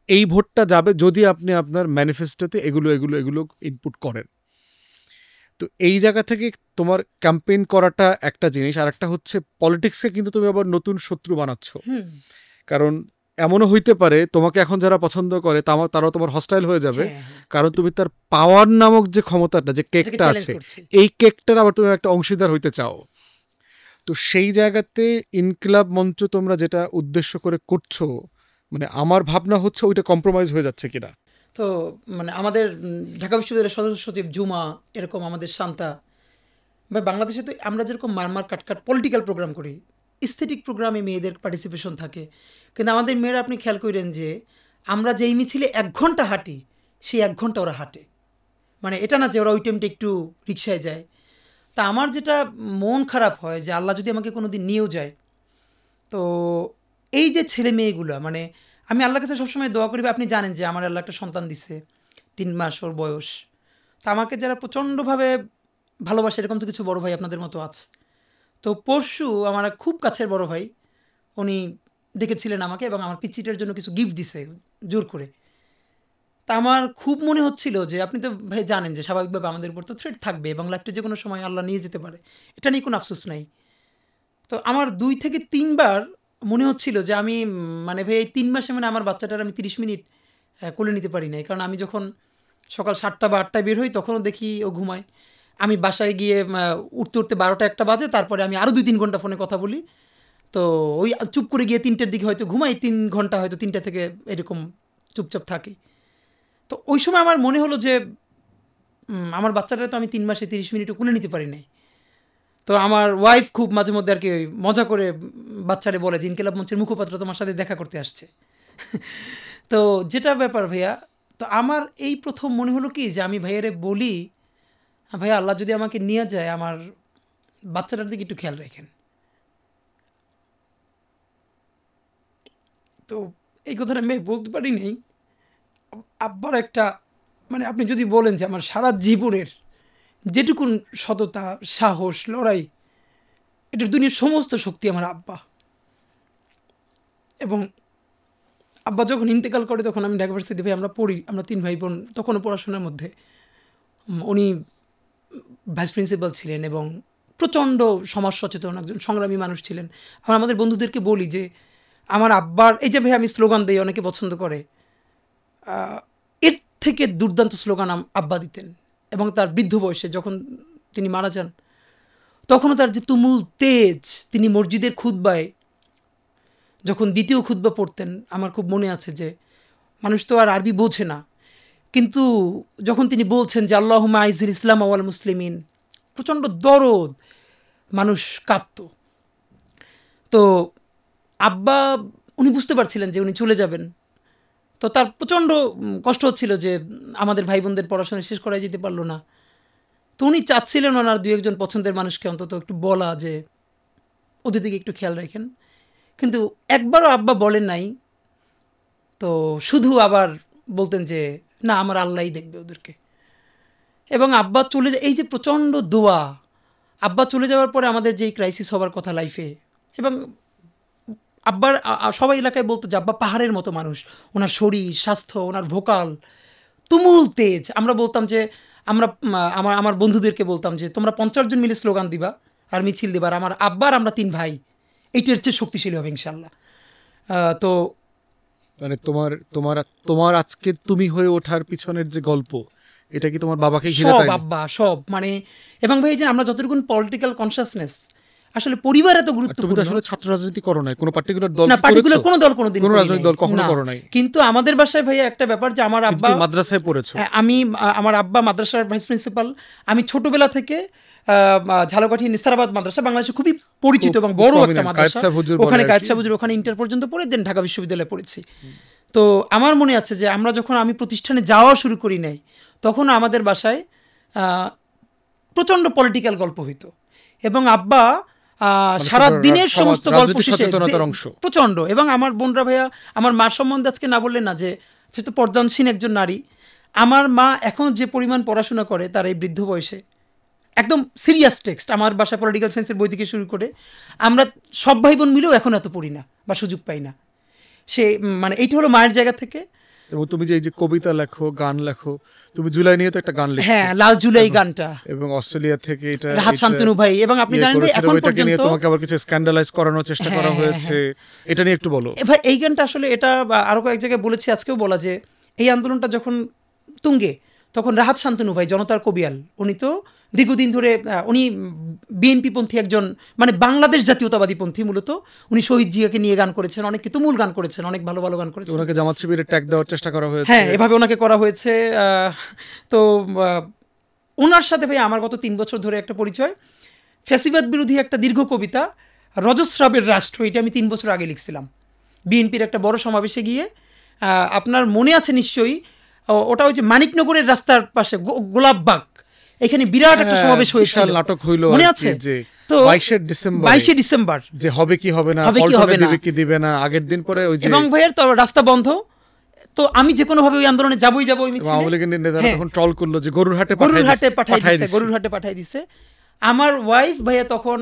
এই ভোটটা যাবে যদি আপনি আপনার ম্যানিফেস্টোতে এগুলো এগুলো এগুলো ইনপুট করেন। তো এই জায়গা থেকে তোমার ক্যাম্পেইন করাটা একটা জিনিস, আর একটা হচ্ছে পলিটিক্সকে কিন্তু তুমি আবার নতুন শত্রু বানাচ্ছ। কারণ এমনও হইতে পারে তোমাকে এখন যারা পছন্দ করে তারাও তোমার হস্টাইল হয়ে যাবে, কারণ তুমি তার পাওয়ার নামক যে ক্ষমতাটা, যে কেকটা আছে, এই কেকটার আবার তুমি একটা অংশীদার হইতে চাও। তো সেই জায়গাতে ইনকিলাব মঞ্চ তোমরা যেটা উদ্দেশ্য করে করছো, মানে আমার ভাবনা হচ্ছে ওইটা কম্প্রোমাইজ হয়ে যাচ্ছে কিনা। তো মানে আমাদের ঢাকা বিশ্ববিদ্যালয়ের সদস্য সচিব জুমা, এরকম আমাদের শান্তা, বা বাংলাদেশে তো আমরা যেরকম মারমার কাটকাট পলিটিক্যাল প্রোগ্রাম করি, স্থেটিক প্রোগ্রামে মেয়েদের পার্টিসিপেশন থাকে, কিন্তু আমাদের মেয়েরা, আপনি খেয়াল করেন যে আমরা যেই মিছিলে 1 ঘন্টা হাঁটি, সেই 1 ঘন্টা ওরা হাঁটে। মানে এটা না যে ওরা ওই টাইমটা একটু রিক্সায় যায়। তা আমার যেটা মন খারাপ হয় যে আল্লাহ যদি আমাকে কোনো দিন নিয়েও যায়, তো এই যে ছেলে মেয়েগুলো, মানে আমি আল্লাহর কাছে সবসময় দোয়া করি, আপনি জানেন যে আমার আল্লাহ একটা সন্তান দিছে, 3 মাস ওর বয়স। তা আমাকে যারা প্রচণ্ডভাবে ভালোবাসে, এরকম তো কিছু বড় ভাই আপনাদের মতো আছে। তো পরশু আমার খুব কাছের বড় ভাই, উনি ডেকেছিলেন আমাকে এবং আমার পিচ্চিটার জন্য কিছু গিফট দিছে জোর করে। তা আমার খুব মনে হচ্ছিল যে, আপনি তো ভাই জানেন যে স্বাভাবিকভাবে আমাদের উপর তো থ্রেট থাকবে এবং লাইফটা যে কোনো সময় আল্লাহ নিয়ে যেতে পারে, এটা নিয়ে কোনো আফসোস নাই। তো আমার 2 থেকে 3 বার মনে হচ্ছিল যে আমি মানে ভাই এই 3 মাসে মানে আমার বাচ্চাটার আমি 30 মিনিট কোলে নিতে পারি নাই। কারণ আমি যখন সকাল 7টা বা 8টায় বের হই, তখনও দেখি ও ঘুমায়। আমি বাসায় গিয়ে উঠতে উঠতে 12টা 1টা বাজে, তারপরে আমি আরও 2-3 ঘন্টা ফোনে কথা বলি। তো ওই চুপ করে গিয়ে 3টের দিকে হয়তো ঘুমাই, 3 ঘন্টা হয়তো 3টা থেকে এরকম চুপচাপ থাকি। তো ওই সময় আমার মনে হলো যে আমার বাচ্চাটা তো আমি 3 মাসে 30 মিনিটও কোলে নিতে পারি নাই। তো আমার ওয়াইফ খুব মাঝে মধ্যে আর কি মজা করে বাচ্চারে বলে যে ইনকিলাব মঞ্চের মুখপাত্র তোমার সাথে দেখা করতে আসছে। তো যেটা ব্যাপার ভাইয়া, তো আমার এই প্রথম মনে হলো কি যে আমি ভাইয়ারে বলি, ভাইয়া আল্লাহ যদি আমাকে নিয়ে যায় আমার বাচ্চাটার দিকে একটু খেয়াল রাখেন। তো এই কথাটা আমি বলতে পারি নাই। আব্বার একটা মানে আপনি যদি বলেন যে আমার সারা জীবনের যেটুকুন সততা, সাহস, লড়াই, এটার দুনিয়ার সমস্ত শক্তি আমার আব্বা। এবং আব্বা যখন ইন্তেকাল করে তখন আমি ঢাকা ভার্সিটি ভাই আমরা পড়ি, আমরা 3 ভাই বোন তখনও পড়াশোনার মধ্যে। উনি ভাইস প্রিন্সিপাল ছিলেন এবং প্রচণ্ড সমাজ সচেতন একজন সংগ্রামী মানুষ ছিলেন। আমরা আমাদের বন্ধুদেরকে বলি যে আমার আব্বার এই যে ভাই আমি স্লোগান দিই, অনেকে পছন্দ করে, এর থেকে দুর্দান্ত স্লোগান আব্বা দিতেন। এবং তার বৃদ্ধ বয়সে যখন তিনি মারা যান তখনও তার যে তুমুল তেজ, তিনি মসজিদের খুতবায় যখন দ্বিতীয় খুতবা পড়তেন, আমার খুব মনে আছে যে মানুষ তো আর আরবি বোঝে না, কিন্তু যখন তিনি বলছেন যে আল্লাহুম্মা আইজিল ইসলাম ওয়াল মুসলিমিন, প্রচণ্ড দরদ, মানুষ কাঁপত। তো আব্বা উনি বুঝতে পারছিলেন যে উনি চলে যাবেন, তো তার প্রচণ্ড কষ্ট হচ্ছিল যে আমাদের ভাই বোনদের পড়াশোনা শেষ করাই যেতে পারলো না। তো উনি চাচ্ছিলেন ওনার 2-1 পছন্দের মানুষকে অন্তত একটু বলা যে ওদের দিকে একটু খেয়াল রাখেন, কিন্তু একবারও আব্বা বলেন নাই। তো শুধু আবার বলতেন যে না আমার আল্লাহই দেখবে ওদেরকে। এবং আব্বা চলে এই যে প্রচণ্ড দোয়া, আব্বা চলে যাওয়ার পরে আমাদের যেই ক্রাইসিস হবার কথা লাইফে, এবং আব্বার সবাই এলাকায় বলতো যে আব্বা পাহাড়ের মতো মানুষ, ওনার শরীর স্বাস্থ্য, ওনার ভোকাল তুমুল তেজ। আমরা বলতাম যে আমরা আমার বন্ধুদেরকে বলতাম যে তোমরা 50 জন মিলে স্লোগান দিবা আর মিছিল দিবা, আর আমার আব্বার আমরা 3 ভাই এইটার চেয়ে শক্তিশালী হবে ইনশাল্লাহ। তো মানে তোমার আজকে তুমি হয়ে ওঠার পিছনের যে গল্প, এটা কি তোমার বাবাকে ঘিরে? সব আব্বা, সব মানে। এবং ভাই যে আমরা যতটুকু পলিটিক্যাল কনসিয়াসনেস, আসলে পরিবার এত গুরুত্বপূর্ণ। তুমি আসলে ছাত্র রাজনীতি করো নাই, কোনো পার্টিকুলার দল না, পার্টিকুলার কোনো দল কোনোদিন, কোনো রাজনৈতিক দল কখনো করো নাই। কিন্তু আমাদের বাসায় ভাইয়া একটা ব্যাপার যে আমার আব্বা মাদ্রাসায় পড়েছো। আমার আব্বা মাদ্রাসার ভাইস প্রিন্সিপাল। আমি ছোটবেলা থেকে ঝালকাঠি নিস্তারাবাদ মাদ্রাসা বাংলাদেশে খুবই পরিচিত এবং বড় একটা মাদ্রাসা, ওখানে কায়েদ সাহেব হুজুর, ওখানে ইন্টার পর্যন্ত পড়ে দেন ঢাকা বিশ্ববিদ্যালয়ে পড়েছি। তো আমার মনে আছে যে আমরা যখন আমি প্রতিষ্ঠানে যাওয়া শুরু করি নাই তখন আমাদের বাসায় প্রচণ্ড পলিটিক্যাল গল্প হইতো, এবং আব্বা সারা দিনের সমস্ত গল্প শেষে প্রচণ্ড। এবং আমার বোনরা ভাইয়া আমার মার সম্বন্ধে আজকে না বললে না যে সে তো পর্দানসীন একজন নারী। আমার মা এখন যে পরিমাণ পড়াশোনা করে তার এই বৃদ্ধ বয়সে, একদম সিরিয়াস টেক্সট আমার বাসায় পলিটিক্যাল সায়েন্সের বই থেকে শুরু করে আমরা সব ভাই বোন মিলেও এখন এত পড়ি না বা সুযোগ পাই না। সে মানে এইটা হলো মায়ের জায়গা থেকে। এবং তুমি যে এই যে কবিতা লেখো, গান লেখো, তুমি জুলাই নিয়ে তো একটা গান লিখছো। হ্যাঁ, লাল জুলাই গানটা, এবং অস্ট্রেলিয়া থেকে এটা রাহাত শান্তনু ভাই, এবং আপনি জানেন ভাই এখন পর্যন্ত তোমাকে আবার কিছু স্ক্যান্ডালাইজ করানোর চেষ্টা করা হয়েছে, এটা নিয়ে একটু বলো ভাই। এই গানটা আসলে এটা আরো কয়েক জায়গায় বলেছি, আজকেও বলা যে এই আন্দোলনটা যখন তুঙ্গে তখন রাহাত শান্তনু ভাই জনতার কবিয়াল, উনি তো দীর্ঘদিন ধরে উনি বিএনপি পন্থী একজন, মানে বাংলাদেশ জাতীয়তাবাদী পন্থী মূলত। উনি শহীদ জিয়াকে নিয়ে গান করেছেন, অনেক তুমুল গান করেছেন, অনেক ভালো ভালো গান করেছেন। ওনাকে জামাত শিবিরের ট্যাগ দেওয়ার চেষ্টা করা হয়েছে। হ্যাঁ, এভাবে ওনাকে করা হয়েছে। তো ওনার সাথে ভাই আমার গত 3 বছর ধরে একটা পরিচয়। ফ্যাসিবাদ বিরোধী একটা দীর্ঘ কবিতা রজস্রাবের রাষ্ট্র, এটা আমি 3 বছর আগে লিখছিলাম বিএনপির একটা বড় সমাবেশে গিয়ে। আপনার মনে আছে নিশ্চয়ই, ওটা ওই যে মানিকনগরের রাস্তার পাশে গোলাপবাগ, এখানে বিরাট একটা সমাবেশ হয়েছিল, নাটক হইল, মনে আছে? তো 22 ডিসেম্বর যে হবে কি হবে না, দিবে কি দিবে না, আগের দিন পরে ওই যে, এবং ভাইয়ের তো রাস্তা বন্ধ। তো আমি যে কোনো ভাবে ওই আন্দোলনে যাবই ওই মিছিলে। আওয়ামী লীগের নেতারা তখন ট্রল করলো যে গরুরহাটে পাঠাই দিছে। আমার ওয়াইফ ভাইয়া তখন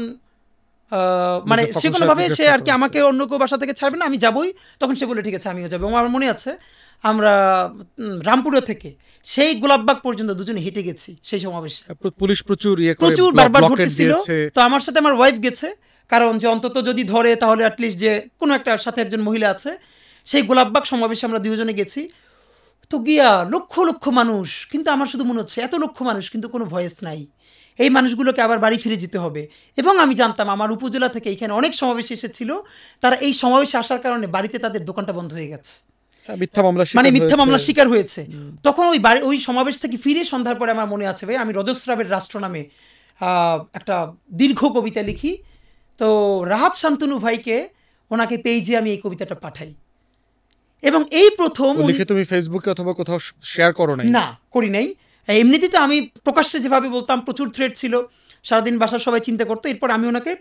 মানে সে কোনো ভাবে সে আর কি আমাকে অন্য কেউ বাসা থেকে ছাড়বে না, আমি যাবই। তখন সে বলে ঠিক আছে আমিও যাবো। আমার মনে আছে আমরা রামপুরা থেকে সেই গোলাপবাগ পর্যন্ত দুজনে হেঁটে গেছি সেই সমাবেশে। পুলিশ প্রচুর বারবার ধরতেছিল। তো আমার সাথে আমার ওয়াইফ গেছে, কারণ যে অন্তত যদি ধরে তাহলে অ্যাটলিস্ট যে কোনো একটা সাথে একজন মহিলা আছে। সেই গোলাপবাগ সমাবেশে আমরা 2 জনে গেছি। তো গিয়া লক্ষ লক্ষ মানুষ, কিন্তু আমার শুধু মনে হচ্ছে এত লক্ষ মানুষ কিন্তু কোনো ভয়েস নাই। এই মানুষগুলোকে আবার বাড়ি ফিরে যেতে হবে। এবং আমি জানতাম আমার উপজেলা থেকে এখানে অনেক সমাবেশ এসেছিল, তারা এই সমাবেশে আসার কারণে বাড়িতে তাদের দোকানটা বন্ধ হয়ে গেছে, মানে মিথ্যা মামলার শিকার হয়েছে। তখন ওই সমাবেশ থেকে ফিরে সন্ধ্যার পরে আমার মনে আছে ভাই, আমি রজস্রাবের রাষ্ট্র নামে একটা দীর্ঘ কবিতা লিখি। তো রাহাত শান্তনু ভাইকে, ওনাকে পেজে আমি এই কবিতাটা পাঠাই, এবং এই প্রথম লিখে তুমি ফেসবুকে অথবা কোথাও শেয়ার করো নাই? না, করি নাই। এমনিতেই তো আমি প্রকাশ্যে যেভাবে বলতাম, প্রচুর থ্রেড ছিল, সারাদিন বাসার সবাই চিন্তা করতো। এরপর আমি ওনাকে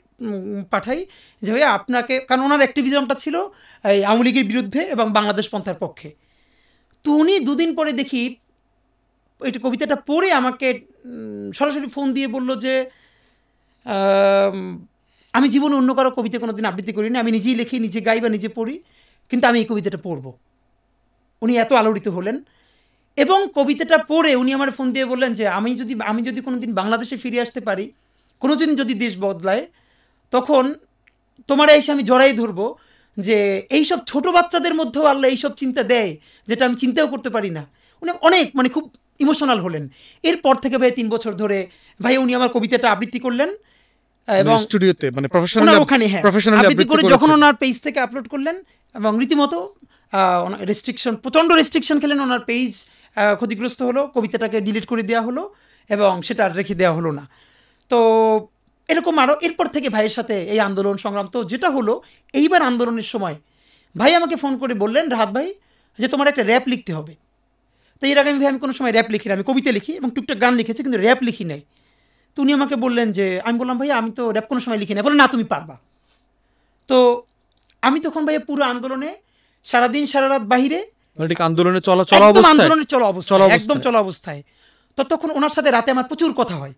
পাঠাই যে ভাইয়া আপনাকে, কারণ ওনার অ্যাক্টিভিজমটা ছিল এই আওয়ামী লীগের বিরুদ্ধে এবং বাংলাদেশ পন্থার পক্ষে। তো উনি দুদিন পরে দেখি এটা কবিতাটা পড়ে আমাকে সরাসরি ফোন দিয়ে বলল যে আমি জীবনে অন্য কারো কবিতা কোনোদিন আবৃত্তি করিনি, আমি নিজেই লিখি, নিজে গাই বা নিজে পড়ি, কিন্তু আমি এই কবিতাটা পড়ব। উনি এত আলোড়িত হলেন, এবং কবিতাটা পড়ে উনি আমার ফোন দিয়ে বললেন যে আমি যদি কোনোদিন বাংলাদেশে ফিরে আসতে পারি, কোনোদিন যদি দেশ বদলায়, তখন তোমার এসে আমি জড়াই ধরবো যে এইসব ছোট বাচ্চাদের মধ্যেও আল্লাহ এইসব চিন্তা দেয় যেটা আমি চিন্তাও করতে পারি না। উনি অনেক মানে খুব ইমোশনাল হলেন। এরপর থেকে ভাই 3 বছর ধরে ভাই উনি আমার কবিতাটা আবৃত্তি করলেন, এবং স্টুডিওতে মানে প্রফেশনালি ওখানে আবৃত্তি করে যখন ওনার পেজ থেকে আপলোড করলেন, এবং রীতিমতো রেস্ট্রিকশন, প্রচণ্ড রেস্ট্রিকশন খেলেন, ওনার পেজ ক্ষতিগ্রস্ত হলো, কবিতাটাকে ডিলিট করে দেওয়া হলো এবং সেটা আর রেখে দেওয়া হলো না। তো এরকম আরও এরপর থেকে ভাইয়ের সাথে এই আন্দোলন সংগ্রাম। তো যেটা হলো, এইবার আন্দোলনের সময় ভাই আমাকে ফোন করে বললেন, রাহাত ভাই যে তোমার একটা র্যাপ লিখতে হবে। তো এর আগে আমি কোনো সময় র্যাপ লিখি না, আমি কবিতা লিখি এবং টুকটাক গান লিখেছি, কিন্তু র্যাপ লিখি নাই। তো উনি আমাকে বললেন যে, আমি বললাম ভাইয়া আমি তো র্যাপ কোনো সময় লিখি না। বললেন না তুমি পারবা। তো আমি তখন ভাইয়া পুরো আন্দোলনে সারাদিন সারা রাত বাহিরে, আন্দোলনের চলা অবস্থায় ততক্ষণ ওনার সাথে রাতে আমার প্রচুর কথা হয়।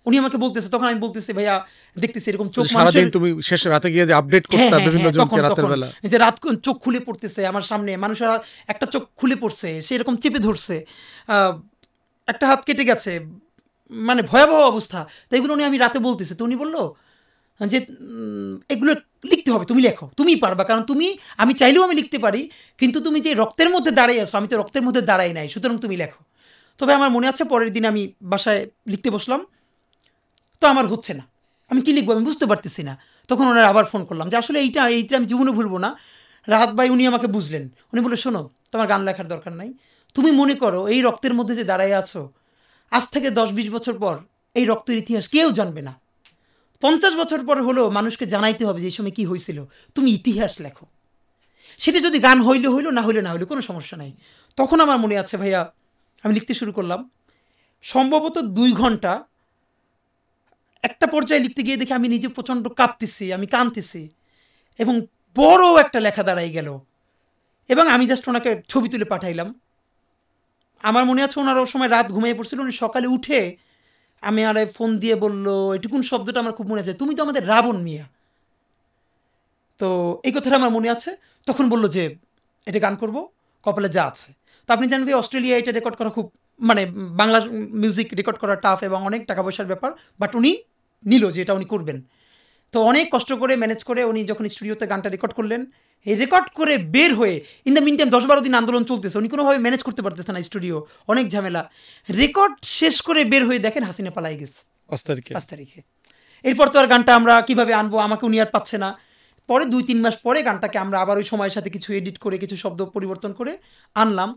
উনি আমাকে বলতেছে, তখন আমি বলতেছি ভাইয়া দেখতেছি এরকম চোখ, সারাদিন তুমি শেষ রাতে গিয়ে যে আপডেট করতে বিভিন্ন জনকে রাতের বেলা, যে রাত চোখ খুলে পড়তেছে আমার সামনে, মানুষেরা একটা চোখ খুলে পড়ছে, সে এরকম চেপে ধরছে, একটা হাত কেটে গেছে, মানে ভয়াবহ অবস্থা। তো এগুলো উনি আমি রাতে বলতেছে। তো উনি বললো যে এগুলো লিখতে হবে, তুমি লেখো, তুমিই পারবা, কারণ তুমি, আমি চাইলেও আমি লিখতে পারি, কিন্তু তুমি যে রক্তের মধ্যে দাঁড়াই আসো, আমি তো রক্তের মধ্যে দাঁড়াই নাই, সুতরাং তুমি লেখো। তবে আমার মনে আছে পরের দিন আমি বাসায় লিখতে বসলাম, তো আমার হচ্ছে না, আমি কী লিখবো আমি বুঝতে পারতেছি না। তখন ওনারা আবার ফোন করলাম যে আসলে এইটা আমি জীবনে ভুলবো না। রাহাত ভাই উনি আমাকে বুঝলেন, উনি বলে শোনো তোমার গান লেখার দরকার নাই, তুমি মনে করো এই রক্তের মধ্যে যে দাঁড়াই আছো, আজ থেকে 10-20 বছর পর এই রক্তের ইতিহাস কেউ জানবে না, 50 বছর পর হলেও মানুষকে জানাইতে হবে যে এই সময় কী হয়েছিল, তুমি ইতিহাস লেখো, সেটা যদি গান হইলে হইলো, না হইলে না হইলো, কোনো সমস্যা নাই। তখন আমার মনে আছে ভাইয়া আমি লিখতে শুরু করলাম, সম্ভবত 2 ঘন্টা। একটা পর্যায়ে লিখতে গিয়ে দেখি আমি নিজে প্রচণ্ড কাঁপতেছি, আমি কাঁদতেছি, এবং বড় একটা লেখা দাঁড়াই গেল, এবং আমি জাস্ট ওনাকে ছবি তুলে পাঠাইলাম। আমার মনে আছে ওনার ওর সময় রাত ঘুমিয়ে পড়ছিল, উনি সকালে উঠে আমি আর ফোন দিয়ে বললো, এটুকুন শব্দটা আমার খুব মনে আছে, তুমি তো আমাদের রাবণ মিয়া। তো এই কথাটা আমার মনে আছে। তখন বললো যে এটা গান করব, কপালে যা আছে। তো আপনি জানেন যে অস্ট্রেলিয়া এটা রেকর্ড করা খুব, মানে বাংলা মিউজিক রেকর্ড করা টাফ এবং অনেক টাকা পয়সার ব্যাপার, বাট উনি নিল যে এটা উনি করবেন। তো অনেক কষ্ট করে ম্যানেজ করে উনি যখন স্টুডিওতে গানটা রেকর্ড করলেন, এই রেকর্ড করে বের হয়ে ইন দ্য মিন টাইম 10-12 দিন আন্দোলন চলতেছে, উনি কোনোভাবে ম্যানেজ করতে পারতেছে না, স্টুডিও অনেক ঝামেলা। রেকর্ড শেষ করে বের হয়ে দেখেন হাসিনা পালাই গেছে 5 তারিখে। এরপর তো আর গানটা আমরা কীভাবে আনবো, আমাকে উনি আর পাচ্ছে না। পরে 2-3 মাস পরে গানটাকে আমরা আবার ওই সময়ের সাথে কিছু এডিট করে, কিছু শব্দ পরিবর্তন করে আনলাম,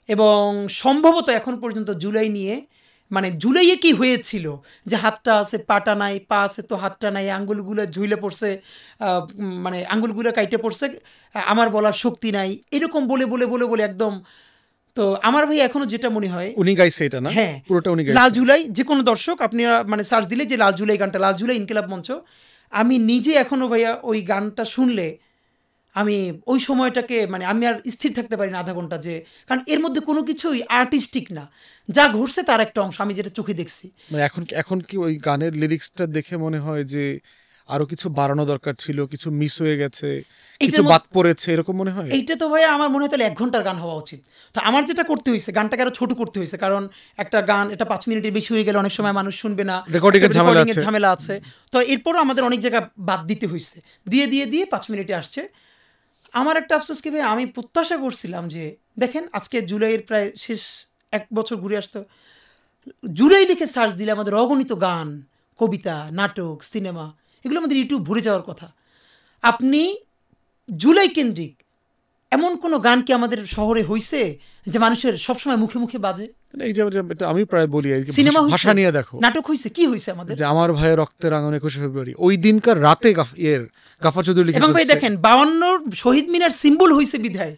এবং সম্ভবত এখন পর্যন্ত জুলাই নিয়ে, মানে জুলাইয়ে কি হয়েছিল যে হাতটা আছে পাটা নাই, পা আছে তো হাতটা নাই, আঙ্গুলগুলো ঝুলে পড়ছে, মানে আঙ্গুলগুলো কাইটে পড়ছে, আমার বলার শক্তি নাই, এরকম বলে বলে বলে বলে একদম। তো আমার ভাই এখনো যেটা মনে হয় উনি গাইছে এটা না, হ্যাঁ পুরোটা উনি গাইছে। লাল জুলাই, যে কোনো দর্শক আপনারা মানে সার্চ দিলে যে লাল জুলাই গানটা, লাল জুলাই ইনকিলাব মঞ্চ, আমি নিজে এখনো ভাইয়া ওই গানটা শুনলে আমি ওই সময়টাকে, মানে আমি আর স্থির থাকতে পারি না আধা ঘন্টা, যে কারণ এর মধ্যে কোনো কিছুই আর্টিস্টিক না, যা ঘটছে তার একটা অংশ, আমি যেটা চোখে দেখছি। মানে এখন কি ওই গানের লিরিক্সটা দেখে মনে হয় যে আরো কিছু বাড়ানো দরকার ছিল, কিছু মিস হয়ে গেছে, কিছু বাদ পড়েছে, এরকম মনে হয়? এইটা তো ভাইয়া আমার মনে হয় তাহলে 1 ঘন্টার গান হওয়া উচিত। তো আমার যেটা করতে হয়েছে, গানটাকে আরো ছোট করতে হয়েছে, কারণ একটা গান এটা 5 মিনিটের বেশি হয়ে গেলে অনেক সময় মানুষ শুনবে না, রেকর্ডিংয়ের ঝামেলা আছে। তো এরপরও আমাদের অনেক জায়গা বাদ দিতে হয়েছে, দিয়ে 5 মিনিটে আসছে। আমার একটা আফসোস কি ভাই, আমি প্রত্যাশা করছিলাম যে দেখেন আজকে জুলাইয়ের প্রায় শেষ 1 বছর ঘুরে আসতো, জুলাই লিখে সার্চ দিলে আমাদের অগণিত গান, কবিতা, নাটক, সিনেমা এগুলো আমাদের ইউটিউব ভরে যাওয়ার কথা। আপনি জুলাই কেন্দ্রিক এমন কোনো গান কি আমাদের শহরে হইছে যে মানুষের সবসময় মুখে মুখে বাজে? এই যে এটা আমি প্রায় বলি, সিনেমা ভাষা নিয়ে দেখো, নাটক হইছে, কি হইছে আমাদের? যে আমার ভাইয়ের রক্তের আঙুন 21শে ফেব্রুয়ারি, ওই দিনকার রাতে গাফা চৌধুরী লিখে, এবং ভাই দেখেন 52 শহীদ মিনার সিম্বল হইছে বিধায়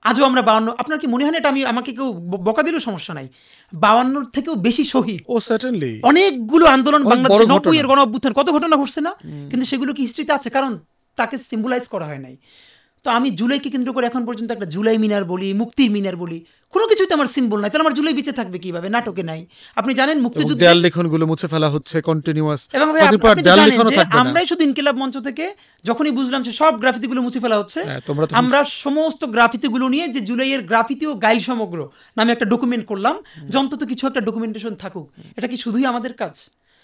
আজও আমরা 52, আপনার কি মনে হয় না এটা আমি আমাকে কেউ বকা দিলেও সমস্যা নাই, 52 থেকেও বেশি শহীদ, ও সার্টেনলি অনেকগুলো আন্দোলন, বাংলাদেশে 90 এর গণ অভ্যুত্থান, কত ঘটনা ঘটছে না? কিন্তু সেগুলো কি হিস্ট্রিতে আছে? কারণ তাকে সিম্বলাইজ করা হয় নাই। তো আমি জুলাইকে কেন্দ্র করে এখন পর্যন্ত একটা জুলাই মিনার বলি, মুক্তির মিনার বলি, কোনো কিছুই তো আমার সিম্বল নাই, তাহলে আমার জুলাই বেঁচে থাকবে কিভাবে? নাটকে নাই। আপনি জানেন মুক্তিযুদ্ধ দেয়াল লেখনগুলো মুছে ফেলা হচ্ছে কন্টিনিউয়াস, এবং আমরাই শুধু ইনকিলাব মঞ্চ থেকে যখনই বুঝলাম যে সব গ্রাফিতিগুলো মুছে ফেলা হচ্ছে, আমরা সমস্ত গ্রাফিতিগুলো নিয়ে যে জুলাইয়ের গ্রাফিতি ও গাইল সমগ্র নামে একটা ডকুমেন্ট করলাম, যে অন্তত কিছু একটা ডকুমেন্টেশন থাকুক। এটা কি শুধুই আমাদের কাজ?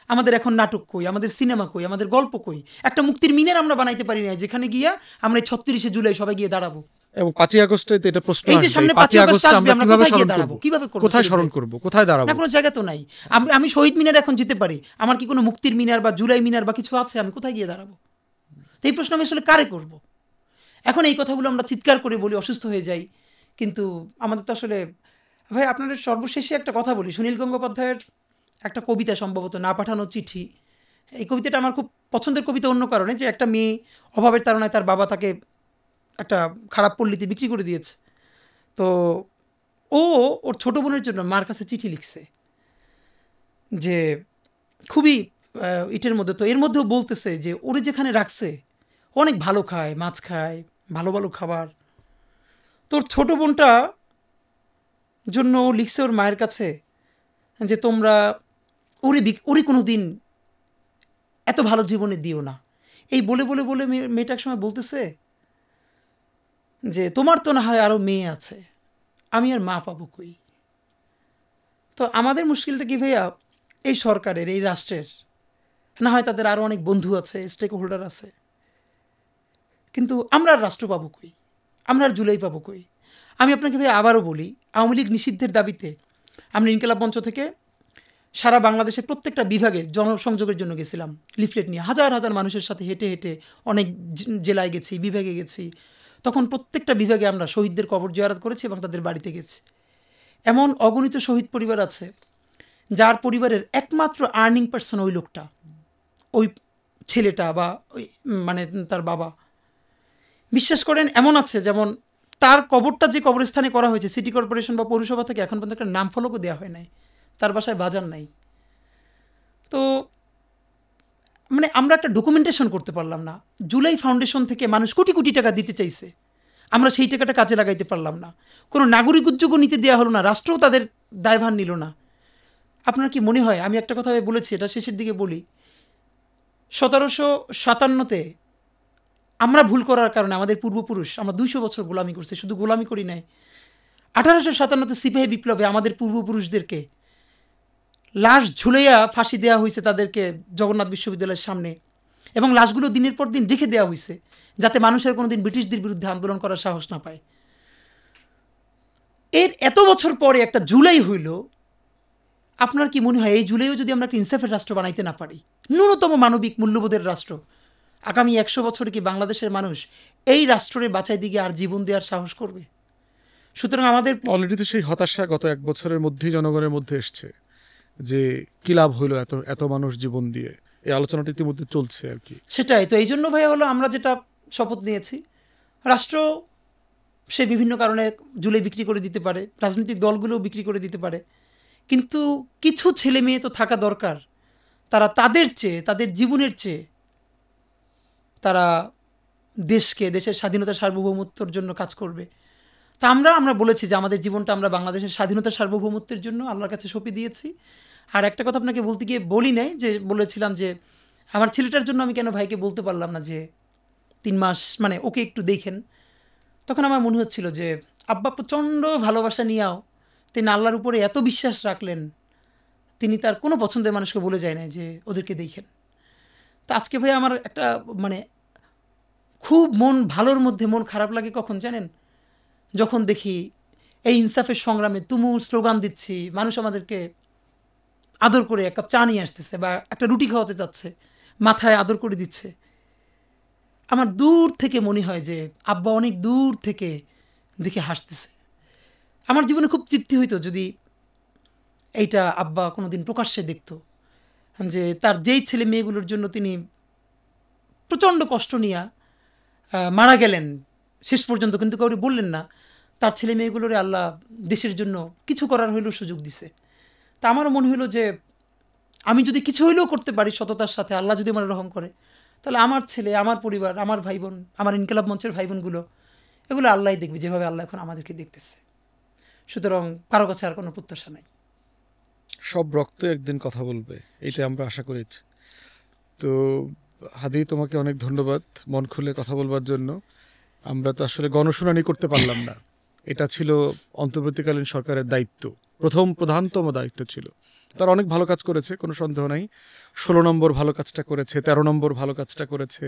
আমাদের এখন নাটক কই, আমাদের সিনেমা কই, আমাদের গল্প কই? একটা মুক্তির মিনার আমরা বানাইতে পারি না যেখানে গিয়া আমরা 36শে জুলাই সবাই গিয়ে দাঁড়াবো। এবং 5ই আগস্টে এটা প্রশ্ন, এই যে সামনে 5ই আগস্ট আসবে, আমরা কোথায় গিয়ে দাঁড়াবো, কিভাবে করব, কোথায় স্মরণ করব, কোথায় দাঁড়াবো? না কোনো জায়গা তো নাই। আমি শহীদ মিনার এখন যেতে পারি, আমার কি কোনো মুক্তির মিনার বা জুলাই মিনার বা কিছু আছে? আমি কোথায় গিয়ে দাঁড়াবো? এই প্রশ্ন আমি আসলে কারে করব? এখন এই কথাগুলো আমরা চিৎকার করে বলি, অসুস্থ হয়ে যাই, কিন্তু আমাদের তো আসলে ভাই, আপনাদের সর্বশেষে একটা কথা বলি, সুনীল গঙ্গোপাধ্যায়ের একটা কবিতা, সম্ভবত না পাঠানো চিঠি, এই কবিতাটা আমার খুব পছন্দের কবিতা অন্য কারণে, যে একটা মেয়ে অভাবের তাড়নায় তার বাবা তাকে একটা খারাপ পল্লীতে বিক্রি করে দিয়েছে, তো ওর ছোটো বোনের জন্য মার কাছে চিঠি লিখছে, যে খুবই ইটের মধ্যে, তো এর মধ্যেও বলতেছে যে ওরে যেখানে রাখছে অনেক ভালো খায়, মাছ খায়, ভালো ভালো খাবার, তোর ছোটো বোনটা জন্য ও লিখছে ওর মায়ের কাছে যে তোমরা ওরে কোনো দিন এত ভালো জীবনে দিও না। এই বলে বলে বলে মেয়েটা এক সময় বলতেছে যে তোমার তো না হয় আরও মেয়ে আছে, আমি আর মা পাবো কই? তো আমাদের মুশকিলটা কি ভাইয়া, এই সরকারের, এই রাষ্ট্রের, না হয় তাদের আরও অনেক বন্ধু আছে, স্টেক হোল্ডার আছে, কিন্তু আমরা আর রাষ্ট্র পাবো কই? আমরা আর জুলাই পাবো কই? আমি আপনাকে ভাই আবারও বলি, আওয়ামী লীগ নিষিদ্ধের দাবিতে আমরা ইনকিলাব মঞ্চ থেকে সারা বাংলাদেশের প্রত্যেকটা বিভাগে জনসংযোগের জন্য গেছিলাম, লিফলেট নিয়ে হাজার হাজার মানুষের সাথে হেঁটে হেঁটে অনেক জেলায় গেছি, বিভাগে গেছি। তখন প্রত্যেকটা বিভাগে আমরা শহীদদের কবর জিয়ারত করেছি এবং তাদের বাড়িতে গেছি। এমন অগণিত শহীদ পরিবার আছে যার পরিবারের একমাত্র আর্নিং পার্সন ওই লোকটা, ওই ছেলেটা বা ওই মানে তার বাবা। বিশ্বাস করেন এমন আছে যেমন তার কবরটা যে কবরস্থানে করা হয়েছে, সিটি কর্পোরেশন বা পৌরসভা থেকে এখন পর্যন্ত একটা নাম ফলকও দেওয়া হয় নাই, তার বাসায় বাজার নাই। তো মানে আমরা একটা ডকুমেন্টেশন করতে পারলাম না। জুলাই ফাউন্ডেশন থেকে মানুষ কোটি কোটি টাকা দিতে চাইছে, আমরা সেই টাকাটা কাজে লাগাইতে পারলাম না। কোনো নাগরিক উদ্যোগও নিতে দেওয়া হলো না, রাষ্ট্রও তাদের দায়ভার নিল না। আপনার কি মনে হয়, আমি একটা কথা বলেছি, এটা শেষের দিকে বলি, 1757-তে আমরা ভুল করার কারণে আমাদের পূর্বপুরুষ, আমরা 200 বছর গোলামি করছি, শুধু গোলামি করি নাই, 1857-তে সিপাহী বিপ্লবে আমাদের পূর্বপুরুষদেরকে লাশ ঝুলাইয়া ফাঁসি দেওয়া হয়েছে তাদেরকে জগন্নাথ বিশ্ববিদ্যালয়ের সামনে, এবং লাশগুলো দিনের পর দিন রেখে দেওয়া হয়েছে যাতে মানুষের কোনোদিন ব্রিটিশদের বিরুদ্ধে আন্দোলন করার সাহস না পায়। এর এত বছর পরে একটা জুলাই হইল, আপনার কি মনে হয় এই জুলাইও যদি আমরা একটা ইনসাফের রাষ্ট্র বানাইতে না পারি, ন্যূনতম মানবিক মূল্যবোধের রাষ্ট্র, আগামী 100 বছরে কি বাংলাদেশের মানুষ এই রাষ্ট্রের বাঁচাই দিকে আর জীবন দেওয়ার সাহস করবে? সুতরাং আমাদের অলরেডি তো সেই হতাশা গত 1 বছরের মধ্যেই জনগণের মধ্যে এসছে, যে কি লাভ হইলো এত এত মানুষ জীবন দিয়ে। এই আলোচনাটা ইতিমধ্যে চলছে আর কি। সেটাই তো, এই জন্য ভাইয়া হলো আমরা যেটা শপথ নিয়েছি, রাষ্ট্র সে বিভিন্ন কারণে জুলাই বিক্রি করে দিতে পারে, রাজনৈতিক দলগুলোও বিক্রি করে দিতে পারে, কিন্তু কিছু ছেলে মেয়ে তো থাকা দরকার, তারা তাদের চেয়ে, তাদের জীবনের চেয়ে তারা দেশকে, দেশের স্বাধীনতা সার্বভৌমত্বের জন্য কাজ করবে। তা আমরা বলেছি যে আমাদের জীবনটা আমরা বাংলাদেশের স্বাধীনতা সার্বভৌমত্বের জন্য আল্লাহর কাছে সঁপে দিয়েছি। আর একটা কথা আপনাকে বলতে গিয়ে বলি নাই, যে বলেছিলাম যে আমার ছেলেটার জন্য আমি কেন ভাইকে বলতে পারলাম না যে 3 মাস মানে ওকে একটু দেখেন। তখন আমার মনে হচ্ছিল যে আব্বা প্রচণ্ড ভালোবাসা নিয়েও তিনি আল্লাহর উপরে এত বিশ্বাস রাখলেন, তিনি তার কোনো পছন্দের মানুষকে বলে যায় না যে ওদেরকে দেখেন। তো আজকে ভাই আমার একটা মানে খুব মন ভালোর মধ্যে মন খারাপ লাগে কখন জানেন, যখন দেখি এই ইনসাফের সংগ্রামে তুমুল স্লোগান দিচ্ছি, মানুষ আমাদেরকে আদর করে এক কাপ চা নিয়ে আসতেছে বা একটা রুটি খাওয়াতে যাচ্ছে, মাথায় আদর করে দিচ্ছে, আমার দূর থেকে মনে হয় যে আব্বা অনেক দূর থেকে দেখে হাসতেছে। আমার জীবনে খুব তৃপ্তি হইতো যদি এইটা আব্বা কোনো দিন প্রকাশ্যে দেখতো, যে তার যেই ছেলে মেয়েগুলোর জন্য তিনি প্রচণ্ড কষ্ট নিয়ে মারা গেলেন শেষ পর্যন্ত, কিন্তু কাউকে বললেন না, তার ছেলে মেয়েগুলোরে আল্লাহ দেশের জন্য কিছু করার হইলেও সুযোগ দিছে। তা আমারও মনে হইলো যে আমি যদি কিছু হইলেও করতে পারি সততার সাথে, আল্লাহ যদি আমার রহম করে, তাহলে আমার ছেলে, আমার পরিবার, আমার ভাই বোন, আমার ইনকিলাব মঞ্চের ভাই বোনগুলো, এগুলো আল্লাহই দেখবে যেভাবে আল্লাহ এখন আমাদেরকে দেখতেছে। সুতরাং কারো কাছে আর কোনো প্রত্যাশা নাই। সব রক্ত একদিন কথা বলবে, এটা আমরা আশা করেছি। তো হাদি, তোমাকে অনেক ধন্যবাদ মন খুলে কথা বলবার জন্য। আমরা তো আসলে গণশুনানি করতে পারলাম না, এটা ছিল অন্তর্বর্তীকালীন সরকারের দায়িত্ব, প্রধানতম দায়িত্ব ছিল। তার অনেক ভালো কাজ করেছে, কোনো সন্দেহ নাই। 16 নম্বর ভালো কাজটা করেছে, 13 নম্বর ভালো কাজটা করেছে,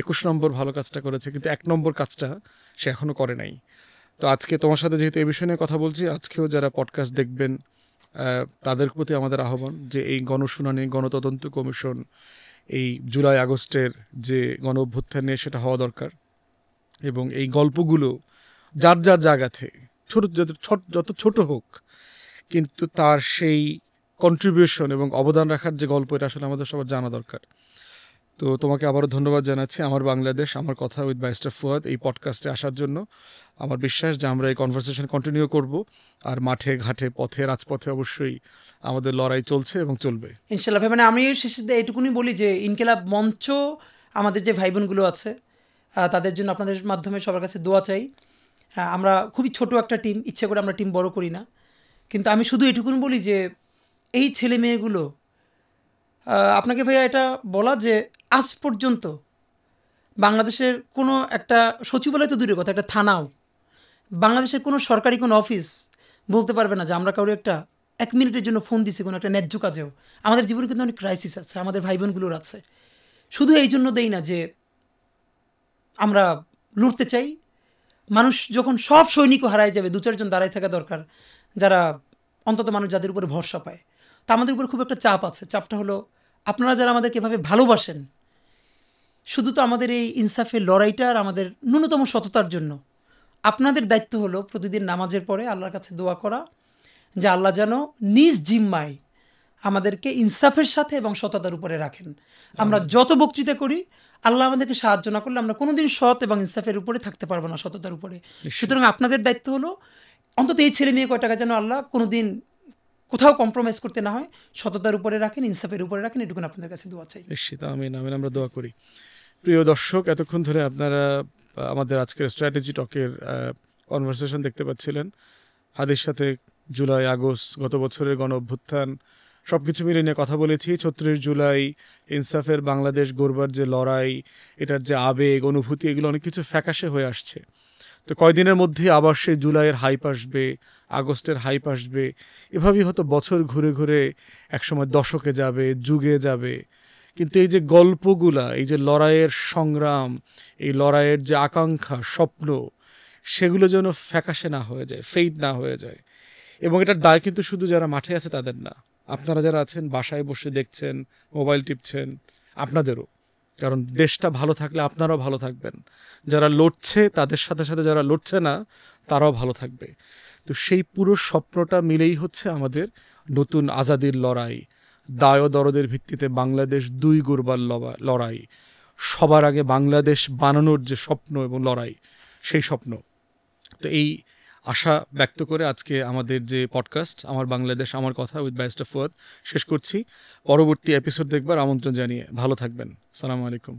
21 নম্বর ভালো কাজটা করেছে, কিন্তু 1 নম্বর কাজটা সে এখনও করে নাই। তো আজকে তোমার সাথে যেহেতু এই বিষয় নিয়ে কথা বলছি, আজকেও যারা পডকাস্ট দেখবেন তাদের প্রতি আমাদের আহ্বান যে এই গণশুনানি, গণতদন্ত কমিশন, এই জুলাই আগস্টের যে গণ অভ্যুত্থান নিয়ে সেটা হওয়া দরকার। এবং এই গল্পগুলো যার যার জায়গা থেকে যত ছোট হোক, কিন্তু তার সেই কন্ট্রিবিউশন এবং অবদান রাখার যে গল্প, এটা আসলে আমাদের সবার জানা দরকার। তো তোমাকে আবারও ধন্যবাদ জানাচ্ছি আমার বাংলাদেশ আমার কথা উইথ ব্যারিস্টার ফুয়াদ এই পডকাস্টে আসার জন্য। আমার বিশ্বাস যে আমরা এই কনভারসেশন কন্টিনিউ করব, আর মাঠে ঘাটে পথে রাজপথে অবশ্যই আমাদের লড়াই চলছে এবং চলবে ইনশাল্লাহ। মানে আমি শেষে এইটুকুনি বলি যে ইনকিলাব মঞ্চ আমাদের যে ভাই বোনগুলো আছে তাদের জন্য আপনাদের মাধ্যমে সবার কাছে দোয়া চাই। আমরা খুবই ছোট একটা টিম, ইচ্ছে করে আমরা টিম বড় করি না, কিন্তু আমি শুধু এটুকুন বলি যে এই ছেলে মেয়েগুলো, আপনাকে ভাইয়া এটা বলা যে আজ পর্যন্ত বাংলাদেশের কোনো একটা সচিবালয় তো দূরের কথা, একটা থানাও, বাংলাদেশের কোনো সরকারি কোনো অফিস বলতে পারবে না যে আমরা কারো একটা 1 মিনিটের জন্য ফোন দিছি কোনো একটা ন্যায্য কাজেও। আমাদের জীবনে কিন্তু অনেক ক্রাইসিস আছে, আমাদের ভাই বোনগুলোর আছে। শুধু এই জন্য দেই না যে আমরা লড়তে চাই, মানুষ যখন সব সৈনিকও হারায় যাবে, 2-4 জন দাঁড়ায় থাকা দরকার, যারা অন্তত মানুষ যাদের উপরে ভরসা পায়। তা আমাদের উপর খুব একটা চাপ আছে, চাপটা হলো আপনারা যারা আমাদেরকে এভাবে ভালোবাসেন, শুধু তো আমাদের এই ইনসাফের লড়াইটা আর আমাদের ন্যূনতম সততার জন্য। আপনাদের দায়িত্ব হলো প্রতিদিন নামাজের পরে আল্লাহর কাছে দোয়া করা যে আল্লাহ যেন নিজ জিম্মায় আমাদেরকে ইনসাফের সাথে এবং সততার উপরে রাখেন। আমরা যত বক্তৃতা করি, আল্লাহ আমাদেরকে সাহায্য না করলে আমরা কোনোদিন সৎ এবং ইনসাফের উপরে থাকতে পারবো না, সততার উপরে। সুতরাং আপনাদের দায়িত্ব হলো অন্তত এই ছেলে মেয়ে কয়টাকা যেন আল্লাহ কোনোদিন কোথাও কম্প্রোমাইজ করতে না হয়, সততার উপরে রাখেন, ইনসাফের উপরে রাখেন। এটুকুন আপনাদের কাছে দোয়া চাই। নিশ্চিত, আমিন আমিন, আমরা দোয়া করি। প্রিয় দর্শক, এতক্ষণ ধরে আপনারা আমাদের আজকের স্ট্র্যাটেজি টকের কনভারসেশন দেখতে পাচ্ছিলেন। হাদির সাথে জুলাই আগস্ট, গত বছরের গণ অভ্যুত্থান, সব কিছু মিলিয়ে নিয়ে কথা বলেছি। 36 জুলাই, ইনসাফের বাংলাদেশ গড়বার যে লড়াই, এটার যে আবেগ অনুভূতি, এগুলো অনেক কিছু ফ্যাকাশে হয়ে আসছে। তো কয়দিনের মধ্যে আবার সেই জুলাইয়ের হাইপ আসবে, আগস্টের হাইপ আসবে, এভাবেই হয়তো বছর ঘুরে ঘুরে একসময় দশকে যাবে, যুগে যাবে। কিন্তু এই যে গল্পগুলা, এই যে লড়াইয়ের সংগ্রাম, এই লড়াইয়ের যে আকাঙ্ক্ষা, স্বপ্ন, সেগুলো যেন ফ্যাকাশে না হয়ে যায়, ফেইড না হয়ে যায়। এবং এটার দায় কিন্তু শুধু যারা মাঠে আছে তাদের না, আপনারা যারা আছেন বাসায় বসে দেখছেন, মোবাইল টিপছেন, আপনাদেরও। কারণ দেশটা ভালো থাকলে আপনারাও ভালো থাকবেন, যারা লড়ছে তাদের সাথে সাথে যারা লড়ছে না তারাও ভালো থাকবে। তো সেই পুরো স্বপ্নটা মিলেই হচ্ছে আমাদের নতুন আজাদির লড়াই, দায় ও দরদের ভিত্তিতে বাংলাদেশ 2 গড়বার লড়াই, সবার আগে বাংলাদেশ বানানোর যে স্বপ্ন এবং লড়াই, সেই স্বপ্ন। তো এই আশা ব্যক্ত করে আজকে আমাদের যে পডকাস্ট আমার বাংলাদেশ আমার কথা উইথ ব্যারিস্টার ফুয়াদ শেষ করছি। পরবর্তী এপিসোড দেখবার আমন্ত্রণ জানিয়ে ভালো থাকবেন। আসসালামু আলাইকুম।